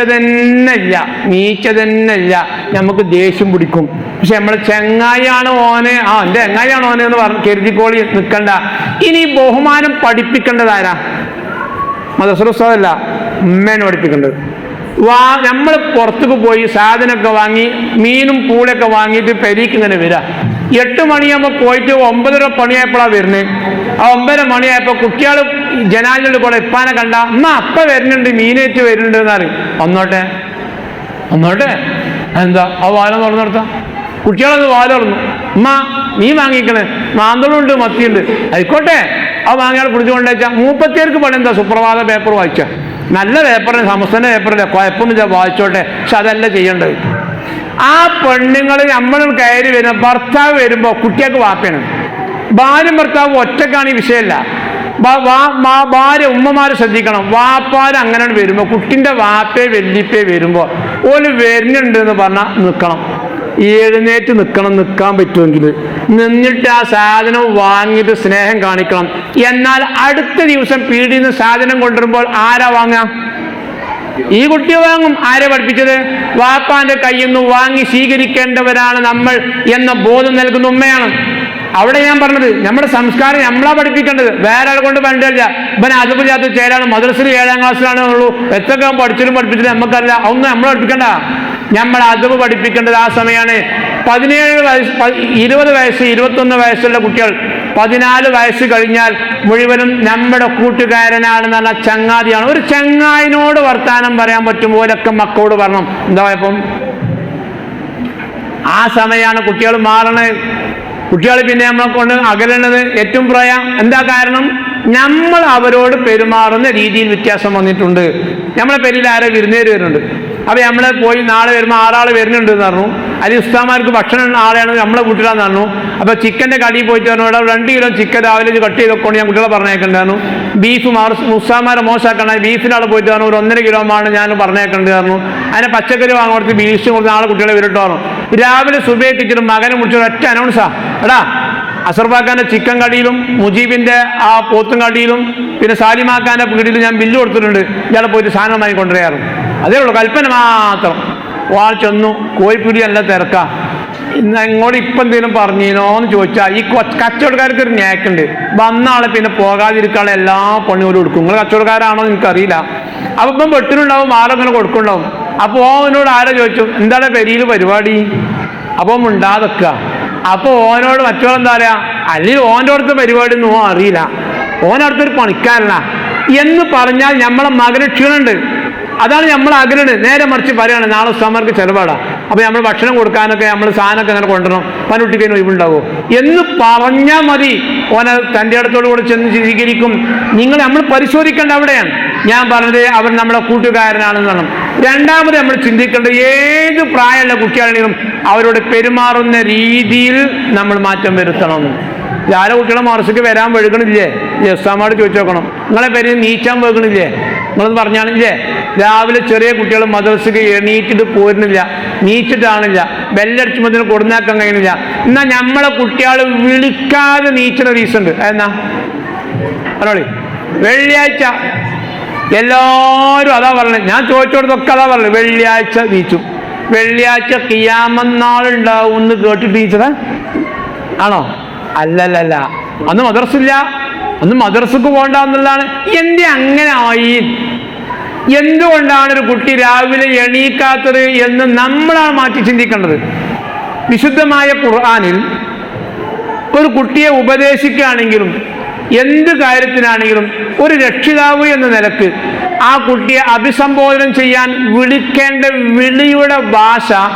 തന്നെ ഇല്ല. നമുക്ക് ദേഷ്യം പിടിക്കും. പക്ഷെ നമ്മളെ ചെങ്ങായിയാണ് ഓന്, എൻ്റെ ചെങ്ങായിയാണ് ഓന് എന്ന് കരുതിക്കോളി, നിൽക്കണ്ട. ഇനി ബഹുമാനം പഠിപ്പിക്കേണ്ടതാരാ? മദ്രസ ഉസ്താദല്ല, ഉമ്മേനെ പഠിപ്പിക്കേണ്ടത്. നമ്മൾ പുറത്തേക്ക് പോയി സാധനമൊക്കെ വാങ്ങി മീനും പൂളൊക്കെ വാങ്ങിയിട്ട് പെരീക്ക് ഇങ്ങനെ വരിക. 8 മണിയാകുമ്പോൾ പോയിട്ട് 9:30 പണിയായപ്പോഴാണ് വരുന്നത്. ആ 9:30 മണിയായപ്പോൾ കുട്ടികൾ ജനാലിൻ്റെ കൂടെ ഇപ്പാനെ കണ്ട അമ്മ അപ്പ വരുന്നുണ്ട്, മീനേറ്റ് വരുന്നുണ്ട് എന്നറിയും. ഒന്നോട്ടെ എന്താ ആ വാലം തുറന്നു നിർത്താം. കുട്ടികളത് വാല തുറന്നു, അമ്മ മീൻ വാങ്ങിക്കണേ, മാന്തളുണ്ട്, മത്തിയുണ്ട്, ആയിക്കോട്ടെ. ആ വാങ്ങിയാൽ പിടിച്ചുകൊണ്ട് വെച്ചാൽ മൂപ്പത്തിയേർക്ക് പണി എന്താ? സുപ്രഭാത പേപ്പർ വായിച്ച നല്ല പേപ്പറിന്, സമസ്തന്റെ പേപ്പറില്ല, കുഴപ്പമൊന്നുമില്ല, വായിച്ചോട്ടെ. പക്ഷെ അതല്ല ചെയ്യേണ്ടത്. ആ പെണ്ണുങ്ങൾ നമ്മൾ കയറി വരുന്ന ഭർത്താവ് വരുമ്പോൾ കുട്ടികൾക്ക് വാപ്പയാണ്. ഭാര്യയും ഭർത്താവ് ഒറ്റക്കാണ്, ഈ വിഷയമല്ല. ഭാര്യ ഉമ്മമാരെ ശ്രദ്ധിക്കണം. വാപ്പാര് അങ്ങനെ വരുമ്പോൾ കുട്ടിൻ്റെ വാപ്പേ വെല്ലിപ്പേ വരുമ്പോൾ ഓല് വരുന്നുണ്ട് എന്ന് പറഞ്ഞാൽ നിൽക്കണം, എഴുന്നേറ്റ് നിൽക്കണം. നിൽക്കാൻ പറ്റുമെങ്കിൽ നിന്നിട്ട് ആ സാധനം വാങ്ങിയിട്ട് സ്നേഹം കാണിക്കണം. എന്നാൽ അടുത്ത ദിവസം പീടിയിൽ നിന്ന് സാധനം കൊണ്ടുവരുമ്പോൾ ആരാ വാങ്ങാം? ഈ കുട്ടി വാങ്ങും. ആരെ പഠിപ്പിച്ചത്? വാപ്പാന്റെ കയ്യിൽ നിന്ന് വാങ്ങി സ്വീകരിക്കേണ്ടവരാണ് നമ്മൾ എന്ന ബോധം നൽകുന്ന ഉമ്മയാണ്. അവിടെ ഞാൻ പറഞ്ഞത് നമ്മുടെ സംസ്കാരം നമ്മളാ പഠിപ്പിക്കേണ്ടത്, വേറെ ആളെ കൊണ്ട് വേണ്ടല്ല. ഇവൻ അതുമില്ലാത്ത ചേരാണ്, മദ്രസയിൽ 7ാം ക്ലാസ്സിലാണ് ഉള്ളൂ, എത്രയൊക്കെ പഠിച്ചിട്ടും നമുക്കല്ല. അതൊന്നും നമ്മൾ പഠിപ്പിക്കണ്ട. നമ്മൾ അതവ് പഠിപ്പിക്കേണ്ടത് ആ സമയമാണ്. 17 വയസ്സ്, 20 വയസ്സ്, 21 വയസ്സുള്ള കുട്ടികൾ 14 വയസ്സ് കഴിഞ്ഞാൽ മുഴുവനും നമ്മുടെ കൂട്ടുകാരനാണെന്ന് പറഞ്ഞാൽ ചങ്ങാതിയാണ്. ഒരു ചങ്ങായിനോട് വർത്താനം പറയാൻ പറ്റും പോലൊക്കെ മക്കളോട് പറഞ്ഞു. എന്താ ഇപ്പം ആ സമയമാണ് കുട്ടികൾ മാറണത്. കുട്ടികൾ പിന്നെ നമ്മളെ കൊണ്ട് അകലുന്നത് ഏറ്റവും എന്താ കാരണം? നമ്മൾ അവരോട് പെരുമാറുന്ന രീതിയിൽ വ്യത്യാസം വന്നിട്ടുണ്ട്. നമ്മളെ പേരിൽ ആരോ വിരുന്നേര് വരുന്നുണ്ട്. അപ്പോൾ നമ്മളെ പോയി നാളെ വരുമ്പോൾ 6 ആൾ വരുന്നുണ്ട് എന്ന് പറഞ്ഞു. അല്ലെങ്കിൽ ഉസ്താമാർക്ക് ഭക്ഷണം ആളെയാണ് നമ്മളെ കൂട്ടിലാന്ന് പറഞ്ഞു. അപ്പോൾ ചിക്കൻ്റെ കടയിൽ പോയിട്ട് പറഞ്ഞു, ഇവിടെ 2 കിലോ ചിക്കൻ രാവിലെ കട്ട് ചെയ്തൊക്കെ ഞാൻ കുട്ടികളെ പറഞ്ഞേക്കണ്ടായിരുന്നു. ബീഫ് ഉസ്താമാരെ മോശമാക്കണ ബീഫിനാൾ പോയിട്ട് പറഞ്ഞു, ഒരു 1.5 കിലോ ആണ് ഞാൻ പറഞ്ഞേക്കണ്ടായിരുന്നു. അതിനെ പച്ചക്കറി വാങ്ങി കൊടുത്ത് ബീഫ് കൊടുത്ത് നാളെ കുട്ടികളെ വിരട്ടോ പറഞ്ഞു. രാവിലെ സുബേക്കിച്ചിട്ട് മകനെ മുടിച്ചൊരു ഒറ്റ അനൗൺസാ, എടാ അസർബാഖാന്റെ ചിക്കൻ കടിയിലും മുജീബിന്റെ ആ പോത്തും കടിയിലും പിന്നെ സാലിമാക്കാന്റെ പീടിയിലും ഞാൻ ബില്ല് കൊടുത്തിട്ടുണ്ട്, ഇയാളെ പോയിട്ട് സാധനം വാങ്ങിക്കൊണ്ടുവരാറും. അതേ ഉള്ളൂ, കൽപ്പന മാത്രം. വാൾ ചെന്നു, കോഴിപ്പീടി നല്ല തിരക്കാ. ഇങ്ങോട്ട് ഇപ്പം എന്തെങ്കിലും പറഞ്ഞിനോ എന്ന് ചോദിച്ചാൽ ഈ കച്ചവടക്കാർക്ക് ഒരു ഞാക്കുണ്ട്. വന്ന ആളെ പിന്നെ പോകാതിരിക്കാനുള്ള എല്ലാ പണികളും കൊടുക്കും. നിങ്ങൾ കച്ചവടക്കാരാണോ എന്ന് എനിക്കറിയില്ല. അപ്പം ഇപ്പം വെട്ടിനുണ്ടാവും, ആരങ്ങനെ കൊടുക്കുന്നുണ്ടാവും. അപ്പോൾ ഓനോട് ആരോ ചോദിച്ചു, എന്താണ് പെരിയിൽ പരിപാടി? അപ്പം ഉണ്ടാതെക്കുക. അപ്പോൾ ഓനോട് മറ്റോളെന്താ പറയാ, അല്ലെങ്കിൽ ഓൻ്റെ അടുത്ത പരിപാടി ഒന്നും ഓൻ അറിയില്ല, ഓനടുത്തൊരു പണിക്കാരനാ എന്ന് പറഞ്ഞാൽ നമ്മളെ മകന് ക്ഷീണുണ്ട്. അതാണ് നമ്മൾ അകലുണ്ട്. നേരെ മറിച്ച് പറയുകയാണ്, നാളെ ഉസ്താമാർക്ക് ചിലവാടാ, അപ്പോൾ നമ്മൾ ഭക്ഷണം കൊടുക്കാനൊക്കെ നമ്മൾ സാധനമൊക്കെ അങ്ങനെ കൊണ്ടുവരണം, പനുട്ടിക്കതിന് ഒഴിവുണ്ടാവോ എന്ന് പറഞ്ഞാൽ മതി. ഓനെ തൻ്റെ അടുത്തോടു കൂടെ ചെന്ന് സ്വീകരിക്കും. നമ്മൾ പരിശോധിക്കേണ്ട അവിടെയാണ് ഞാൻ പറഞ്ഞത്, അവൻ നമ്മളെ കൂട്ടുകാരനാണെന്ന് പറഞ്ഞു. രണ്ടാമത് നമ്മൾ ചിന്തിക്കേണ്ടത്, ഏത് പ്രായമുള്ള കുട്ടിയാണെങ്കിലും അവരോട് പെരുമാറുന്ന രീതിയിൽ നമ്മൾ മാറ്റം വരുത്തണം. ആരെ കുട്ടികളെ മറസിക്ക് വരാൻ വഴുകണില്ലേ? ഉസ്താമാട് ചോദിച്ചു നോക്കണം, നിങ്ങളെ പേര് നീച്ചാൻ വെക്കണില്ലേ? നിങ്ങളത് പറഞ്ഞാണില്ലേ? രാവിലെ ചെറിയ കുട്ടികൾ മദ്രസക്ക് എണീറ്റിട്ട് പോരുന്നില്ല, നീച്ചിട്ടാണില്ല, ബെല്ലടിച്ചുമ്പോൾ കൊടുന്നാക്കാൻ കഴിയുന്നില്ല. എന്നാൽ നമ്മളെ കുട്ടികൾ വിളിക്കാതെ നീച്ചുന്ന ദിവസമുണ്ട്. എന്നാ പറഞ്ഞോളി, വെള്ളിയാഴ്ച എല്ലാവരും അതാ പറഞ്ഞത്. ഞാൻ ചോദിച്ചോടത്തൊക്കെ അതാ പറഞ്ഞത്, വെള്ളിയാഴ്ച നീച്ചും. വെള്ളിയാഴ്ച ഖിയാമത്ത് എന്ന് കേട്ടിട്ട് നീച്ചതാ ആണോ? അല്ലല്ല, അന്ന് മദ്രസില്ല, അന്ന് മദ്രസക്ക് പോകണ്ട എന്നുള്ളതാണ്. എന്തേ അങ്ങനെ ആയി? എന്തുകൊണ്ടാണ് ഒരു കുട്ടി രാവിലെ എണീക്കാത്തത് എന്ന് നമ്മളാണ് മാറ്റി ചിന്തിക്കേണ്ടത്. വിശുദ്ധമായ ഖുർആനിൽ ഒരു കുട്ടിയെ ഉപദേശിക്കുകയാണെങ്കിലും എന്ത് കാര്യത്തിനാണെങ്കിലും ഒരു രക്ഷിതാവ് എന്ന നിലക്ക് ആ കുട്ടിയെ അഭിസംബോധന ചെയ്യാൻ വിളിക്കേണ്ട വിളിയുടെ ഭാഷ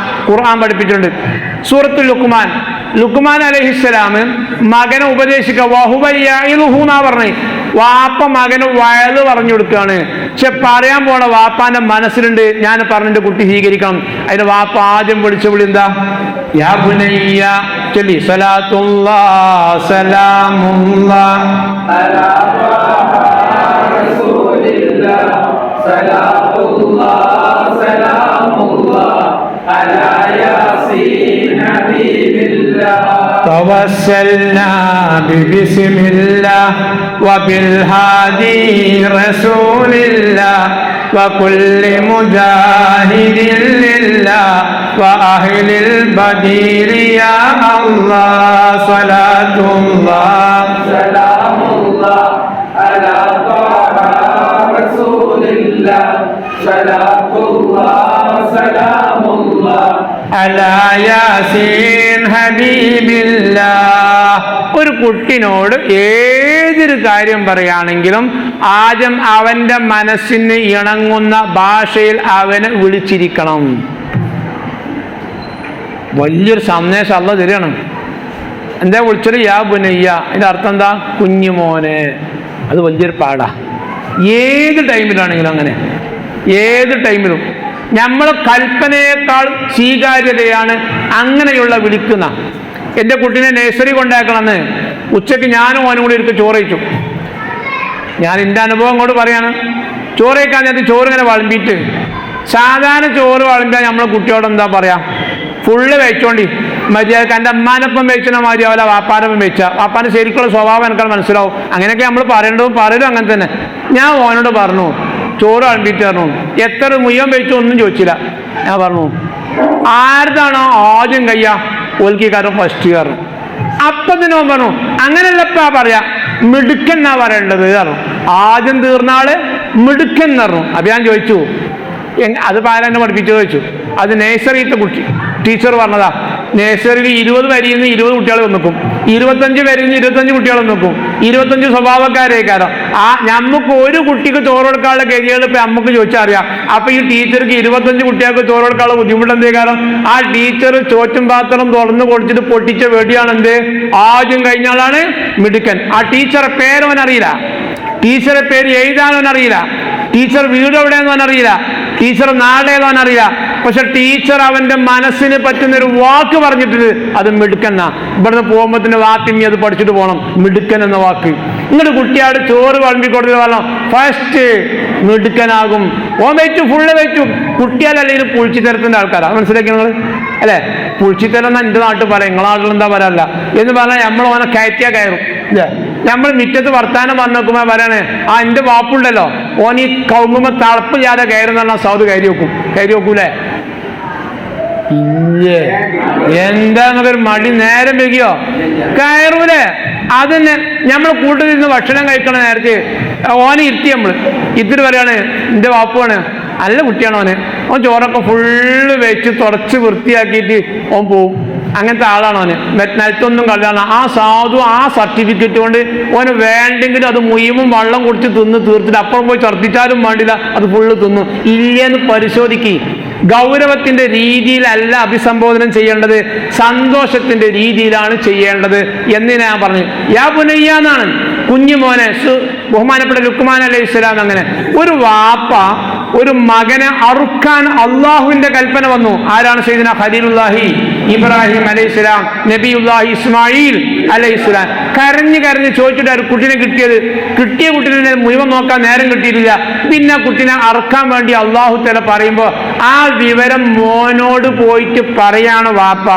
ഖുർആൻ പഠിപ്പിച്ചിട്ടുണ്ട്. സൂറത്തുൽ ലുക്മാൻ അലൈഹിസ്സലാം മകനെ ഉപദേശിക്കുക, വഹുവയ്യാ പറഞ്ഞു. വാപ്പ മകന് വയത് പറഞ്ഞു കൊടുക്കുകയാണ്. പക്ഷെ പറയാൻ പോണ വാപ്പാന്റെ മനസ്സിലുണ്ട്, ഞാൻ പറഞ്ഞിട്ട് കുട്ടി സ്വീകരിക്കണം. അതിന് വാപ്പ ആദ്യം വിളിച്ച വിളി എന്താ? യാ ബുനയ്യ ചൊല്ലി, സലാത്തുല്ലാഹ് സലാമുല്ലാഹ് അലാ റസൂലില്ലാഹ്, സലാത്തുല്ലാഹ് സലാമുല്ലാഹ് അലാ യാസീൻ ഹബീബില്ലാഹ്, തവസ്സൽനാ ബിസ്മില്ലാഹ് വബിൽഹാദി റസൂലില്ലാഹ് വകുല്ലി മുജാഹിദിൻ ലില്ലാഹ് വഅഹ്ലിൽ ബദീരി യാ അല്ലാഹ്, സ്വലാത്തുല്ലാഹ് സലാമുല്ലാഹ് അലാ റസൂലില്ലാഹ്, സ്വലാത്തുല്ലാഹ് സലാമുല്ലാഹ് അലാ യാസീൻ ഹബീബില്ലാഹ്. ഒരു കുട്ടിനോട് ഏതൊരു കാര്യം പറയുകയാണെങ്കിലും ആദ്യം അവന്റെ മനസ്സിന് ഇണങ്ങുന്ന ഭാഷയിൽ അവനെ വിളിച്ചിരിക്കണം. വലിയൊരു സന്ദേശം അല്ലാഹ് തരികയാണ്. എന്താ വിളിച്ചത്? യാ ബുനയ്യ. അതിന്റെ അർത്ഥം എന്താ? കുഞ്ഞുമോനെ. അത് വലിയൊരു പാടാ. ഏത് ടൈമിലാണെങ്കിലും അങ്ങനെ, ഏത് ടൈമിലും നമ്മൾ കൽപ്പനയേക്കാൾ സ്വീകാര്യതയാണ് അങ്ങനെയുള്ള വിളിക്കുന്ന. എൻ്റെ കുട്ടീനെ നഴ്സറി കൊണ്ടാക്കണമെന്ന് ഉച്ചയ്ക്ക് ഞാനും ഓനും കൂടി എടുത്ത് ചോറ് കഴിച്ചു. ഞാൻ എൻ്റെ അനുഭവം കൊണ്ട് പറയാണ്. ചോറ് കഴിക്കാൻ ഞാൻ ചോറ് ഇങ്ങനെ വിളമ്പിയിട്ട്, സാധാരണ ചോറ് വിളമ്പിയാൽ നമ്മളെ കുട്ടിയോട് എന്താ പറയാ? ഫുള്ള് വെച്ചോണ്ടി മര്യാദക്ക് എൻ്റെ അമ്മാനൊപ്പം വെച്ചാൽ മതിയാവില്ല, വാപ്പാനൊപ്പം വെച്ചാൽ വാപ്പാൻ്റെ ശരിക്കുള്ള സ്വഭാവം എനിക്കാണ് മനസ്സിലാവും. അങ്ങനെയൊക്കെ നമ്മൾ പറയേണ്ടതും പറയലും അങ്ങനെ തന്നെ. ഞാൻ ഓനോട് പറഞ്ഞു, ചോറ് വിളമ്പിയിട്ട് പറഞ്ഞു, എത്ര മുയ്യം വെച്ചു ഒന്നും ചോദിച്ചില്ല. ഞാൻ പറഞ്ഞു, ആരുതാണോ ആദ്യം കയ്യ ഓൽക്കാരൻ ഫസ്റ്റ് കയറും. അപ്പം തന്നെ ഓൻ പറഞ്ഞു, അങ്ങനെയല്ലപ്പാ പറയാ, മിടുക്കൻ എന്നാ പറയേണ്ടത് പറഞ്ഞു. ആദ്യം തീർന്നാള് മിടുക്കൻ എന്ന് പറഞ്ഞു. അപ്പം ഞാൻ ചോദിച്ചു, അത് പാരെന്നെ പഠിപ്പിച്ചു ചോദിച്ചു. അത് നേഴ്സറിയിലത്തെ കുട്ടി ടീച്ചർ പറഞ്ഞതാ. നേഴ്സറിയിൽ 20 വരിയിൽ നിന്ന് 20 കുട്ടികൾ വന്നിക്കും, 25 വരിയിൽ നിന്ന് 25 കുട്ടികൾ വന്നിക്കും, 25 സ്വഭാവക്കാരേക്കാരം. ആ നമുക്ക് ഒരു കുട്ടിക്ക് ചോറ് കൊടുക്കാനുള്ള ഗതികൾ ഇപ്പം നമുക്ക് ചോദിച്ചാൽ അറിയാം. അപ്പൊ ഈ ടീച്ചർക്ക് 25 കുട്ടികൾക്ക് ചോറ് കൊടുക്കാനുള്ള ബുദ്ധിമുട്ട് എന്തേ? കാരണം ആ ടീച്ചർ ചോറ്റും പാത്രം തുറന്ന് കൊടുത്തിട്ട് പൊട്ടിച്ച വെടിയാണ് എന്ത്? ആദ്യം കഴിഞ്ഞ ആളാണ് മിടുക്കൻ. ആ ടീച്ചറെ പേരവനറിയില്ല, ടീച്ചറെ പേര് എഴുതാനവനറിയില്ല, ടീച്ചർ വീട് എവിടെയെന്ന് അറിയില്ല, ടീച്ചർ നാടേതാണെന്നറിയില്ല. പക്ഷെ ടീച്ചർ അവന്റെ മനസ്സിന് പറ്റുന്നൊരു വാക്ക് പറഞ്ഞിട്ടുണ്ട്, അത് മിടുക്കെന്നാ. ഇവിടുന്ന് പോകുമ്പോഴത്തിന് വാക്കിനി അത് പഠിച്ചിട്ട് പോകണം, മിടുക്കൻ എന്ന വാക്ക്. ഇങ്ങോട്ട് കുട്ടിയോട് ചോറ് വിളമ്പിക്കൊടുത്തിട്ട് പറഞ്ഞു, ഫസ്റ്റ് മിടുക്കനാകും. ഓൻ വെച്ചു, ഫുള്ള് വെച്ചു. കുട്ടിയാലല്ലെങ്കിൽ പുളിച്ചിത്തരത്തിന്റെ ആൾക്കാരാണ്, മനസ്സിലാക്കി നിങ്ങൾ അല്ലെ? പുളിച്ചിത്തരം എന്നാ എൻ്റെ നാട്ടിൽ പറയാം, നിങ്ങളെ നാട്ടിൽ എന്താ പറയല്ല എന്ന് പറഞ്ഞാൽ നമ്മൾ ഓനെ കയറ്റിയാ കയറും. ഇല്ലേ? നമ്മൾ മിറ്റത്ത് വർത്താനം പറഞ്ഞു നോക്കുമ്പോ പറയണേ, ആ എൻ്റെ വാപ്പുണ്ടല്ലോ ഓൻ ഈ കൗങ്ങുമ്പോ തളപ്പ് ചെയ്യാതെ കയറുന്ന പറഞ്ഞാൽ സൗദ് കയറി വെക്കൂലേ? ഇല്ലേ? എന്താന്നൊരു മടി നേരം വെക്കിയോ? കയറൂലേ? അതന്നെ നമ്മൾ കൂട്ടത്തിരുന്ന് ഭക്ഷണം കഴിക്കണ നേരത്തെ ഓനെ ഇരുത്തി, നമ്മൾ ഇത്തിരി പറയാണ് എൻ്റെ വാപ്പുവാണ്, നല്ല കുട്ടിയാണ് ഓന്, ഓൻ ചോറൊക്കെ ഫുള്ള് വെച്ച് തുടച്ച് വൃത്തിയാക്കിയിട്ട് ഓൻ പോവും. അങ്ങനത്തെ ആളാണ് ഓന്. നിലത്തൊന്നും കളയാണ്. ആ സാധു ആ സർട്ടിഫിക്കറ്റ് കൊണ്ട് ഓന് വേണ്ടെങ്കിലും അത് മുഴുവൻ വെള്ളം കുടിച്ച് തിന്ന് തീർത്തിട്ട് അപ്പുറം പോയി ഛർദ്ദിച്ചാലും വേണ്ടില്ല, അത് ഫുള്ള് തിന്നു. ഇല്ലെന്ന് പരിശോധിക്കുക. ഗൗരവത്തിന്റെ രീതിയിലല്ല അഭിസംബോധന ചെയ്യേണ്ടത്, സന്തോഷത്തിന്റെ രീതിയിലാണ് ചെയ്യേണ്ടത് എന്ന് ഞാൻ പറഞ്ഞു. യാ ബുനയ്യ എന്നാണ് കുഞ്ഞുമോനെ. ബഹുമാനപ്പെട്ട ലുക്മാൻ അലൈഹിസ്സലാം അങ്ങനെ ഒരു വാപ്പ ഒരു മകനെ അറുക്കാൻ അള്ളാഹുവിന്റെ കൽപ്പന വന്നു. ആരാണ്? സയ്യിദുനാ ഖലീലുല്ലാഹി ഇബ്രാഹിം അലൈഹിസ്സലാം, നബിയുല്ലാഹി ഇസ്മായിൽ അലൈഹിസ്സലാം. കരഞ്ഞ് ചോദിച്ചിട്ട് കുട്ടിനെ കിട്ടിയത്. കിട്ടിയ കുട്ടിനെ മുഴുവൻ നോക്കാൻ നേരം കിട്ടിയിട്ടില്ല. പിന്നെ കുട്ടിനെ അറുക്കാൻ വേണ്ടി അള്ളാഹു തആല പറയുമ്പോൾ ആ വിവരം മോനോട് പോയിട്ട് പറയാണ് വാപ്പ,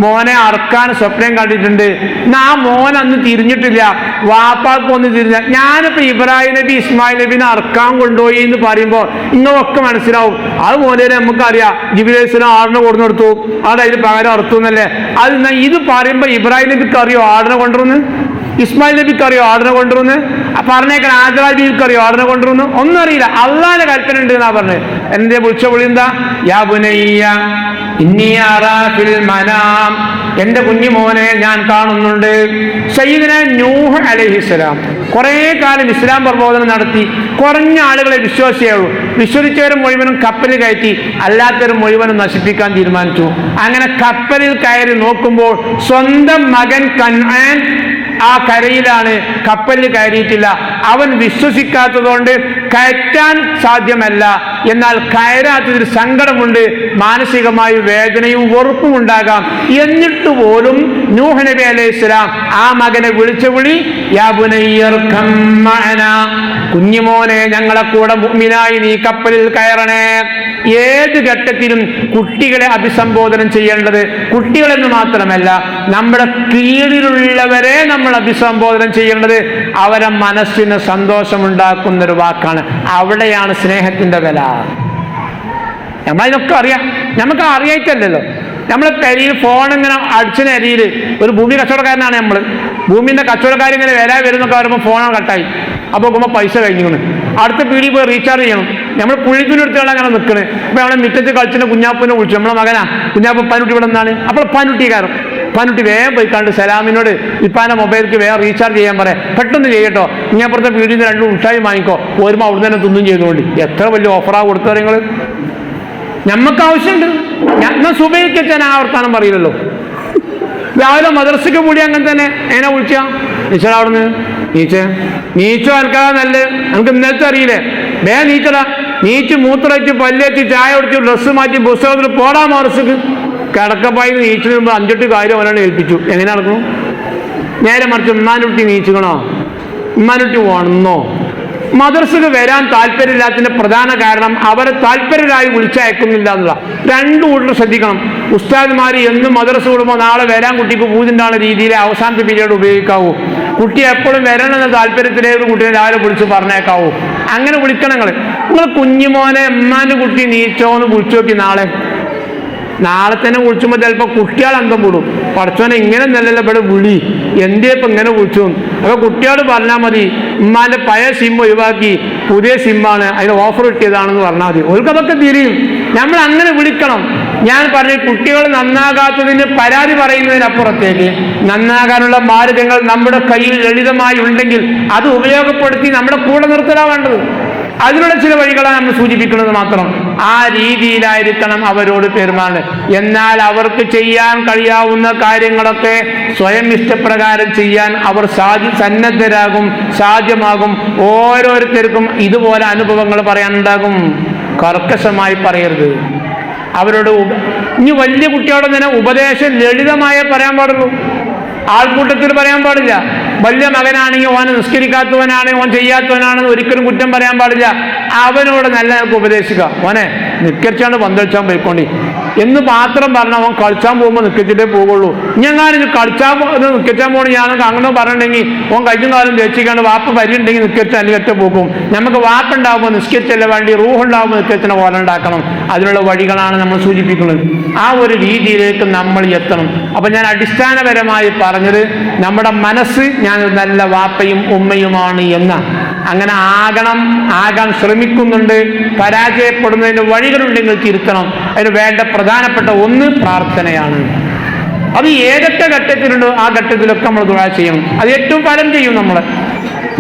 മോനെ അറുക്കാൻ സ്വപ്നം കണ്ടിട്ടുണ്ട്. ആ മോൻ അന്ന് തിരിഞ്ഞിട്ടില്ല, വാപ്പാക്ക് ഒന്ന് തിരിഞ്ഞ. ഞാനിപ്പോ ഇബ്രാഹിം നബി ഇസ്മായിൽ നബിനെ അറുക്കാൻ കൊണ്ടുപോയി എന്ന് പറയുമ്പോൾ നിങ്ങളൊക്കെ മനസ്സിലാവും, അത് മോനെ നമുക്കറിയാം, ജിബ്രീൽ അലൈഹിസ്സലാം ആടിനെ കൊണ്ടുവന്നു, അത് അതിന് പകരം അറുത്തു എന്നല്ലേ. അത് ഇത് പറയുമ്പോ ഇബ്രാഹിം നബിക്ക് അറിയോ ആടിനെ കൊണ്ടുവന്ന്? ഇസ്മായിൽ നബിക്ക് അറിയോ ആടിനെ കൊണ്ടുവന്ന്? പറഞ്ഞേക്കാൻ ആദ്യ ബീവിക്ക് അറിയോ ആടിനെ കൊണ്ടുവന്ന്? ഒന്നും അറിയില്ല. അള്ളാന്റെ കൽപ്പന ഉണ്ട് എന്നാ പറഞ്ഞത്. എന്റെ വിളിച്ച വിളി എന്താ? യാ ബുനയ്യ ഇന്നി അറാ ഫിൽ മനാം, എന്റെ കുഞ്ഞുമോനെ ഞാൻ കാണുന്നുണ്ട്. സയ്യിദുനാ നൂഹ് അലൈഹിസ്സലാം കുറെ കാലം ഇസ്ലാം പ്രബോധനം നടത്തി. കുറഞ്ഞ ആളുകളെ വിശ്വസിച്ചുള്ളൂ. വിശ്വസിച്ചവരും മുഴുവനും കപ്പലിൽ കയറ്റി, അല്ലാത്തവരും മുഴുവനും നശിപ്പിക്കാൻ തീരുമാനിച്ചു. അങ്ങനെ കപ്പലിൽ കയറി നോക്കുമ്പോൾ സ്വന്തം മകൻ കൻആൻ ആ കരയിലാണ്, കപ്പലിൽ കയറിയിട്ടില്ല. അവൻ വിശ്വസിക്കാത്തതുകൊണ്ട് കയറ്റാൻ സാധ്യമല്ല. എന്നാൽ കയറാത്തതിൽ സങ്കടമുണ്ട്, മാനസികമായി വേദനയും വെറുപ്പും ഉണ്ടാകാം. എന്നിട്ട് പോലും നൂഹ് നബി അലൈഹിസ്സലാം ആ മകനെ വിളിച്ച വിളി യാ ബുനയ്യർകം മഅനാ, കുഞ്ഞുമോനെ ഞങ്ങളെ കൂടെ മുഅ്മിനായി നീ കപ്പലിൽ കയറണേ. ഏത് ഘട്ടത്തിലും കുട്ടികളെ അഭിസംബോധന ചെയ്യേണ്ടത് കുട്ടികളെന്ന് മാത്രമല്ല, നമ്മുടെ കീഴിലുള്ളവരെ നമ്മൾ അഭിസംബോധന ചെയ്യേണ്ടത് അവരെ മനസ്സിന് സന്തോഷമുണ്ടാക്കുന്നൊരു വാക്കാണ്. അവിടെയാണ് സ്നേഹത്തിന്റെ വില. നമ്മളതിനൊക്കെ അറിയാം. നമുക്ക് അറിയായിട്ടല്ലല്ലോ. നമ്മളെ പെരിയിൽ ഫോൺ ഇങ്ങനെ അടിച്ചിന് അരിയിൽ ഒരു ഭൂമി കച്ചവടക്കാരനാണ് നമ്മൾ. ഭൂമിന്റെ കച്ചവടക്കാരിങ്ങനെ വില വരുന്നൊക്കെ വരുമ്പോൾ ഫോൺ കട്ടായി. അപ്പോൾ നോക്കുമ്പോൾ പൈസ കഴിഞ്ഞു. അടുത്ത പീടി പോയി റീചാർജ് ചെയ്യണം. നമ്മൾ പുള്ളിക്കുന്നെടുത്താണ് അങ്ങനെ നിൽക്കുന്നത്. അപ്പോൾ നമ്മളെ മുറ്റത്ത് കളിച്ചിട്ട് കുഞ്ഞാപ്പൂനെ വിളിച്ചു. നമ്മളെ മകനാ കുഞ്ഞാപ്പ പാനുട്ടി ഇവിടെ നിന്നാണ്. അപ്പോൾ പാനുട്ടി കയറും. പാനുട്ടി വേഗം പോയി കണ്ട് സലാമിനോട് ഇപ്പാൻ്റെ മൊബൈലിലേക്ക് വേഗം റീചാർജ് ചെയ്യാൻ പറയാം. പെട്ടെന്ന് ചെയ്യട്ടോ, ഇങ്ങപ്പുറത്തെ പീടിയിൽ നിന്ന് 2 മുട്ടായി വാങ്ങിക്കോ, വരുമ്പോൾ അവിടെ തന്നെ തിന്നും ചെയ്തുകൊണ്ട്. എത്ര വലിയ ഓഫറാണ് കൊടുത്തത് നിങ്ങൾ. നമുക്ക് ആവശ്യമുണ്ട്. ഞാൻ സുബൈക്ക് ഞാൻ ആ വർത്താനം പറയില്ലല്ലോ. രാവിലെ മദ്രസയ്ക്ക് കൂടി അങ്ങനെ തന്നെ എങ്ങനെ വിളിച്ചാ നീച്ചടാ അവിടുന്ന് നീച്ചോ ആൾക്കാരാ നല്ലത്. നമുക്ക് ഇന്നലത്തെ അറിയില്ലേ? നീച്ചടാ, നീച്ച് മൂത്രച്ച് പല്ലേച്ച് ചായ കുടിച്ച് ഡ്രസ്സ് മാറ്റി പുസ്തകത്തിൽ പോടാ മദ്രസക്ക്. കിടക്കപ്പായി നീച്ചിന് മുമ്പ് 5-8 കാര്യം അവരാണ് ഏൽപ്പിച്ചു. എങ്ങനെ നടക്കുന്നു? നേരെ മറിച്ച് ഉമ്മാനുട്ടി നീച്ചുകണോ, ഉമ്മാനുട്ടി വന്നോ? മദ്രസക്ക് വരാൻ താല്പര്യമില്ലാത്തതിന്റെ പ്രധാന കാരണം അവരെ താല്പര്യരായി വിളിച്ചയക്കുന്നില്ല എന്നുള്ള. 2 കൂട്ടർ ശ്രദ്ധിക്കണം. ഉസ്താദ്മാർ എന്നും മദ്രസ വിടുമ്പോൾ നാളെ വരാൻ കുട്ടിക്ക് പൂതിണ്ടാണ് രീതിയിൽ അവസാനത്തെ പീരീഡ് ഉപയോഗിക്കാവൂ. കുട്ടി എപ്പോഴും വരണമെന്ന താല്പര്യത്തിലേക്ക് കുട്ടിയെ രാവിലെ വിളിച്ച് പറഞ്ഞേക്കാവൂ. അങ്ങനെ വിളിക്കണം. നിങ്ങൾ കുഞ്ഞുമോനെ ഉമ്മാൻ്റെ കുട്ടി നീച്ചോ എന്ന് വിളിച്ചു നോക്കി. നാളെ തന്നെ വിളിച്ചുമ്പോൾ ചിലപ്പോൾ കുട്ടികൾ അന്തം വിടും. പഠിച്ചോനെ ഇങ്ങനെ നല്ലല്ലോ ഇവിടെ വിളി, എന്തേ ഇപ്പം ഇങ്ങനെ വിളിച്ചു. അപ്പോൾ കുട്ടിയോട് പറഞ്ഞാൽ മതി ഉമ്മാൻ്റെ പഴയ സിം ഒഴിവാക്കി പുതിയ സിമ്മാണ്, അതിന് ഓഫർ കിട്ടിയതാണെന്ന് പറഞ്ഞാൽ മതി. ഓർക്കതൊക്കെ തിരിയും. നമ്മൾ അങ്ങനെ വിളിക്കണം. ഞാൻ പറഞ്ഞു, കുട്ടികൾ നന്നാകാത്തതിന് പരാതി പറയുന്നതിനപ്പുറത്തേക്ക് നന്നാകാനുള്ള മാർഗങ്ങൾ നമ്മുടെ കയ്യിൽ ലളിതമായി ഉണ്ടെങ്കിൽ അത് ഉപയോഗപ്പെടുത്തി നമ്മുടെ കൂടെ നിർത്തലാ വേണ്ടത്. അതിനുള്ള ചില വഴികളാണ് നമ്മൾ സൂചിപ്പിക്കുന്നത് മാത്രം. ആ രീതിയിലായിരിക്കണം അവരോട് പെരുമാറുന്നത്. എന്നാൽ അവർക്ക് ചെയ്യാൻ കഴിയാവുന്ന കാര്യങ്ങളൊക്കെ സ്വയം ഇഷ്ടപ്രകാരം ചെയ്യാൻ അവർ സന്നദ്ധരാകും, സാധ്യമാകും. ഓരോരുത്തർക്കും ഇതുപോലെ അനുഭവങ്ങൾ പറയാനുണ്ടാകും. കർക്കശമായി പറയരുത്. അവരോട് ഇനി വലിയ കുട്ടിയോട് തന്നെ ഉപദേശം ലളിതമായി പറയാൻ പാടുള്ളൂ. ആൾക്കൂട്ടത്തിൽ പറയാൻ പാടില്ല. വലിയ മകനാണെങ്കിൽ ഓനെ നിസ്കരിക്കാത്തവനാണെങ്കിൽ ഓൻ ചെയ്യാത്തവനാണെന്ന് ഒരിക്കലും കുറ്റം പറയാൻ പാടില്ല. അവനോട് നല്ല ഉപദേശിക്കുക. ഓനെ നിസ്കരിച്ചാണ്ട് പന്തളിച്ചാൻ പോയിക്കൊണ്ടി എന്ന് മാത്രം പറഞ്ഞാൽ അവൻ കളിച്ചാൻ പോകുമ്പോൾ നിസ്കരിച്ചിട്ടേ പോകുള്ളൂ. ഞങ്ങാനും നിസ്കരിച്ചാൻ പോകണം ഞാനൊക്കെ അങ്ങനെ പറഞ്ഞിട്ടുണ്ടെങ്കിൽ ഓൻ കഴിഞ്ഞ കാലം ദേശിക്കാണ്ട് വാപ്പ പരിയുണ്ടെങ്കിൽ നിസ്കരിച്ചാൽ അല്ലെങ്കിൽ ഒറ്റ പോകും. നമുക്ക് വാപ്പുണ്ടാകുമ്പോൾ നിസ്കരിച്ചല്ല വേണ്ടി റൂഹുണ്ടാകുമ്പോൾ നിസ്കരിച്ചിനെ പോലെ ഉണ്ടാക്കണം. അതിനുള്ള വഴികളാണ് നമ്മൾ സൂചിപ്പിക്കുന്നത്. ആ ഒരു രീതിയിലേക്ക് നമ്മൾ എത്തണം. അപ്പം ഞാൻ അടിസ്ഥാനപരമായി പറഞ്ഞത് നമ്മുടെ മനസ്സ് ഞാൻ നല്ല വാപ്പയും ഉമ്മയുമാണ് എന്ന അങ്ങനെ ആകാൻ ശ്രമിക്കുന്നുണ്ട്. പരാജയപ്പെടുന്നതിന് വഴികളുണ്ടെങ്കിൽ തിരുത്തണം. അതിന് വേണ്ട പ്രധാനപ്പെട്ട ഒന്ന് പ്രാർത്ഥനയാണ്. അത് ഏതൊക്കെ ഘട്ടത്തിലുണ്ടോ ആ ഘട്ടത്തിലൊക്കെ നമ്മൾ ദുആ ചെയ്യണം. അത് ഏറ്റവും ഫലം ചെയ്യും നമ്മളെ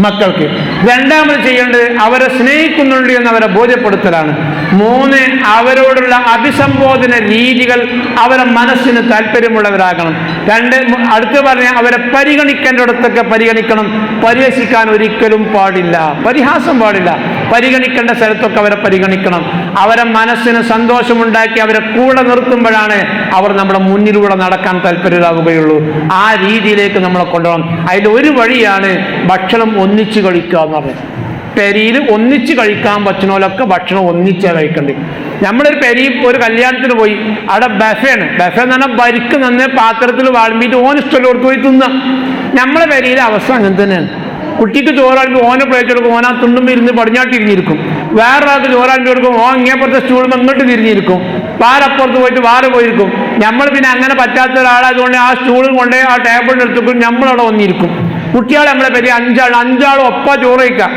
മക്കൾക്ക്. രണ്ടാമത് ചെയ്യേണ്ടത് അവരെ സ്നേഹിക്കുന്നുണ്ട് എന്ന് അവരെ ബോധ്യപ്പെടുത്തലാണ്. 3, അവരോടുള്ള അഭിസംബോധന രീതികൾ അവരെ മനസ്സിന് താല്പര്യമുള്ളവരാകണം. അടുത്ത് പറഞ്ഞ അവരെ പരിഗണിക്കേണ്ടിടത്തൊക്കെ പരിഗണിക്കണം. പരിഹസിക്കാൻ ഒരിക്കലും പാടില്ല, പരിഹാസം പാടില്ല. പരിഗണിക്കേണ്ട സ്ഥലത്തൊക്കെ അവരെ പരിഗണിക്കണം. അവരെ മനസ്സിന് സന്തോഷമുണ്ടാക്കി അവരെ കൂടെ നിർത്തുമ്പോഴാണ് അവർ നമ്മുടെ മുന്നിലൂടെ നടക്കാൻ താല്പര്യരാകുകയുള്ളൂ. ആ രീതിയിലേക്ക് നമ്മളെ കൊണ്ടുപോകണം. അതിൻ്റെ ഒരു വഴിയാണ് ഭക്ഷണം ഒന്നിച്ച് കഴിക്കുക എന്ന് പറഞ്ഞത്. പെരിയിൽ ഒന്നിച്ച് കഴിക്കാൻ പറ്റുന്നവരൊക്കെ ഭക്ഷണം ഒന്നിച്ചാ കഴിക്കണ്ടേ. നമ്മളൊരു ഒരു കല്യാണത്തിന് പോയി, അവിടെ ബഫേണ്. ബഫേ എന്ന് പറഞ്ഞാൽ ഭരിക്ക് നന്നേ പാത്രത്തിൽ വാഴ്മ്പിയിട്ട് ഓൻ ഇഷ്ടമുള്ളവർക്ക് പോയി തിന്നാം. നമ്മളെ പെരിയിലെ അവസ്ഥ അങ്ങനെ തന്നെയാണ്. കുട്ടിക്ക് ചോറാണെങ്കിൽ ഓനെ പ്ലേറ്റ് കൊടുക്കും, ഓനാ തുണ്ടുമ്പോൾ ഇരുന്ന് പടിഞ്ഞാട്ട് തിരിഞ്ഞിരിക്കും. വേറൊരാൾക്ക് ചോറാണ്ടി കൊടുക്കും, ഓൻ ഇങ്ങേപ്പുറത്തെ സ്റ്റൂളുമ്പോൾ ഇങ്ങോട്ട് തിരിഞ്ഞിരിക്കും. വാരപ്പുറത്ത് പോയിട്ട് വാര പോയിരിക്കും. നമ്മൾ പിന്നെ അങ്ങനെ പറ്റാത്ത ഒരാളായതുകൊണ്ട് ആ സ്റ്റൂളും കൊണ്ട് ആ ടേബിളിൻ്റെ അടുത്തേക്കും നമ്മളവിടെ വന്നിരിക്കും. കുട്ടികളെ നമ്മളെ പറ്റി അഞ്ചാളും ഒപ്പം ചോറ് കഴിക്കുക.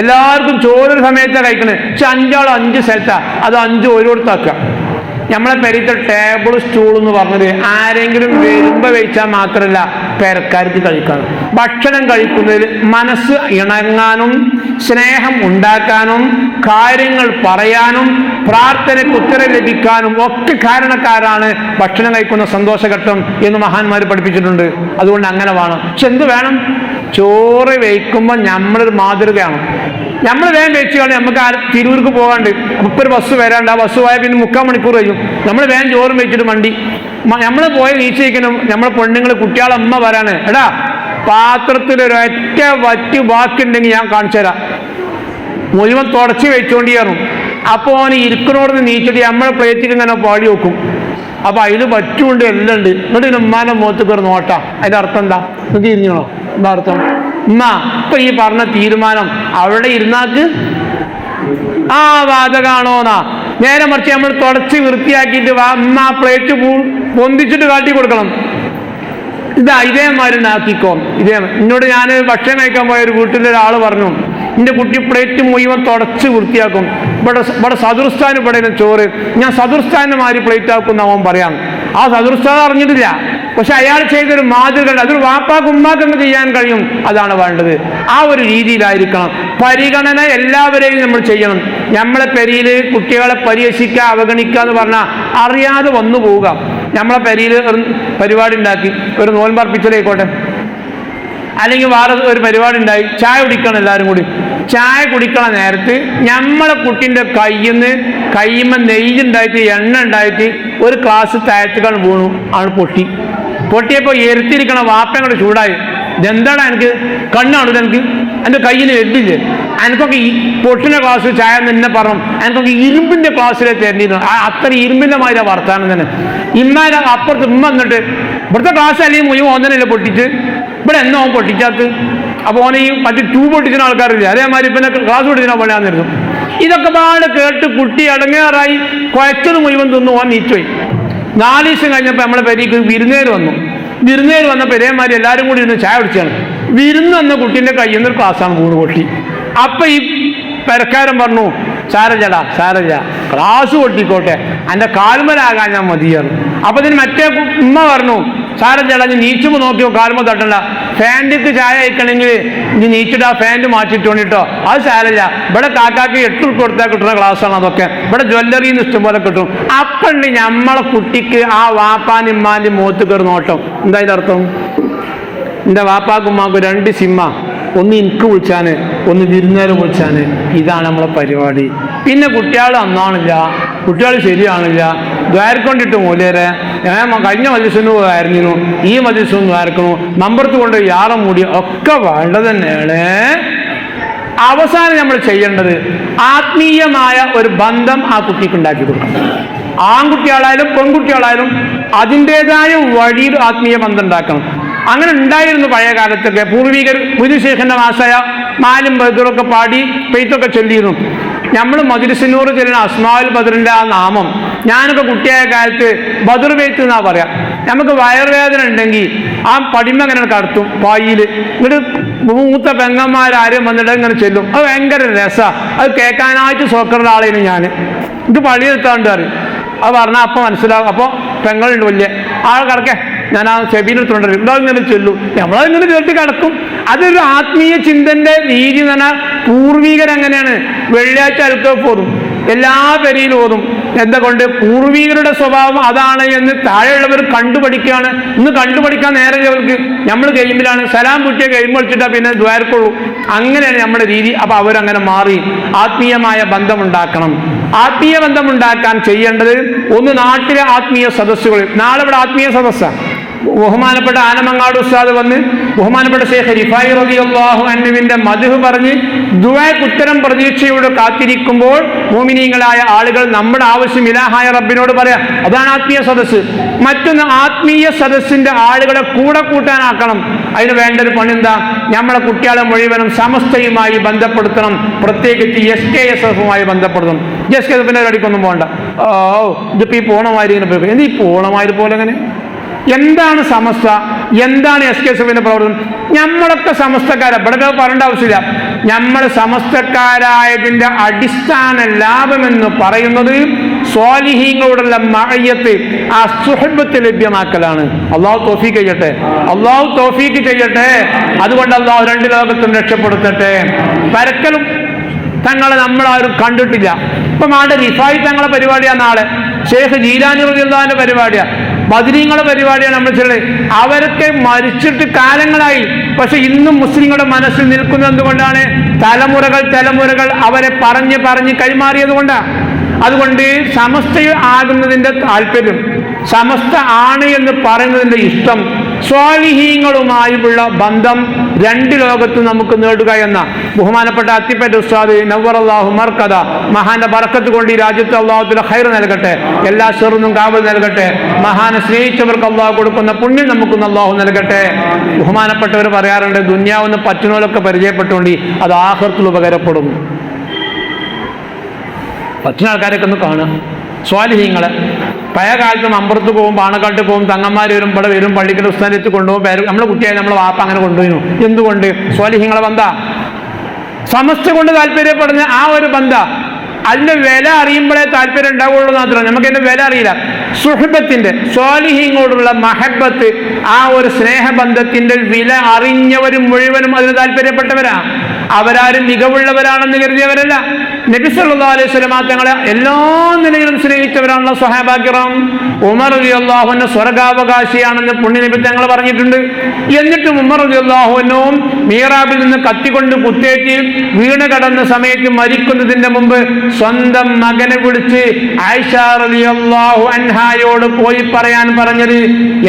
എല്ലാവർക്കും ചോറൊരു സമയത്താണ് കഴിക്കണത്. പക്ഷെ 5 ആൾ 5 സ്ഥലത്താണ്, അത് 5 ഓരോരുത്താക്കുക. നമ്മളെ പെരീത്തെ ടേബിൾ സ്റ്റൂൾ എന്ന് പറഞ്ഞത് ആരെങ്കിലും വരുമ്പോൾ വെച്ചാൽ മാത്രമല്ല പെരക്കാർക്ക് കഴിക്കാനും. ഭക്ഷണം കഴിക്കുന്നതിൽ മനസ്സ് ഇണങ്ങാനും സ്നേഹം ഉണ്ടാക്കാനും കാര്യങ്ങൾ പറയാനും പ്രാർത്ഥനയ്ക്ക് ഉത്തരം ലഭിക്കാനും ഒക്കെ കാരണക്കാരാണ് ഭക്ഷണം കഴിക്കുന്ന സന്തോഷഘട്ടം എന്ന് മഹാന്മാർ പഠിപ്പിച്ചിട്ടുണ്ട്. അതുകൊണ്ട് അങ്ങനെ വേണം. പക്ഷെ എന്ത് വേണം? ചോറ് വയ്ക്കുമ്പോൾ നമ്മളൊരു മാതൃകയാണ്. നമ്മൾ വേഗം വെച്ച് കളി. നമുക്ക് തിരൂർക്ക് പോകാണ്ട് ഇപ്പോൾ ഒരു ബസ് വരാണ്ട്, ആ ബസ് പോയാൽ പിന്നെ 3/4 മണിക്കൂർ കഴിയും. നമ്മൾ വേഗം ചോറും വെച്ചിട്ട് വണ്ടി നമ്മൾ പോയി നീച്ചയിക്കണം. നമ്മളെ പെണ്ണുങ്ങൾ കുട്ടികളെ അമ്മ വരാണ്, എടാ പാത്രത്തിൽ ഒരൊറ്റ വറ്റ് ബാക്കിയുണ്ടെങ്കിൽ ഞാൻ കാണിച്ചു തരാം, മുഴുവൻ തുടച്ച് വെച്ചുകൊണ്ട് കയറും. അപ്പോൾ അവന് ഇരിക്കണോടന്ന് നീച്ചിട്ട് നമ്മളെ പ്ലേറ്റിക്ക് ഇങ്ങനെ പാടി വെക്കും. അപ്പോൾ അതിൽ പറ്റുകൊണ്ട് എല്ലാം ഉണ്ട്. എന്നിട്ട് ഉമ്മാൻ്റെ മുഖത്ത് കയറി നോട്ടാ. അതിൻ്റെ അർത്ഥം എന്താ? ഇത് തിരിഞ്ഞോ? എന്താ അർത്ഥം? ഉമ്മ ഇപ്പൊ ഈ പറഞ്ഞ തീരുമാനം അവിടെ ഇരുന്നാക്ക് ആ വാദകാണോന്നാ. നേരെ മറിച്ച് നമ്മൾ തുടച്ച് വൃത്തിയാക്കിയിട്ട് ഉമ്മ പ്ലേറ്റ് പൊന്തിച്ചിട്ട് കാട്ടി കൊടുക്കണം. ഇതേമാതിരി ആക്കിക്കോ. എന്നോട് ഞാൻ ഭക്ഷണം കഴിക്കാൻ പോയ ഒരു വീട്ടിലൊരാൾ പറഞ്ഞു, എൻ്റെ കുട്ടി പ്ലേറ്റ് മുഴുവൻ തുടച്ച് വൃത്തിയാക്കും. ഇവിടെ സദുർസ്ഥാൻ ഇവിടെ ചോറ്, ഞാൻ സദുർസ്ഥാൻ്റെ മാതിരി പ്ലേറ്റ് ആക്കും അവൻ പറയാം. ആ സദുർസ്ഥാൻ അറിഞ്ഞിട്ടില്ല, പക്ഷെ അയാൾ ചെയ്തൊരു മാതൃക, അതൊരു വാപ്പാക്കും ഉമ്മാക്കും ചെയ്യാൻ കഴിയും. അതാണ് വേണ്ടത്. ആ ഒരു രീതിയിലായിരിക്കണം പരിഗണന. എല്ലാവരെയും നമ്മൾ ചെയ്യണം. നമ്മളെ പെരിയിൽ കുട്ടികളെ പരിഹസിക്കുക, അവഗണിക്കുക എന്ന് പറഞ്ഞാൽ അറിയാതെ വന്നു പോവുക. നമ്മളെ പെരിയിൽ പരിപാടി ഉണ്ടാക്കി, ഒരു നോൻപർപ്പിച്ചതായിക്കോട്ടെ, അല്ലെങ്കിൽ വേറെ ഒരു പരിപാടി ഉണ്ടായി, ചായ കുടിക്കണം എല്ലാവരും കൂടി. ചായ കുടിക്കണ നേരത്ത് നമ്മളെ കുട്ടീൻ്റെ കയ്യുമ്മ നെയ്യുണ്ടായിട്ട് എണ്ണ ഉണ്ടായിട്ട് ഒരു ഗ്ലാസ് താഴത്തേക്കാണ് വീണു. ആണ് പൊട്ടിയപ്പോൾ എരുത്തിരിക്കണ വാപ്പങ്ങോട്ട് ചൂടായി. ഇതെന്താണ് എനിക്ക് കണ്ണാണ് എനിക്ക്, എൻ്റെ കയ്യിൽ എട്ടില്ലേ, എനിക്കൊക്കെ ഈ പൊട്ടിന ക്ലാസ് ചായ നിന്നെ പറഞ്ഞു, എനിക്കൊക്കെ ഇരുമ്പിൻ്റെ ക്ലാസ്സിലെ തരുന്നിരുന്നു. അത്ര ഇരുമ്പിൻ്റെ മാതിരി വർത്താനം തന്നെ. ഇമ്മാരെ അപ്പുറത്ത് ഉമ്മ വന്നിട്ട് ഇവിടുത്തെ ക്ലാസ് അല്ലെങ്കിൽ മുഴുവൻ ഒന്നനല്ലേ പൊട്ടിച്ച്, ഇവിടെ എന്നോ അവൻ പൊട്ടിക്കാത്ത. അപ്പോൾ ഓനെ ഈ മറ്റു ട്യൂബ് പൊട്ടിക്കുന്ന ആൾക്കാരില്ലേ, അതേമാതിരി പിന്നെ ക്ലാസ് പൊട്ടിച്ചാൽ പണിയാന്നിരുന്നു. ഇതൊക്കെ പാട് കേട്ട് കുട്ടി അടങ്ങാറായി കുഴച്ചത് മുഴുവൻ തിന്നു ഓൻ നീറ്റുപോയി. 4 ദിവസം കഴിഞ്ഞപ്പോൾ നമ്മളെ പെരീക്ക് വിരുന്നേര് വന്നു. വിരുന്നേര് വന്നപ്പോൾ ഇതേമാതിരി എല്ലാവരും കൂടി ഇരുന്ന് ചായ കുടിച്ചാണ്. വിരുന്ന് വന്ന കുട്ടീൻ്റെ കയ്യിൽ നിന്നൊരു ക്ലാസ്സാണ് വീണ് പൊട്ടി. അപ്പം ഈ പെരക്കാരൻ പറഞ്ഞു, സാരല്ല ക്ലാസ് പൊട്ടിക്കോട്ടെ, എൻ്റെ കാൽമലാകാൻ ഞാൻ മതിയായിരുന്നു. അപ്പം ഇതിന് മറ്റേ ഉമ്മ പറഞ്ഞു, സാരല്ല നീ നീച്ചുമ്പോൾ നോക്കിയോ, കാൽമ തട്ടണ്ട, ഫാൻറ്റിക്ക് ചായ അയക്കണമെങ്കിൽ നീ നീച്ചിട്ട് ആ ഫാൻറ്റ് മാറ്റിട്ടോണ്ടിട്ടോ, അത് സാരല്ല, ഇവിടെ കാക്കാക്ക് 8 ഉറുപ്പിക കൊടുത്താൽ കിട്ടുന്ന ക്ലാസ്സാണ് അതൊക്കെ, ഇവിടെ ജ്വല്ലറിന്ന് ഇഷ്ടംപോലെ കിട്ടും. അപ്പം നമ്മളെ കുട്ടിക്ക് ആ വാപ്പാൻ്റെ ഉമ്മാൻ്റെ മുഖത്ത് കയറി നോട്ടം. എന്താ ഇതിനർത്ഥം? എൻ്റെ വാപ്പാക്കും ഉമ്മാക്കും 2 സിമ്മ, ഒന്ന് എനിക്ക് വിളിച്ചാന്, ഒന്ന് വിരുന്നേരം വിളിച്ചാന്. ഇതാണ് നമ്മളെ പരിപാടി. പിന്നെ കുട്ടികൾ നന്നാണില്ല, കുട്ടികൾ ശരിയാണില്ല, ദ്വാരക്കൊണ്ടിട്ട് മൂലേരെ കഴിഞ്ഞ മജിലിസിന് ആയിരുന്നു, ഈ മജിലിസൊന്നും ദ്വാരക്കണു, നമ്പർത്ത് കൊണ്ട് യാറം മൂടി ഒക്കെ വേണ്ടത് തന്നെയാണ്. അവസാനം നമ്മൾ ചെയ്യേണ്ടത് ആത്മീയമായ ഒരു ബന്ധം ആ കുട്ടിക്ക് ഉണ്ടാക്കി കൊടുക്കണം. ആൺകുട്ടികളായാലും പെൺകുട്ടികളായാലും അതിൻ്റെതായ വഴിയിൽ ആത്മീയ ബന്ധം ഉണ്ടാക്കണം. അങ്ങനെ ഉണ്ടായിരുന്നു പഴയ കാലത്തൊക്കെ. പൂർവികർ മുരുശേഖന്റെ മാസായ മാലും ബദറൊക്കെ പാടി പെയ്ത്തൊക്കെ ചൊല്ലിയിരുന്നു. നമ്മൾ മജ്‌ലിസുന്നൂർ ചെല്ലുന്ന അസ്മാഉൽ ബദറിന്റെ ആ നാമം, ഞാനൊക്കെ കുട്ടിയായ കാലത്ത് ബദർ പെയ്ത്ത് എന്നാ പറയാ. നമുക്ക് വയറുവേദന ഉണ്ടെങ്കിൽ ആ പടിമ അങ്ങനെ കടത്തും പായിൽ, ഇങ്ങോട്ട് മൂത്ത പെങ്ങന്മാരും വന്നിട്ട് ഇങ്ങനെ ചെല്ലും. അത് ഭയങ്കര രസമാണ്. അത് കേൾക്കാനായിട്ട് സോക്കറുടെ ആളേനും ഞാൻ. ഇത് പള്ളിയെടുത്താണ്ട് അറിയും. അത് പറഞ്ഞാൽ അപ്പം മനസ്സിലാവും. അപ്പോൾ പെങ്ങളുണ്ട് വലിയ ആൾ കിടക്കേ, ഞാൻ ആ ചെവിയിലെടുത്തുകൊണ്ടിരും, ഇങ്ങനെ ചൊല്ലും, നമ്മളതിങ്ങനെ കേട്ട് കിടക്കും. അതൊരു ആത്മീയ ചിന്തന്റെ രീതി എന്ന് പറഞ്ഞാൽ പൂർവികരങ്ങനെയാണ്. വെള്ളിയാഴ്ച അൽക്കഫ് ഓതും, എല്ലാ പെരിയിലും ഓതും. എന്തുകൊണ്ട്? പൂർവികരുടെ സ്വഭാവം അതാണ് എന്ന് താഴെയുള്ളവർ കണ്ടുപഠിക്കുകയാണ്. ഇന്ന് കണ്ടുപഠിക്കാൻ നേരവർക്ക് നമ്മൾ ഗെയിമിലാണ്, സലാം കുട്ടിയെ ഗെയിം കളിച്ചിട്ടാ പിന്നെ ദ്വാരക്കുള്ളൂ. അങ്ങനെയാണ് നമ്മുടെ രീതി. അപ്പൊ അവരങ്ങനെ മാറി. ആത്മീയമായ ബന്ധമുണ്ടാക്കണം. ആത്മീയ ബന്ധമുണ്ടാക്കാൻ ചെയ്യേണ്ടത് ഒന്ന്, നാട്ടിലെ ആത്മീയ സദസ്സുകൾ. നാളെ ഇവിടെ ആത്മീയ സദസ്സാണ്. ബഹുമാനപ്പെട്ട ആനമങ്ങാട് ഉസ്താദ് വന്ന് ബഹുമാനപ്പെട്ട ശൈഖ് റിഫായി റളിയല്ലാഹു അൻഹുവിന്റെ മദ്ഹ് പറഞ്ഞ് ദുആക്ക് ഉത്തരം പ്രതീക്ഷയോടെ കാത്തിരിക്കുമ്പോൾ മുഅ്മിനീങ്ങളായ ആളുകൾ നമ്മുടെ ആവശ്യം ഇലാഹായ റബ്ബിനോട് പറയാം. അതാണ് ആത്മീയ സദസ്സ്. മറ്റൊന്ന്, ആത്മീയ സദസ്സിന്റെ ആളുകളെ കൂടെ കൂട്ടാനാക്കണം. അതിന് വേണ്ട ഒരു പണി എന്താ? നമ്മളെ കുട്ടികളെ മുഴുവനും സമസ്തയുമായി ബന്ധപ്പെടുത്തണം. പ്രത്യേകിച്ച് SKSF-മായി ബന്ധപ്പെടുത്തണം. SKSF-ന്റെ അടിക്കൊന്നും പോകണ്ട. ഇതിപ്പോ ഈ പോണമാതിരി ഇങ്ങനെ പോയി. ഈ പോണമാതിരി പോലെ എങ്ങനെ? എന്താണ് സമസ്ത? എന്താണ് SKSFന്റെ പ്രവർത്തനം? നമ്മളൊക്കെ സമസ്തക്കാരാ, ഇവിടെ പറയേണ്ട ആവശ്യമില്ല. നമ്മൾ സമസ്തക്കാരായതിന്റെ അടിസ്ഥാന ലാഭമെന്ന് പറയുന്നത് സ്വാലിഹീങ്ങളോടുള്ള മഅയ്യത്ത്, ആ സുഹബത്ത് ലഭ്യമാക്കലാണ്. അള്ളാഹു തൗഫീഖ് ചെയ്യട്ടെ, അള്ളാഹു തൗഫീഖ് ചെയ്യട്ടെ. അതുകൊണ്ട് അള്ളാഹു രണ്ട് ലോകത്തും രക്ഷപ്പെടുത്തട്ടെ. പരക്കലും തങ്ങളെ നമ്മളാരും കണ്ടിട്ടില്ല. ഇപ്പം ആണ്ട് റിഫായി തങ്ങളെ പരിപാടിയാണ്, നാളെ ഷേഖ് ജീലാനി റളിയല്ലാഹുവിന്റെ പരിപാടിയാണ്, ബദരീങ്ങളുടെ പരിപാടിയാണ് നമ്മൾ ചെയ്യുന്നത്. അവരൊക്കെ മരിച്ചിട്ട് കാലങ്ങളായി. പക്ഷെ ഇന്നും മുസ്ലിങ്ങളുടെ മനസ്സിൽ നിൽക്കുന്നത് എന്തുകൊണ്ടാണ്? തലമുറകൾ അവരെ പറഞ്ഞ് കൈമാറിയത് കൊണ്ടാണ്. അതുകൊണ്ട് സമസ്ത ആകുന്നതിന്റെ താല്പര്യം, സമസ്ത ആണ് എന്ന് പറയുന്നതിന്റെ ഇഷ്ടം, സ്വാലിഹീങ്ങളുമായുള്ള ബന്ധം രണ്ട് ലോകത്തും നമുക്ക് നേടുക എന്ന ബഹുമാനപ്പെട്ട അത്തിപ്പറ്റ ഉസ്താദ് നവ്വറല്ലാഹു മർക്കദ മഹാന്റെ ബറക്കത്ത് കൊണ്ട് ഈ രാജ്യത്ത് അള്ളാഹുവിന്റെ ഖൈർ നൽകട്ടെ, എല്ലാ ഷർറിനും കാവൽ നൽകട്ടെ. മഹാനെ സ്നേഹിച്ചവർക്ക് അള്ളാഹു കൊടുക്കുന്ന പുണ്യം നമുക്കൊന്ന് അള്ളാഹു നൽകട്ടെ. ബഹുമാനപ്പെട്ടവർ പറയാറുണ്ട്, ദുന്യാവെന്ന് പറ്റുന്നവരൊക്കെ പരിചയപ്പെട്ടുകൊണ്ട് അത് ആഖിറത്തിൽ ഉപകാരപ്പെടും. പറ്റുന്ന ആൾക്കാരൊക്കെ ഒന്ന് കാണുക, സ്വാലിഹീങ്ങളെ. പഴയ കാലത്തും അമ്പുറത്ത് പോകും, പാണക്കാട്ട് പോകും, തങ്ങന്മാർ വരും, ഇവിടെ വരും, പള്ളിക്കൽ ഉസ്താനെത്തി കൊണ്ടുപോകും. നമ്മളെ കുട്ടിയായി നമ്മളെ വാപ്പ അങ്ങനെ കൊണ്ടുപോയിരുന്നു. എന്തുകൊണ്ട്? സ്വാലിഹീങ്ങളെ ബന്ധ, സമസ്ത കൊണ്ട് താല്പര്യപ്പെടുന്ന ആ ഒരു ബന്ധ. അതിന്റെ വില അറിയുമ്പോഴേ താല്പര്യം ഉണ്ടാവുള്ളൂ മാത്രം. നമുക്കതിന്റെ വില അറിയില്ല. സുഹബത്തിന്റെ, സ്വാലിഹീങ്ങളോടുള്ള മഹബത്ത്, ആ ഒരു സ്നേഹബന്ധത്തിന്റെ വില അറിഞ്ഞവരും മുഴുവനും അതിന് താല്പര്യപ്പെട്ടവരാ. അവരാരും മികവുള്ളവരാണെന്ന് കരുതിയവരല്ല. നബി സല്ലല്ലാഹു അലൈഹി വസല്ലം തങ്ങളെ എല്ലാ നിലയിലും സ്നേഹിച്ചവരാണല്ലോ സ്വഹാബാക്കിറാം. ഉമർ റളിയല്ലാഹു അൻഹു സ്വർഗാവകാശിയാണെന്ന് പുണ്യനബി തങ്ങൾ പറഞ്ഞിട്ടുണ്ട്. എന്നിട്ടും ഉമർ റളിയല്ലാഹു അൻഹു മീറാബിൽ നിന്ന് കത്തിക്കൊണ്ട് കുത്തേറ്റ് വീണ് കടന്ന സമയത്ത് മരിക്കുന്നതിന്റെ മുമ്പ് സ്വന്തം മകനെ വിളിച്ച് ആയിഷ റളിയല്ലാഹു അൻഹായോട് പോയി പറയാൻ പറഞ്ഞത്,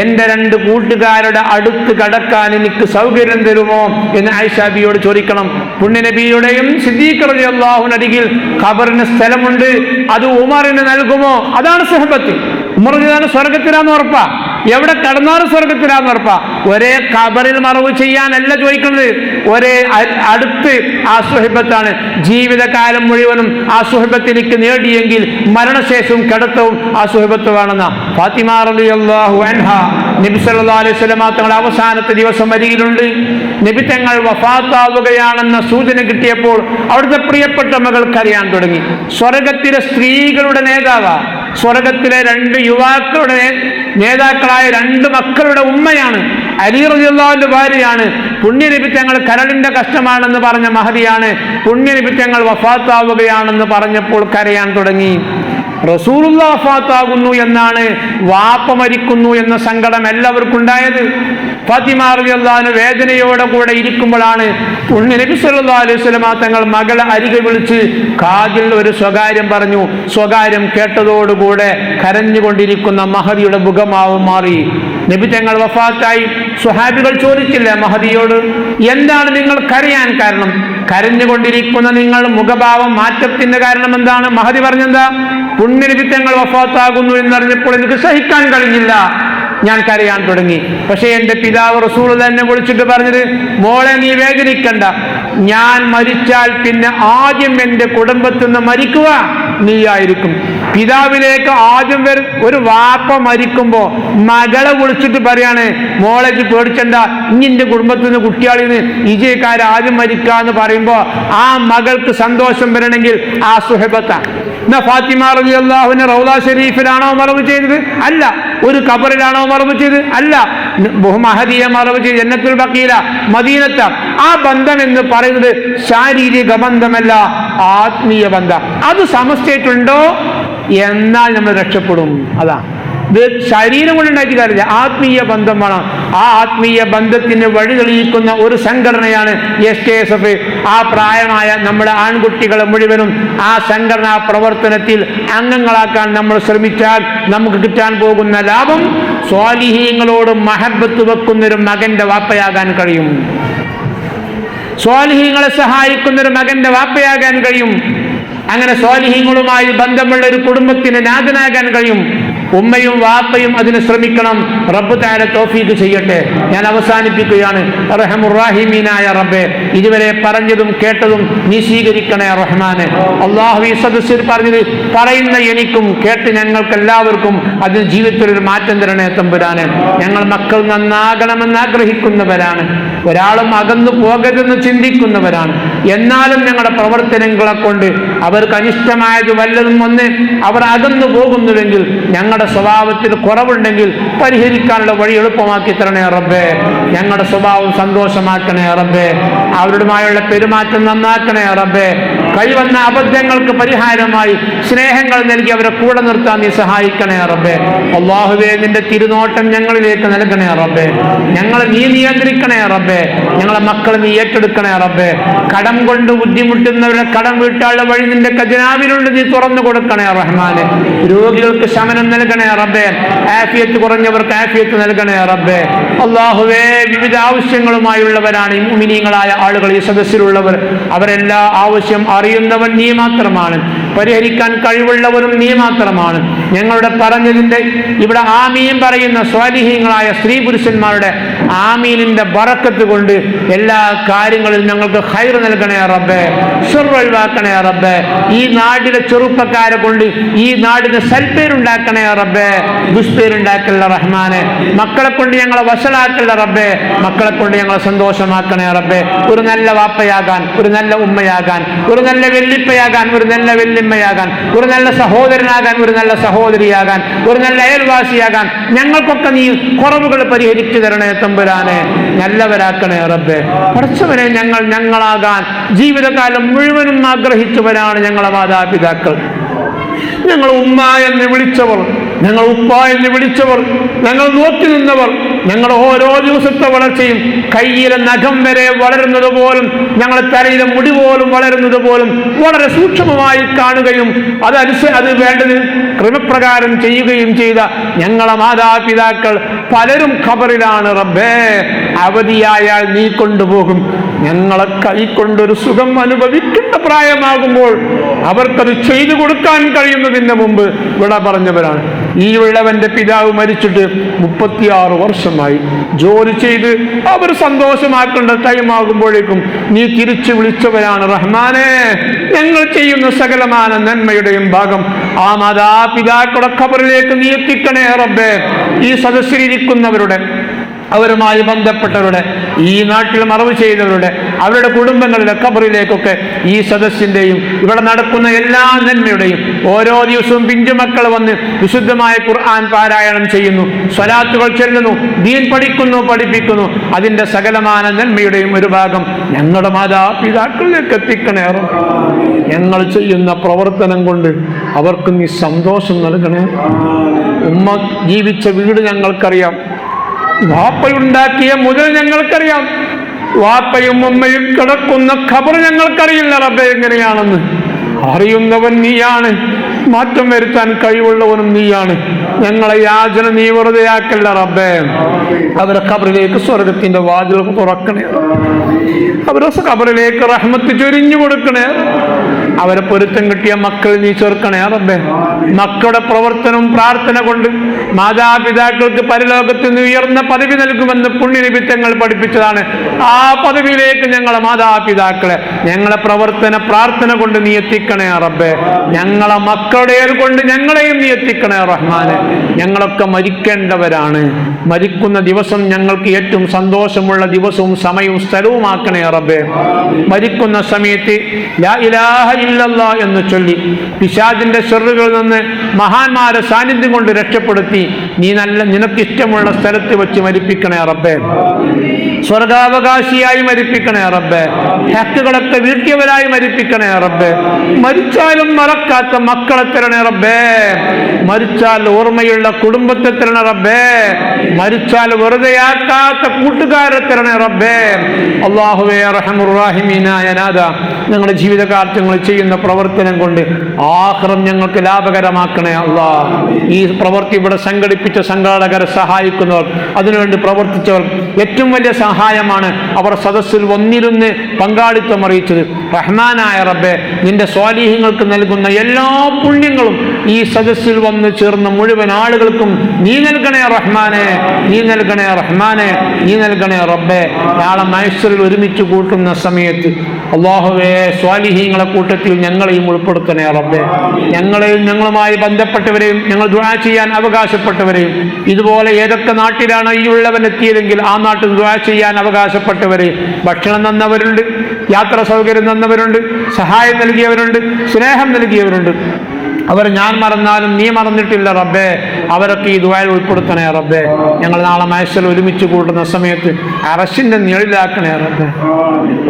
എന്റെ രണ്ട് കൂട്ടുകാരുടെ അടുത്ത് കടക്കാൻ എനിക്ക് സൗകര്യം തരുമോ എന്ന് ആയിഷ ബിയോട് ചോദിക്കണം. പുണ്യനബിയുടെയും സിദ്ദീഖ് റളിയല്ലാഹു അൻഹു ഖബറിന് സ്ഥലമുണ്ട്, അത് ഉമറിന് നൽകുമോ? അതാണ് സുഹബത്ത്. ഉമർ സ്വർഗത്തിലാന്ന് ഉറപ്പാ, എവിടെ കടന്നാലും സ്വർഗത്തിലാന്ന് ഉറപ്പാ. ഒരേ ഖബറിൽ മറവ് ചെയ്യാനല്ല ചോദിക്കുന്നത്, ഒരേ അടുത്ത് ആ സുഹബത്താണ്. ജീവിതകാലം മുഴുവനും ആ സുഹബത്ത് എനിക്ക് നേടിയെങ്കിൽ മരണശേഷവും കിടത്തവും ആ സുഹബത്ത് വേണമെന്ന ഫാത്തിമ റളിയല്ലാഹു അൻഹ നബി സല്ലല്ലാഹു അലൈഹി വസല്ലം തങ്ങളുടെ അവസാനത്തെ ദിവസം വരിയിലുണ്ട്. നബി തങ്ങൾ വഫാത്താവുകയാണെന്ന സൂചന കിട്ടിയപ്പോൾ അവിടുത്തെ പ്രിയപ്പെട്ട മകൾ കരയാൻ തുടങ്ങി. സ്വർഗത്തിലെ സ്ത്രീകളുടെ നേതാവാ, സ്വർഗത്തിലെ രണ്ട് യുവാക്കളുടെ നേതാക്കളായ രണ്ട് മക്കളുടെ ഉമ്മയാണ്, അലി റളിയല്ലാഹുവിന്റെ ഭാര്യയാണ്. പുണ്യനബി തങ്ങൾ കരളിന്റെ കഷ്ടമാണെന്ന് പറഞ്ഞ മഹദിയാണ്. പുണ്യനബി തങ്ങൾ വഫാത്താവുകയാണെന്ന് പറഞ്ഞപ്പോൾ കരയാൻ തുടങ്ങി. റസൂലുള്ളാഹി വഫാത്താകുന്നു എന്നാണ്, വാപ്പ മരിക്കുന്നു എന്ന സങ്കടം എല്ലാവർക്കും ഉണ്ടായത്. ഫാത്തിമ റളിയല്ലാഹു അൻഹ വേദനയോടെ കൂടെ ഇരിക്കുമ്പോഴാണ് പുണ്യനബി സല്ലല്ലാഹു അലൈഹി വസല്ലം തങ്ങൾ മകളെ അരികെ വിളിച്ച് കാതിൽ ഒരു സ്വകാര്യം പറഞ്ഞു. സ്വകാര്യം കേട്ടതോടുകൂടെ കരഞ്ഞുകൊണ്ടിരിക്കുന്ന മഹദിയുടെ മുഖമാവും മാറി. നബി തങ്ങൾ വഫാത്തായി. സ്വഹാബികൾ ചോദിച്ചില്ല മഹദിയോട്, എന്താണ് നിങ്ങൾ കരയാൻ കാരണം? കരഞ്ഞുകൊണ്ടിരിക്കുന്ന നിങ്ങൾ മുഖഭാവം മാറ്റത്തിന്റെ കാരണം എന്താണ്? മഹദി പറഞ്ഞെന്താ? പുണ്യനബി തങ്ങൾ വഫാത്താകുന്നു എന്നറിഞ്ഞപ്പോൾ എനിക്ക് സഹിക്കാൻ കഴിഞ്ഞില്ല, ഞാൻ കരയാൻ തുടങ്ങി. പക്ഷേ എൻ്റെ പിതാവ് റസൂലുള്ളാഹി എന്നെ വിളിച്ചിട്ട് പറഞ്ഞത്, മോളെ നീ വേദനിക്കണ്ട, ഞാൻ മരിച്ചാൽ പിന്നെ ആദ്യം എൻ്റെ കുടുംബത്തിൽ നിന്ന് മരിക്കുക നീയായിരിക്കും. പിതാവിലേക്ക് ആദ്യം ഒരു വാപ്പ മരിക്കുമ്പോ മകളെ വിളിച്ചിട്ട് പറയാണ്, മോളേക്ക് പേടിച്ചണ്ട, ഇനിന്റെ കുടുംബത്തിൽ നിന്ന് കുട്ടികളിൽ നിന്ന് ഇജയക്കാർ ആദ്യം മരിക്കാന്ന് പറയുമ്പോ ആ മകൾക്ക് സന്തോഷം വരണമെങ്കിൽ ആ സുഹബത്താണ്. എന്നാ ഫാത്തിമ റളിയല്ലാഹു അൻഹ റൗള ഷരീഫിലാണോ മറവ് ചെയ്തത്? അല്ല. ഒരു ഖബറിലാണോ മറവ് ചെയ്തത്? അല്ല. മഹദിയെ മറവ് ചെയ്ത് ജന്നത്തുൽ ബഖീല മദീനത്ത. ആ ബന്ധം എന്ന് പറയുന്നത് ശാരീരിക ബന്ധമല്ല, ആത്മീയ ബന്ധം. അത് സമസ്തയിട്ടുണ്ടോ എന്നാൽ നമ്മൾ രക്ഷപ്പെടും. അതാ, ഇത് ശരീരം കൊണ്ടുണ്ടാക്കി കാര്യമില്ല, ആത്മീയ ബന്ധം വേണം. ആ ആത്മീയ ബന്ധത്തിന് വഴി തെളിയിക്കുന്ന ഒരു സംഘടനയാണ് SKSF. ആ പ്രായമായ നമ്മുടെ ആൺകുട്ടികളെ മുഴുവനും ആ സംഘടനാ പ്രവർത്തനത്തിൽ അംഗങ്ങളാക്കാൻ നമ്മൾ ശ്രമിച്ചാൽ നമുക്ക് കിട്ടാൻ പോകുന്ന ലാഭം, സ്വാലിഹീങ്ങളോട് മഹബത്ത് വെക്കുന്നൊരു മകന്റെ വാപ്പയാകാൻ കഴിയും, സ്വാലിഹീങ്ങളെ സഹായിക്കുന്നൊരു മകന്റെ വാപ്പയാകാൻ കഴിയും. അങ്ങനെ സ്വാലിഹീങ്ങളുമായി ബന്ധമുള്ള ഒരു കുടുംബത്തിന് നാഥനാകാൻ കഴിയും. ഉമ്മയും വാപ്പയും അതിന് ശ്രമിക്കണം. റബ്ബ് തആല തൗഫീഖ് ചെയ്യട്ടെ. ഞാൻ അവസാനിപ്പിക്കുകയാണ്. റഹമുർ-റഹീമീനായ റബ്ബേ, ഇതുവരെ പറഞ്ഞതും കേട്ടതും നീ സ്വീകരിക്കണേ റഹ്മാനെ. അല്ലാഹു ഈ സദസ്സിൽ പറഞ്ഞത് പറയുന്ന എനിക്കും കേട്ട് ഞങ്ങൾക്ക് എല്ലാവർക്കും അതിന് ജീവിതത്തിൽ ഒരു മാറ്റം തരണേ തമ്പുരാനെ. ഞങ്ങൾ മക്കൾ നന്നാകണമെന്ന് ആഗ്രഹിക്കുന്നവരാണ്, ഒരാളും അകന്നു പോകരുതെന്ന് ചിന്തിക്കുന്നവരാണ്. എന്നാലും ഞങ്ങളുടെ പ്രവർത്തനങ്ങളെ കൊണ്ട് അവർക്ക് അനിഷ്ടമായത് വല്ലതും വന്ന് അവർ അകന്നു പോകുന്നുവെങ്കിൽ, ഞങ്ങളുടെ സ്വഭാവത്തിൽ കുറവുണ്ടെങ്കിൽ പരിഹരിക്കാനുള്ള വഴി എളുപ്പമാക്കി തരണേ റബ്ബേ. ഞങ്ങളുടെ സ്വഭാവം സന്തോഷമാക്കണേ റബ്ബേ. അവരുമായുള്ള പെരുമാറ്റം നന്നാക്കണേ റബ്ബേ. കൈവന്ന അബദ്ധങ്ങൾക്ക് പരിഹാരമായി സ്നേഹങ്ങൾ നൽകി അവരെ കൂടെ നിർത്താൻ നീ സഹായിക്കണേ റബ്ബേ. അല്ലാഹുവേ, നിന്റെ തിരുനോട്ടം ഞങ്ങളിലേക്ക് നൽകണേ റബ്ബേ. ഞങ്ങളെ നീ നിയന്ത്രിക്കണേ റബ്ബേ. ഞങ്ങളെ മക്കളെ നീ ഏറ്റെടുക്കണേ റബ്ബേ. കടം കൊണ്ട് ബുദ്ധിമുട്ടുന്നവരുടെ കടം വീട്ടാനുള്ള വഴി നിന്റെ ഖജനാവിലുണ്ട്, നീ തുറന്നു കൊടുക്കണേ റഹ്മാനെ. രോഗികൾക്ക് ശമനം നൽകണേ റബ്ബേ. ആഫിയത്ത് കുറഞ്ഞവർക്ക് ആഫിയത്ത് നൽകണേ റബ്ബേ. അല്ലാഹുവേ, വിവിധ ആവശ്യങ്ങളുമായുള്ളവരാണ് ഈ മുഅ്മിനീങ്ങളായ ആളുകൾ, ഈ സദസ്സിലുള്ളവർ. അവരെല്ലാ ആവശ്യം അറിയുന്നവൻ നീ മാത്രമാണ്, പരിഹരിക്കാൻ കഴിവുള്ളവരും നീ മാത്രമാണ്. ഞങ്ങളുടെ പറഞ്ഞതിന്റെ ഇവിടെ ആമീൻ പറയുന്ന സ്വാലിഹീങ്ങളായ സ്ത്രീ പുരുഷന്മാരുടെ ആമീനിന്റെ ബറക്കത്ത് കൊണ്ട് എല്ലാ കാര്യങ്ങളിലും ഞങ്ങൾക്ക് ഖൈർ നൽകണേ റബ്ബേ. ശർറ് ഒഴിവാക്കണേ റബ്ബേ. ഈ നാടിലെ ചെറുപ്പക്കാരെ കൊണ്ട് ഈ നാടിന് സൽപ്പേരുണ്ടാക്കണേ റബ്ബേ. ദുഷ്പേരുണ്ടാക്കല്ല റഹ്മാനെ. മക്കളെ കൊണ്ട് ഞങ്ങളെ വഷളാക്കല്ല റബ്ബേ. മക്കളെ കൊണ്ട് ഞങ്ങളെ സന്തോഷമാക്കണേ റബ്ബേ. ഒരു നല്ല വാപ്പയാകാൻ, ഒരു നല്ല ഉമ്മയാകാൻ, ഒരു നല്ല വെല്ലിപ്പയാകാൻ, ഒരു നല്ല വെല്ലിമ്മയാകാൻ, ഒരു നല്ല സഹോദരനാകാൻ, ഒരു നല്ല സഹോദരിയാകാൻ, ഒരു നല്ല അയൽവാസിയാകാൻ ഞങ്ങൾക്കൊക്കെ നീ കുറവുകൾ പരിഹരിച്ചു തരണേ തമ്പുരാനെ. നല്ലവരാക്കണേ റബ്ബേ. പഠിച്ചവരെ, ഞങ്ങളാകാൻ ജീവിതകാലം മുഴുവനും ആഗ്രഹിച്ചവരാണ് ഞങ്ങളെ മാതാപിതാക്കൾ. ഞങ്ങൾ ഉമ്മ എന്ന് വിളിച്ചവർ, ഞങ്ങൾ ഉപ്പ എന്ന് വിളിച്ചവർ, ഞങ്ങൾ നോക്കി നിന്നവർ, ഞങ്ങളുടെ ഓരോ ദിവസത്തെ വളർച്ചയും കയ്യിലെ നഖം വരെ വളരുന്നത് പോലും, ഞങ്ങളുടെ തലയിലെ മുടി പോലും വളരുന്നത് പോലും വളരെ സൂക്ഷ്മമായി കാണുകയും അത് വേണ്ടത് ക്രമപ്രകാരം ചെയ്യുകയും ചെയ്ത ഞങ്ങളെ മാതാപിതാക്കൾ പലരും ഖബറിലാണ് റബ്ബേ. അവധിയായാൽ നീ കൊണ്ടുപോകും. ഞങ്ങളെ കൈക്കൊണ്ടൊരു സുഖം അനുഭവിക്കേണ്ട പ്രായമാകുമ്പോൾ അവർക്കത് ചെയ്തു കൊടുക്കാൻ കഴിയുന്നതിന് മുമ്പ് വിട പറഞ്ഞവരാണ്. ഈ ഉള്ളവന്റെ പിതാവ് മരിച്ചിട്ട് 36 വർഷമായി. ജോലി ചെയ്ത് അവർ സന്തോഷമാക്കേണ്ട ടൈമാകുമ്പോഴേക്കും നീ തിരിച്ചു വിളിച്ചവരാണ് റഹ്മാനെ. ഞങ്ങൾ ചെയ്യുന്ന സകലമായ നന്മയുടെയും ഭാഗം ആ മാതാപിതാക്കളുടെ ഖബറിലേക്ക് നീ എത്തിക്കണേ റബ്ബേ. ഈ സദസ്സിലിരിക്കുന്നവരുടെ, അവരുമായി ബന്ധപ്പെട്ടവരുടെ, ഈ നാട്ടിൽ മറവ് ചെയ്തവരുടെ, അവരുടെ കുടുംബങ്ങളിലെ ഖബറിലേക്കൊക്കെ ഈ സദസ്സിന്റെയും ഇവിടെ നടക്കുന്ന എല്ലാ നന്മയുടെയും, ഓരോ ദിവസവും പിഞ്ചുമക്കൾ വന്ന് വിശുദ്ധമായ ഖുർആൻ പാരായണം ചെയ്യുന്നു, സ്വലാത്തുകൾ ചൊല്ലുന്നു, ദീൻ പഠിക്കുന്നു, പഠിപ്പിക്കുന്നു, അതിന്റെ സകലമായ നന്മയുടെയും ഒരു ഭാഗം ഞങ്ങളുടെ മാതാപിതാക്കളിലേക്ക് എത്തിക്കണേ. ഞങ്ങൾ ചെയ്യുന്ന പ്രവർത്തനം കൊണ്ട് അവർക്ക് നീ സന്തോഷം നൽകണേ. ഉമ്മ ജീവിച്ച വീട് ഞങ്ങൾക്കറിയാം, വാപ്പയുണ്ടാക്കിയ മുതൽ ഞങ്ങൾക്കറിയാം, വാപ്പയും ഉമ്മയും കിടക്കുന്ന ഖബർ ഞങ്ങൾക്കറിയില്ല റബ്ബേ എങ്ങനെയാണെന്ന്. അറിയുന്നവൻ നീയാണ്, മാറ്റം വരുത്താൻ കഴിവുള്ളവനും നീയാണ്. ഞങ്ങളെ യാചന നീ വെറുതെയാക്കല്ല റബ്ബേ. അവരെ ഖബറിലേക്ക് സ്വർഗത്തിന്റെ വാതിൽ തുറക്കണേ. അവരെ ഖബറിലേക്ക് റഹ്മത്ത് ചൊരിഞ്ഞു കൊടുക്കണേ. അവരെ പൊരുത്തം കിട്ടിയ മക്കൾ നീ ചേർക്കണേ റബ്ബേ. മക്കളുടെ പ്രവർത്തനവും പ്രാർത്ഥന കൊണ്ട് മാതാപിതാക്കൾക്ക് പരലോകത്ത് നിന്ന് ഉയർന്ന പദവി നൽകുമെന്ന് പുണ്യനിമിത്തങ്ങൾ പഠിപ്പിച്ചതാണ്. ആ പദവിയിലേക്ക് ഞങ്ങളെ മാതാപിതാക്കളെ ഞങ്ങളെ പ്രവർത്തന പ്രാർത്ഥന കൊണ്ട് നീ എത്തിക്കണേ റബ്ബേ. ഞങ്ങളെ മക്കളുടെ കൊണ്ട് ഞങ്ങളെയും നീ എത്തിക്കണേ റഹ്മാനെ. ഞങ്ങളൊക്കെ മരിക്കേണ്ടവരാണ്. മരിക്കുന്ന ദിവസം ഞങ്ങൾക്ക് ഏറ്റവും സന്തോഷമുള്ള ദിവസവും സമയവും സ്ഥലവുമാക്കണേ റബ്ബേ. മരിക്കുന്ന സമയത്ത് ലാ ഇലാഹ ഇല്ലല്ലാഹ് എന്ന് ചൊല്ലി പിശാചിന്റെ ശർറുകളിൽ നിന്ന് മഹാന്മാരെ സാന്നിധ്യം കൊണ്ട് രക്ഷപ്പെടുത്തി നീ നിനക്കിഷ്ടമുള്ള സ്ഥലത്ത് വെച്ച് മരിപ്പിക്കണേ റബ്ബേ. സ്വർഗാവകാശിയായി മരിപ്പിക്കണേ റബ്ബേ. ഹക്കുകളൊക്കെ വീഴ്ത്തിയവരായി മരിപ്പിക്കണേ റബ്ബേ. മരിച്ചാലും മറക്കാത്ത മക്കളെ തരണേ റബ്ബേ. മരിച്ചാൽ ഓർമ്മയുള്ള കുടുംബത്തെ തരണേ റബ്ബേ. മരിച്ചാൽ വെറുതെയാക്കാത്ത കൂട്ടുകാരെ തരണേ റബ്ബേ. അല്ലാഹുവേ റഹ്മുർ-റഹീമീനായ നാഥ, ഞങ്ങളുടെ ജീവിതകാലത്ത് ചെയ്യുന്ന പ്രവർത്തനം കൊണ്ട് ആഖിറം ഞങ്ങൾക്ക് ലാഭകരമാക്കണേ അല്ലാഹ്. ഈ പ്രവൃത്തി ഇവിടെ സംഘടിപ്പിച്ച സംഘാടകരെ സഹായിക്കുന്നവർ, അതിനുവേണ്ടി പ്രവർത്തിച്ചവർ ഏറ്റവും വലിയ സഹായമാണ് അവർ സദസ്സിൽ വന്നിരുന്ന് പങ്കാളിത്തം അറിയിച്ചത്. റഹ്മാനായ റബ്ബേ, നിന്റെ സ്വാലിഹീങ്ങൾക്ക് നൽകുന്ന എല്ലാ പുണ്യങ്ങളും ഈ സദസ്സിൽ വന്ന് ചേർന്ന മുഴുവൻ ആളുകൾക്കും നീ നൽകണേ റഹ്മാനെ, നീ നൽകണേ റഹ്മാനെ, നീ നൽകണേ റബ്ബേ. നാളെ മഹ്ശറിൽ ഒരുമിച്ച് കൂട്ടുന്ന സമയത്ത് അല്ലാഹുവേ സ്വാലിഹീങ്ങളെ കൂട്ടത്തിൽ ഞങ്ങളെയും ഉൾപ്പെടുത്തണേ റബ്ബേ. ഞങ്ങളെയും ഞങ്ങളുമായി ബന്ധപ്പെട്ടവരെയും ഞങ്ങൾ ദുആ ചെയ്യാൻ അവകാശപ്പെട്ടവരെയും ഇതുപോലെ ഏതൊക്കെ നാട്ടിലാണ് ഈ ഉള്ളവൻ എത്തിയതെങ്കിൽ ആ നാട്ടിൽ ദുആ ചെയ്യാൻ അവകാശപ്പെട്ടവരെയും ഭക്ഷണം തന്നവരുണ്ട്, യാത്രാ സൗകര്യം തന്നവരുണ്ട്, സഹായം നൽകിയവരുണ്ട്, സ്നേഹം നൽകിയവരുണ്ട്. അവർ ഞാൻ മറന്നാലും നീ മറന്നിട്ടില്ല റബ്ബേ. അവരൊക്കെ ഈ ദുആയിൽ ഉൾപ്പെടുത്തണേ റബ്ബേ. ഞങ്ങൾ നാളെ മഹ്ശറിൽ ഒരുമിച്ച് കൂടുന്ന സമയത്ത് അർശിന്റെ നിഴലിലാക്കണേ റബ്ബേ.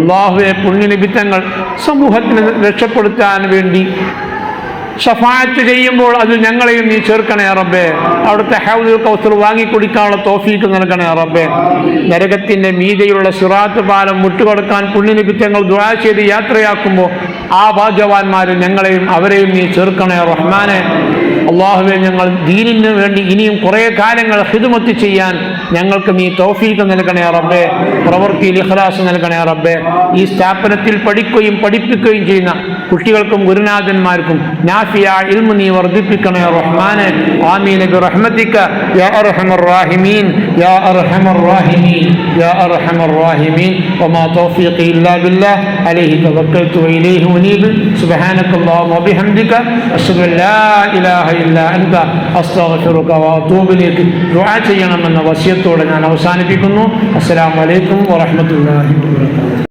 അല്ലാഹുവേ പുണ്യനിമിത്തങ്ങൾ സമൂഹത്തിന് രക്ഷപ്പെടുത്താൻ വേണ്ടി ശഫാഅത്ത് ചെയ്യുമ്പോൾ അതിൽ ഞങ്ങളെയും നീ ചേർക്കണേ റബ്ബേ. അവിടുത്തെ ഹൗദുൽ കൗസർ വാങ്ങിക്കുടിക്കാനുള്ള തൗഫീക്ക് നൽകണേ റബ്ബേ. നരകത്തിന്റെ മീതെയുള്ള സിറാത്ത് പാലം മുട്ടുകൊടുക്കാൻ പുണ്യനിമിത്തങ്ങൾ ദുആ ചെയ്ത് യാത്രയാക്കുമ്പോൾ ആ ഭാഗ്യവാന്മാരിൽ ഞങ്ങളെയും അവരെയും നീ ചേർക്കണേ റഹ്മാനെ. അല്ലാഹുവേ ഞങ്ങൾ ദീനിന് വേണ്ടി ഇനിയും കുറേ കാലങ്ങൾ ഖിദ്മത്ത് ചെയ്യാൻ ഞങ്ങൾക്ക് നീ തൗഫീക്ക് നൽകണേ റബ്ബേ. പ്രവൃത്തിയിൽ ഇഖ്ലാസ് നൽകണേ റബ്ബേ. ഈ സ്ഥാപനത്തിൽ പഠിക്കുകയും പഠിപ്പിക്കുകയും ചെയ്യുന്ന കുട്ടികൾക്കും ഗുരുനാഥന്മാർക്കും നാഫിയ ഇൽമു നീ വർദ്ധിപ്പിക്കണേ റഹ്മാനെ. ആമീൻ ബിറഹ്മതിക യാ അർഹമർ റഹീമീൻ യാ അർഹമർ റഹീമീൻ യാ അർഹമർ റഹീമീൻ. വമാ തൗഫീഖി ഇല്ലാ ബില്ലാഹ് അലൈഹി തവക്കൽതു വഇലൈഹി ഉനീബ്. സുബ്ഹാനകല്ലാഹു വബിഹംദിക അശ്ഹദു അൻ ലാ ഇലാഹ ഇല്ലാ അൻത അസ്തഗ്ഫിറുക വഅതൂബു ഇലൈക്. ദുആ ചെയ്യണമെന്ന വസിയത്തോടെ ഞാൻ അവസാനിപ്പിക്കുന്നു. അസ്സലാമു അലൈക്കും വറഹ്മത്തുള്ളാഹി വബറകാതുഹു.